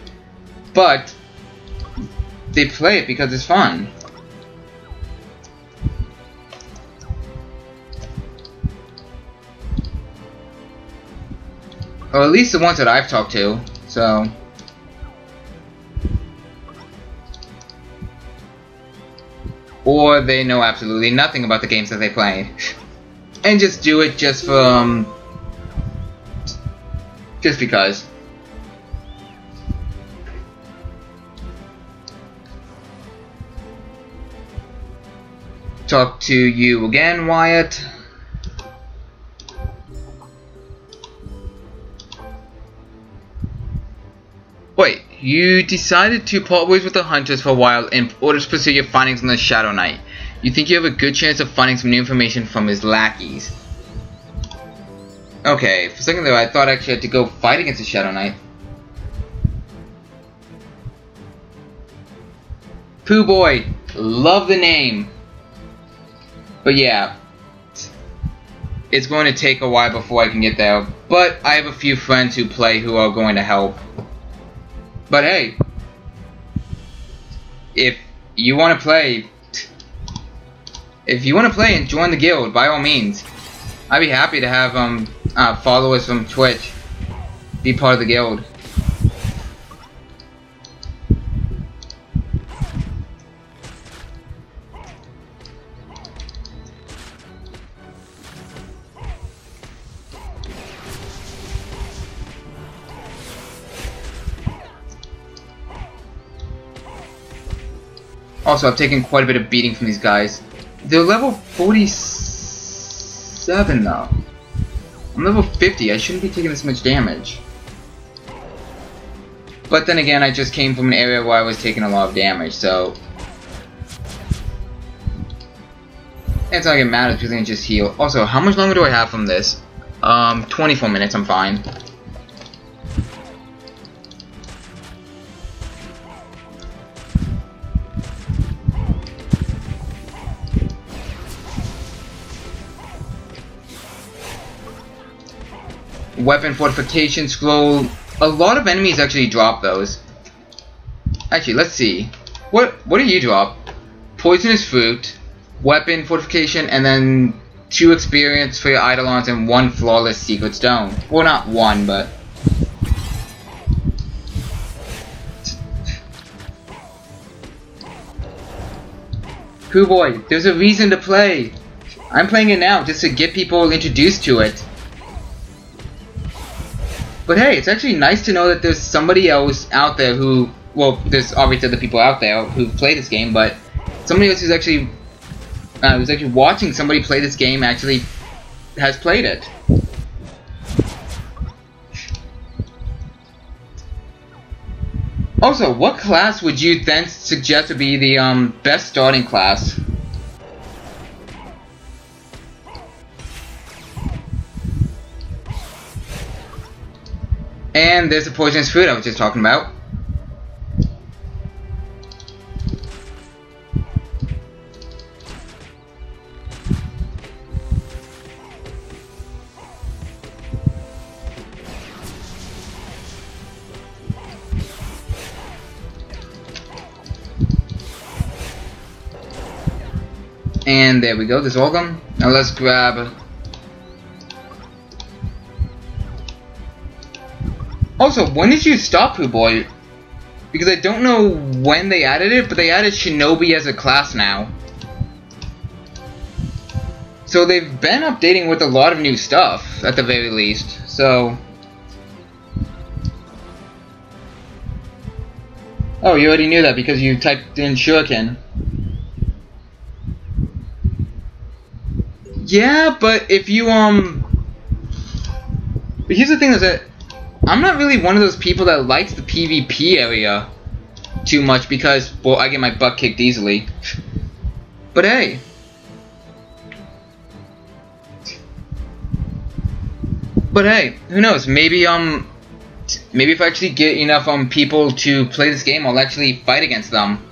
But they play it because it's fun. Or at least the ones that I've talked to, so... Or they know absolutely nothing about the games that they play. And just do it just for, just because. Talk to you again, Wyatt. Wait, you decided to part ways with the hunters for a while in order to pursue your findings on the Shadow Knight. You think you have a good chance of finding some new information from his lackeys. Okay, for a second there I thought I actually had to go fight against the Shadow Knight. Pooh Boy, love the name. But yeah, it's going to take a while before I can get there. But I have a few friends who play who are going to help. But hey, if you want to play, and join the guild, by all means, I'd be happy to have followers from Twitch be part of the guild. Also, I've taken quite a bit of beating from these guys. They're level 46 7 though. I'm level 50, I shouldn't be taking this much damage. But then again, I just came from an area where I was taking a lot of damage, so... It's not like it matters because I can just heal. Also, how much longer do I have from this? 24 minutes, I'm fine. Weapon fortification scroll. A lot of enemies actually drop those. Actually, let's see. What do you drop? Poisonous fruit, weapon fortification, and then 2 experience for your Eidolons and 1 flawless secret stone. Well, not 1, but... Cool boy, there's a reason to play. I'm playing it now just to get people introduced to it. But hey, it's actually nice to know that there's somebody else out there who... Well, there's obviously other people out there who play this game, but somebody else who's actually watching somebody play this game actually has played it. Also, what class would you then suggest would be the best starting class? And there's the poisonous fruit I was just talking about. And there we go, there's all of them. Now let's grab... Also, when did you stop Pooh Boy? Because I don't know when they added it, but they added Shinobi as a class now. So they've been updating with a lot of new stuff, at the very least. So... Oh, you already knew that because you typed in Shuriken. Yeah, but if you, But here's the thing is that I'm not really one of those people that likes the PvP area too much because, well, I get my butt kicked easily. But hey. But hey, who knows? Maybe, maybe if I actually get enough, people to play this game, I'll actually fight against them.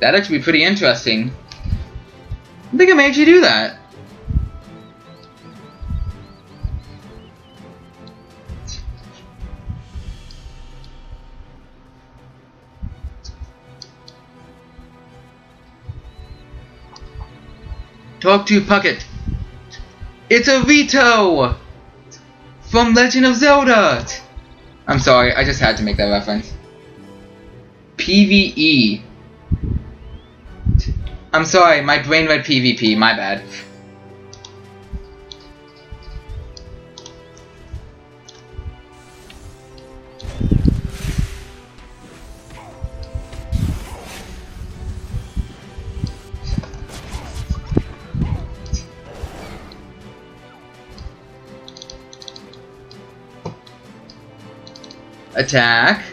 That'd actually be pretty interesting. I think I may actually do that. Talk to Puckett. It's a Rito from Legend of Zelda. I'm sorry, I just had to make that reference. PvE. I'm sorry, my brain read PvP, my bad. Attack.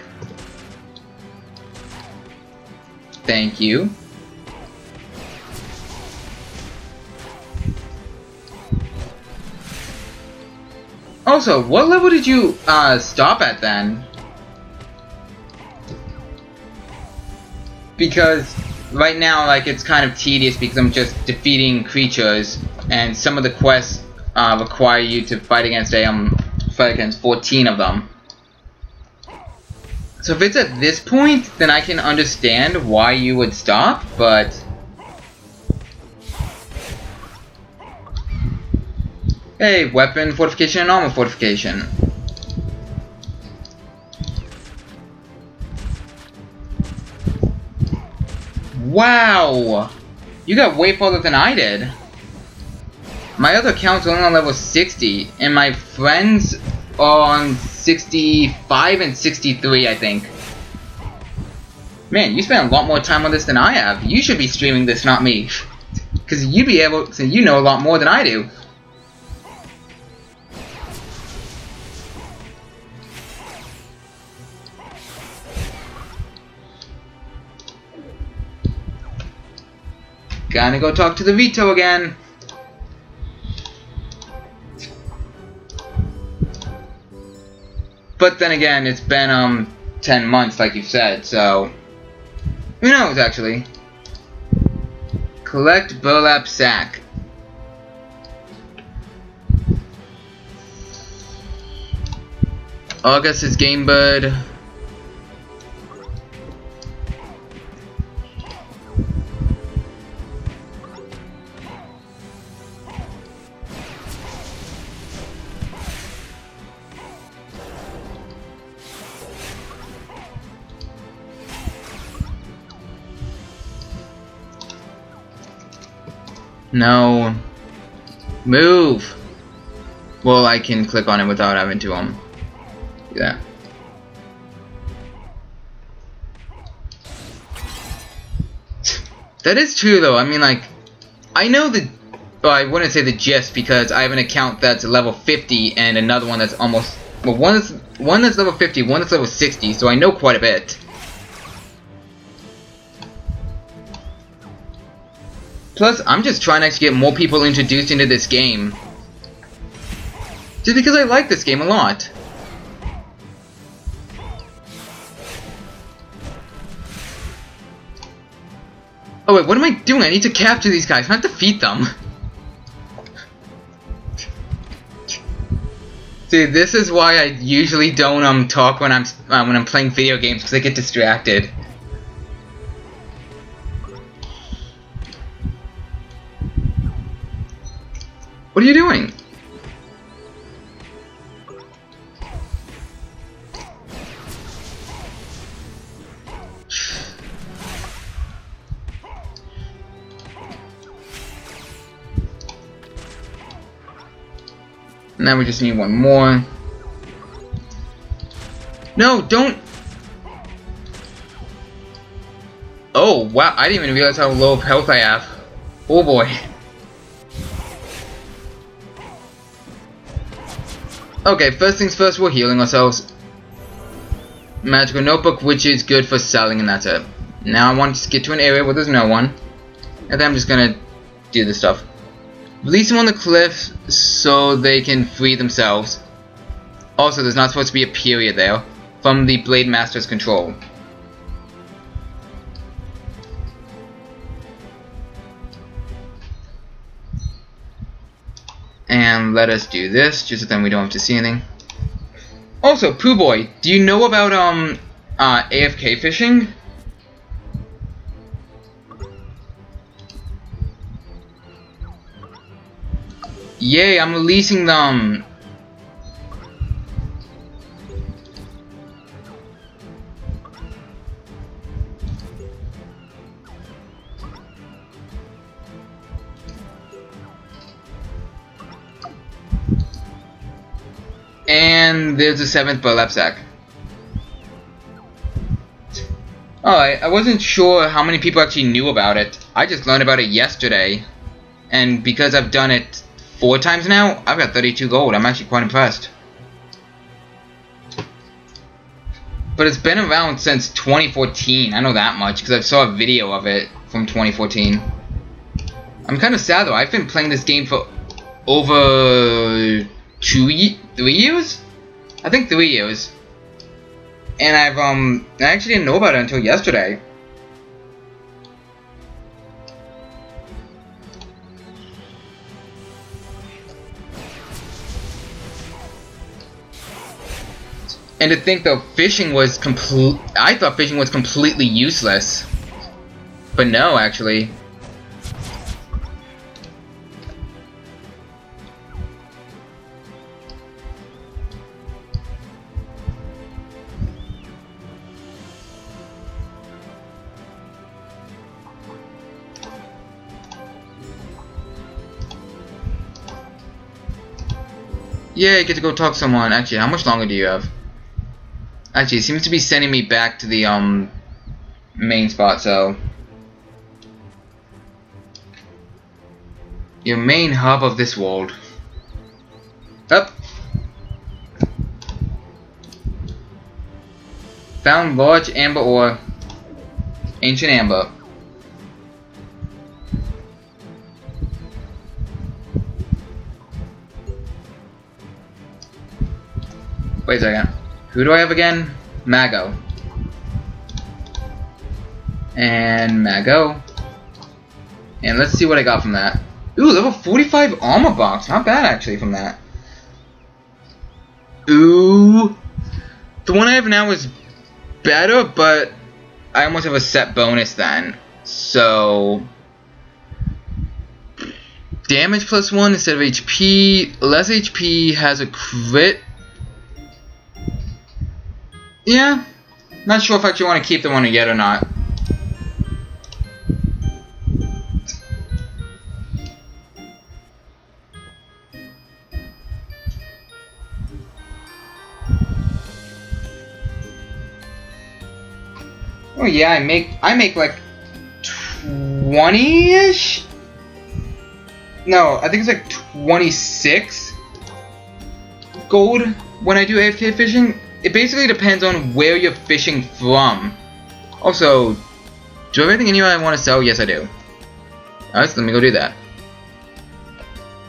Thank you. Also, what level did you stop at then? Because right now, like, it's kind of tedious because I'm just defeating creatures, and some of the quests require you to fight against 14 of them. So if it's at this point, then I can understand why you would stop, but... Hey, weapon fortification and armor fortification. Wow! You got way farther than I did. My other account's only on level 60, and my friends are on 65 and 63, I think. Man, you spent a lot more time on this than I have. You should be streaming this, not me. Because you'd be able to, you know a lot more than I do. Gotta go talk to the Vito again. But then again, it's been 10 months like you said, so who knows actually. Collect burlap sack. August is Game Bird. No. Move! Well, I can click on it without having to, do that. That is true, though. I mean, like, I know the... Well, I wouldn't say the gist, because I have an account that's level 50, and another one that's almost... Well, one that's level 50, one that's level 60, so I know quite a bit. Plus, I'm just trying to actually get more people introduced into this game. Just because I like this game a lot. Oh wait, what am I doing? I need to capture these guys, not defeat them. See, this is why I usually don't talk when I'm playing video games, because I get distracted. What are you doing? Now we just need one more. No, don't. Oh, wow. I didn't even realize how low of health I have. Oh boy. Okay, first things first, we're healing ourselves. Magical notebook, which is good for selling, and that's it. Now I want to get to an area where there's no one. And then I'm just gonna do this stuff. Release them on the cliff so they can free themselves. Also, there's not supposed to be a period there. From the Blade Master's control. And let us do this, just so then we don't have to see anything. Also, Pooh Boy, do you know about AFK fishing? Yay, I'm releasing them. And there's a 7th burlap sack. Alright, I wasn't sure how many people actually knew about it. I just learned about it yesterday. And because I've done it 4 times now, I've got 32 gold. I'm actually quite impressed. But it's been around since 2014. I know that much because I saw a video of it from 2014. I'm kind of sad though. I've been playing this game for over 3 years? I think 3 years. And I actually didn't know about it until yesterday. And to think though, fishing was I thought fishing was completely useless. But no, actually. Yeah, I get to go talk to someone. Actually, how much longer do you have? Actually, it seems to be sending me back to the main spot, so your main hub of this world. Up. Found large amber ore. Ancient amber. Wait a second. Who do I have again? Mago. And Mago. And let's see what I got from that. Ooh, level 45 armor box. Not bad actually from that. Ooh. The one I have now is better, but I almost have a set bonus then. So damage +1 instead of HP. Less HP has a crit. Yeah. Not sure if I actually want to keep the one yet or not. Oh yeah, I make like 20-ish? No, I think it's like 26 gold when I do AFK fishing. It basically depends on where you're fishing from. Also, do I have anything in here I want to sell? Yes, I do. Alright, so let me go do that.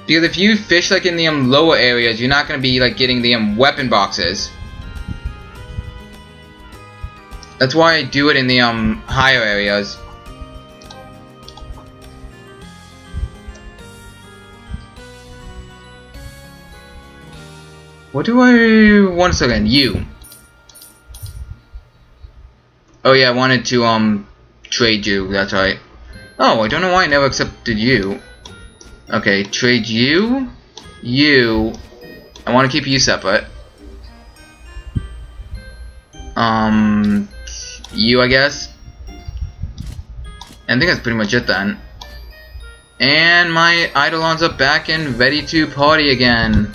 Because if you fish like in the lower areas, you're not going to be like getting the weapon boxes. That's why I do it in the higher areas. What do I want to sell again? You. Oh yeah, I wanted to trade you, that's right. Oh, I don't know why I never accepted you. Okay, trade you. You. I want to keep you separate. You, I guess. And I think that's pretty much it then. And my Eidolons are back and ready to party again.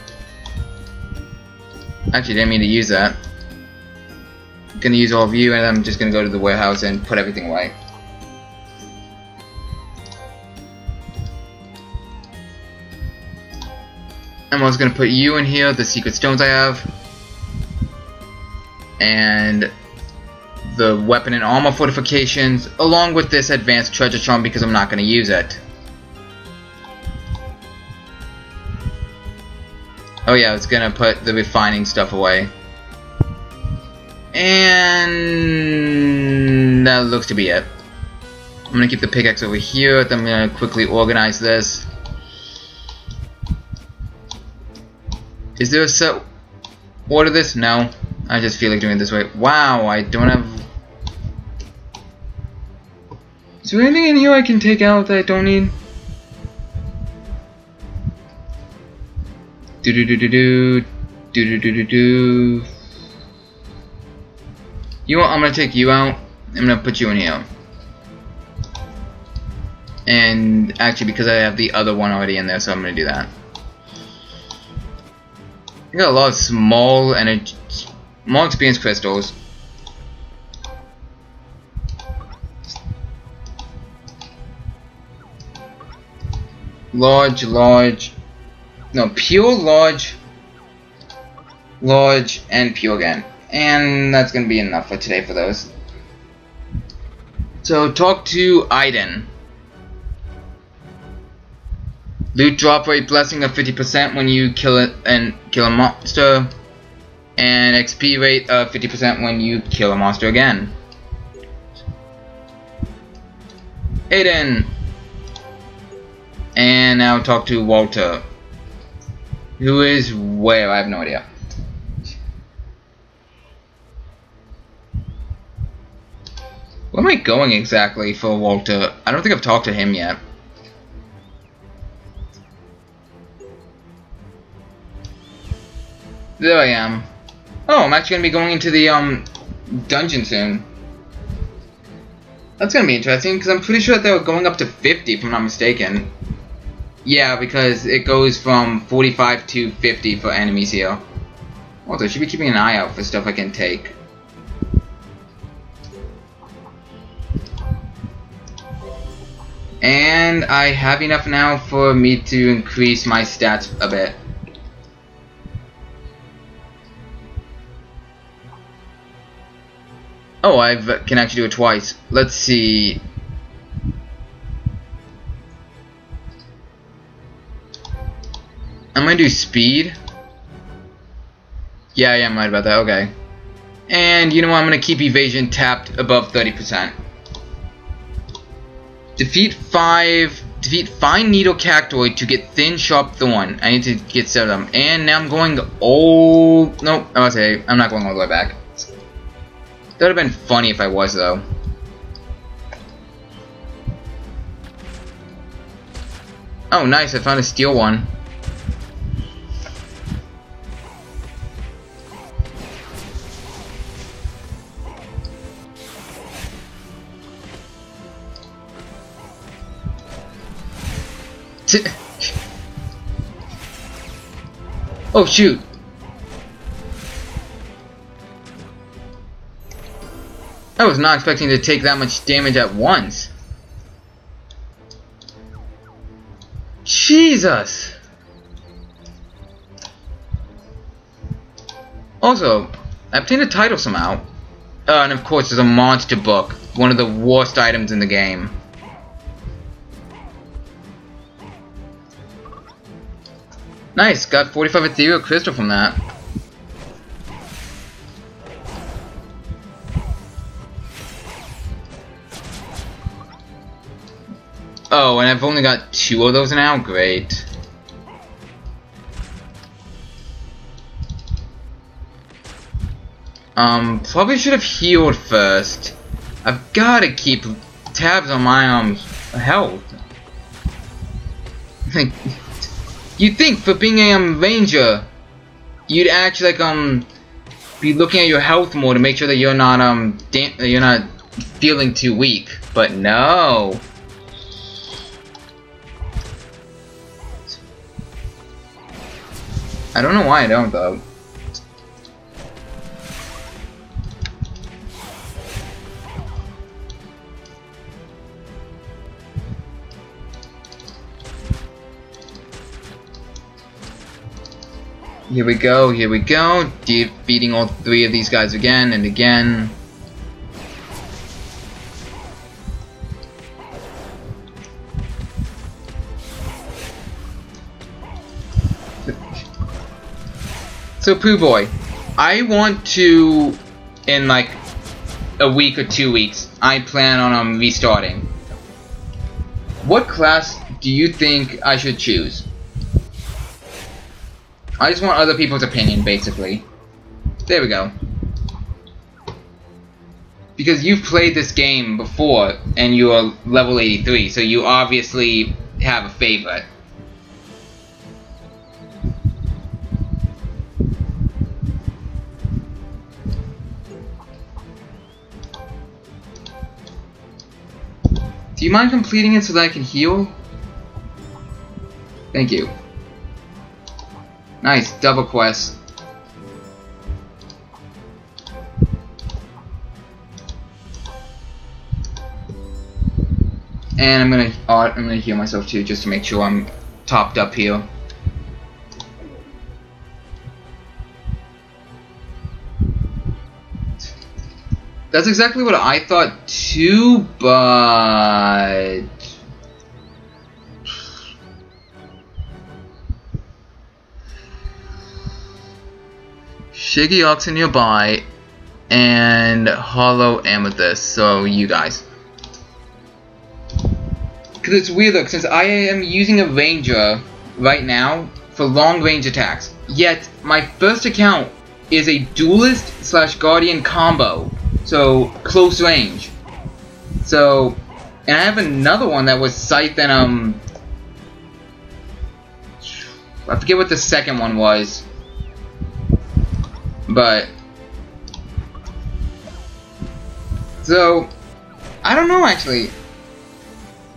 Actually, didn't mean to use that. I'm gonna use all of you, and I'm just gonna go to the warehouse and put everything away. I'm also gonna put you in here, the secret stones I have. And the weapon and armor fortifications, along with this advanced treasure charm because I'm not going to use it. Oh yeah, I was going to put the refining stuff away. And that looks to be it. I'm going to keep the pickaxe over here, then I'm going to quickly organize this. Is there a set order this? No. I just feel like doing it this way. Wow, I don't have... Is there anything in here I can take out that I don't need? Do-do-do-do-do. Do-do-do-do-do. You know what? I'm gonna take you out. I'm gonna put you in here. And actually, because I have the other one already in there, so I'm gonna do that. I got a lot of small energy... More experience crystals. Large, no, pure, large, and pure again. And that's gonna be enough for today for those. So talk to Aiden. Loot drop rate blessing of 50% when you kill a monster. And XP rate of 50% when you kill a monster again. Aiden! And now talk to Walter. Who is where? I have no idea. Where am I going exactly for Walter? I don't think I've talked to him yet. There I am. Oh, I'm actually going to be going into the dungeon soon. That's going to be interesting, because I'm pretty sure that they were going up to 50, if I'm not mistaken. Yeah, because it goes from 45 to 50 for enemies here. Also, I should be keeping an eye out for stuff I can take. And I have enough now for me to increase my stats a bit. Oh, I can actually do it twice. Let's see. I'm gonna do speed. Yeah, I am right about that. Okay. And you know what? I'm gonna keep evasion tapped above 30%. Defeat five fine needle cactoid to get thin sharp thorn. I need to get 7 of them. And now I'm going all... Nope, okay, I'm not going all the way back. That would have been funny if I was, though. Oh, nice, I found a steel one. Oh shoot! I was not expecting to take that much damage at once. Jesus! Also, I obtained a title somehow. And of course there's a monster book. One of the worst items in the game. Nice, got 45 ethereal crystal from that. Oh, and I've only got 2 of those now? Great. Probably should have healed first. I've gotta keep tabs on my, health. You'd think for being a ranger, you'd actually be looking at your health more to make sure that you're not feeling too weak. But no. I don't know why I don't though. Here we go, defeating all 3 of these guys again and again. So Pooh Boy, I want to, in like a week or 2 weeks, I plan on restarting. What class do you think I should choose? I just want other people's opinion, basically. There we go. Because you've played this game before, and you are level 83, so you obviously have a favorite. Do you mind completing it so that I can heal? Thank you. Nice, double quest. And I'm gonna heal myself too, just to make sure I'm topped up here. That's exactly what I thought too, but Shaggy Oxen nearby and Hollow Amethyst, so you guys. Because it's weird though, since I am using a ranger right now for long range attacks, yet my first account is a duelist / guardian combo, so close range. So, and I have another one that was Scythe and I forget what the second one was, but so I don't know actually.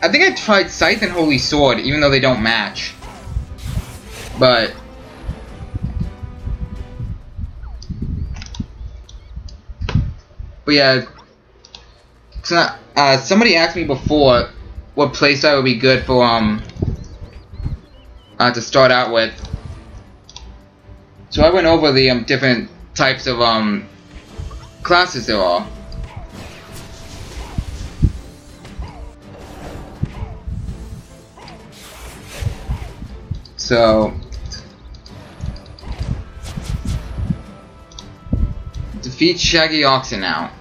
I think I tried Scythe and Holy Sword, even though they don't match. But yeah, somebody asked me before what playstyle would be good for to start out with. So I went over the different types of classes there are. So defeat Shaggy Oxen now.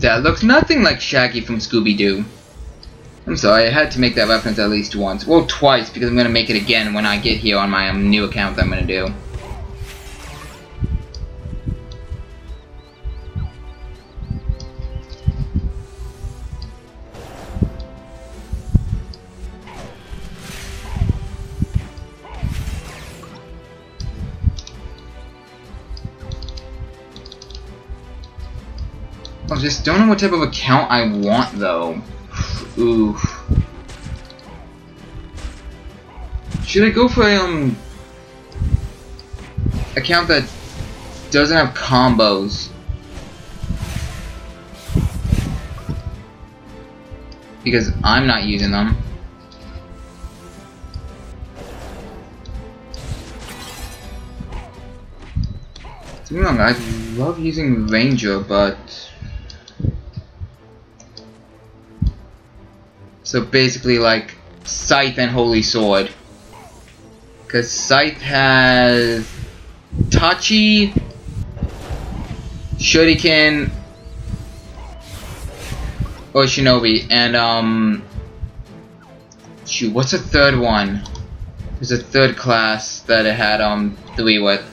That looks nothing like Shaggy from Scooby-Doo. I'm sorry, I had to make that reference at least once. Well, twice, because I'm going to make it again when I get here on my new account that I'm going to do. I just don't know what type of account I want, though. Ooh. Should I go for a account that doesn't have combos? Because I'm not using them. Don't get me wrong, I love using Ranger, but so basically like Scythe and Holy Sword. Because Scythe has Tachi, Shuriken, or Shinobi, and shoot, what's the third one? There's a third class that it had three with.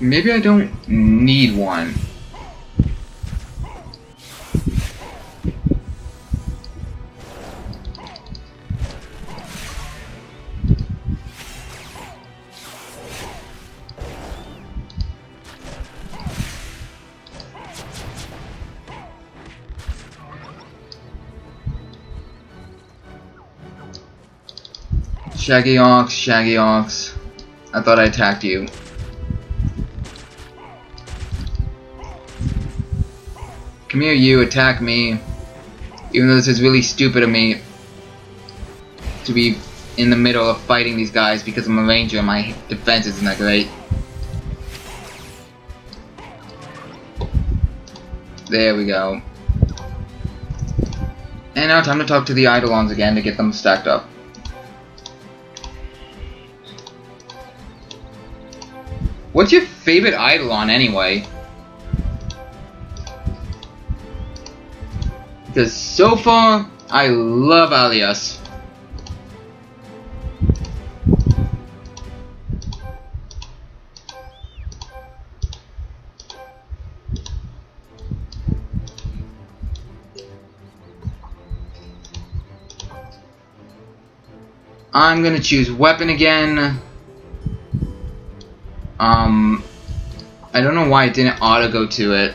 Maybe I don't need one. Shaggy Ox, Shaggy Ox. I thought I attacked you. Come here, you, attack me. Even though this is really stupid of me to be in the middle of fighting these guys because I'm a ranger and my defense isn't that great. There we go. And now time to talk to the Eidolons again to get them stacked up. What's your favorite Eidolon anyway? Because so far, I love Alias. I'm gonna choose weapon again. I don't know why it didn't auto go to it.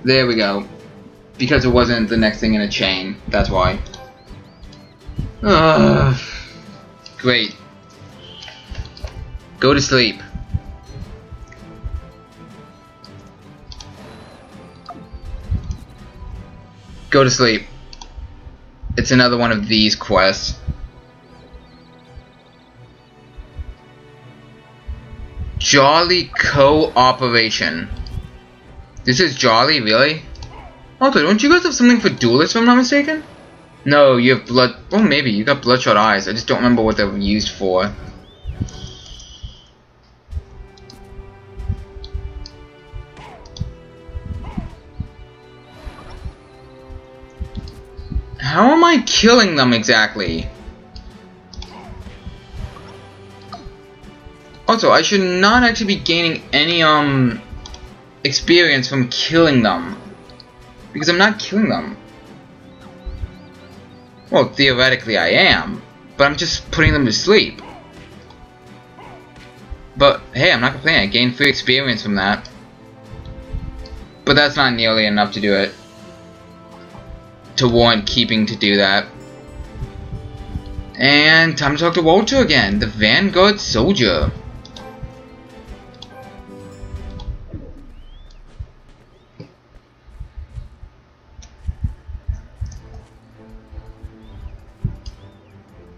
There we go. Because it wasn't the next thing in a chain. That's why. Great. Go to sleep. Go to sleep. It's another one of these quests. Jolly Cooperation. This is Jolly, really? Also, don't you guys have something for duelists if I'm not mistaken? No, you have blood... Oh, maybe. You got bloodshot eyes. I just don't remember what they were used for. How am I killing them exactly? Also, I should not actually be gaining any, experience from killing them. Because I'm not killing them. Well, theoretically I am, but I'm just putting them to sleep. But hey, I'm not complaining. I gained free experience from that. But that's not nearly enough to do it. To warrant keeping to do that. And time to talk to Walter again, the Vanguard Soldier.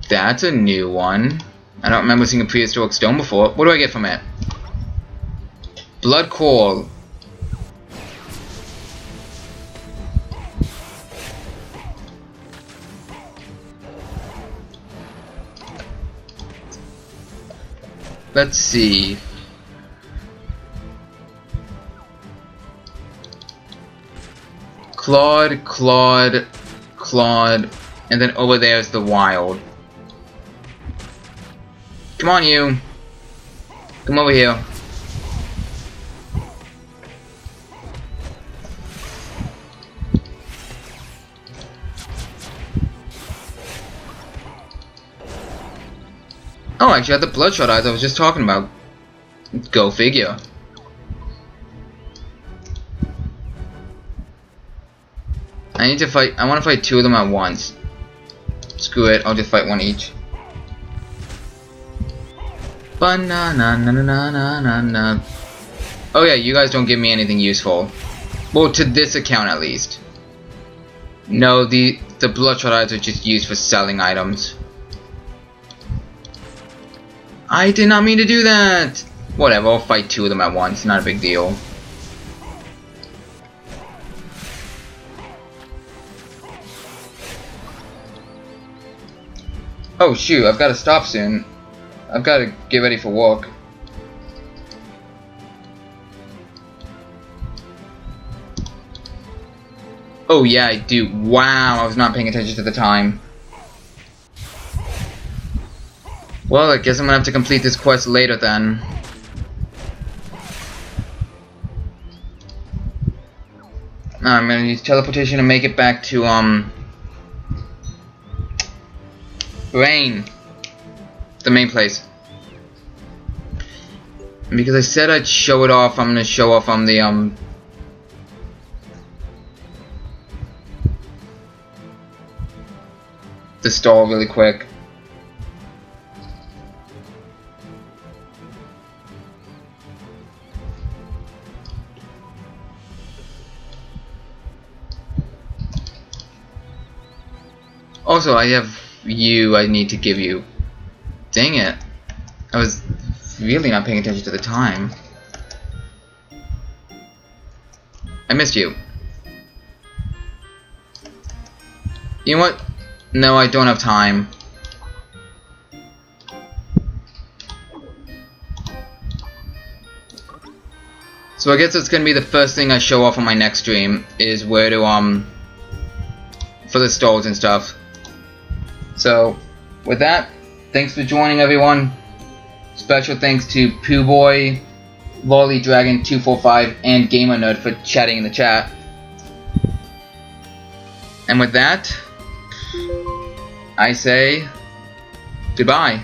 That's a new one. I don't remember seeing a prehistoric stone before. What do I get from it? Blood Coral. Let's see. Claude, Claude, Claude, and then over there is the Wild. Come on, you. Come over here. Oh, actually, I had the bloodshot eyes I was just talking about. Go figure. I need to fight. I want to fight two of them at once. Screw it. I'll just fight one each. Banana. Oh yeah, you guys don't give me anything useful. Well, to this account at least. No, the bloodshot eyes are just used for selling items. I did not mean to do that! Whatever, I'll fight two of them at once, not a big deal. Oh shoot, I've got to stop soon. I've got to get ready for work. Oh yeah, I do. Wow, I was not paying attention to the time. Well, I guess I'm gonna have to complete this quest later then. I'm gonna use teleportation to make it back to, Rain. The main place. And because I said I'd show it off, I'm gonna show off on the, the stall really quick. Also, I have you I need to give you. Dang it. I was really not paying attention to the time. I missed you. You know what? No, I don't have time. So I guess it's gonna be the first thing I show off on my next stream, is where to, for the stalls and stuff. So, with that, thanks for joining everyone. Special thanks to Pooh Boy, Lolly Dragon 245, and Gamer Nerd for chatting in the chat. And with that, I say goodbye.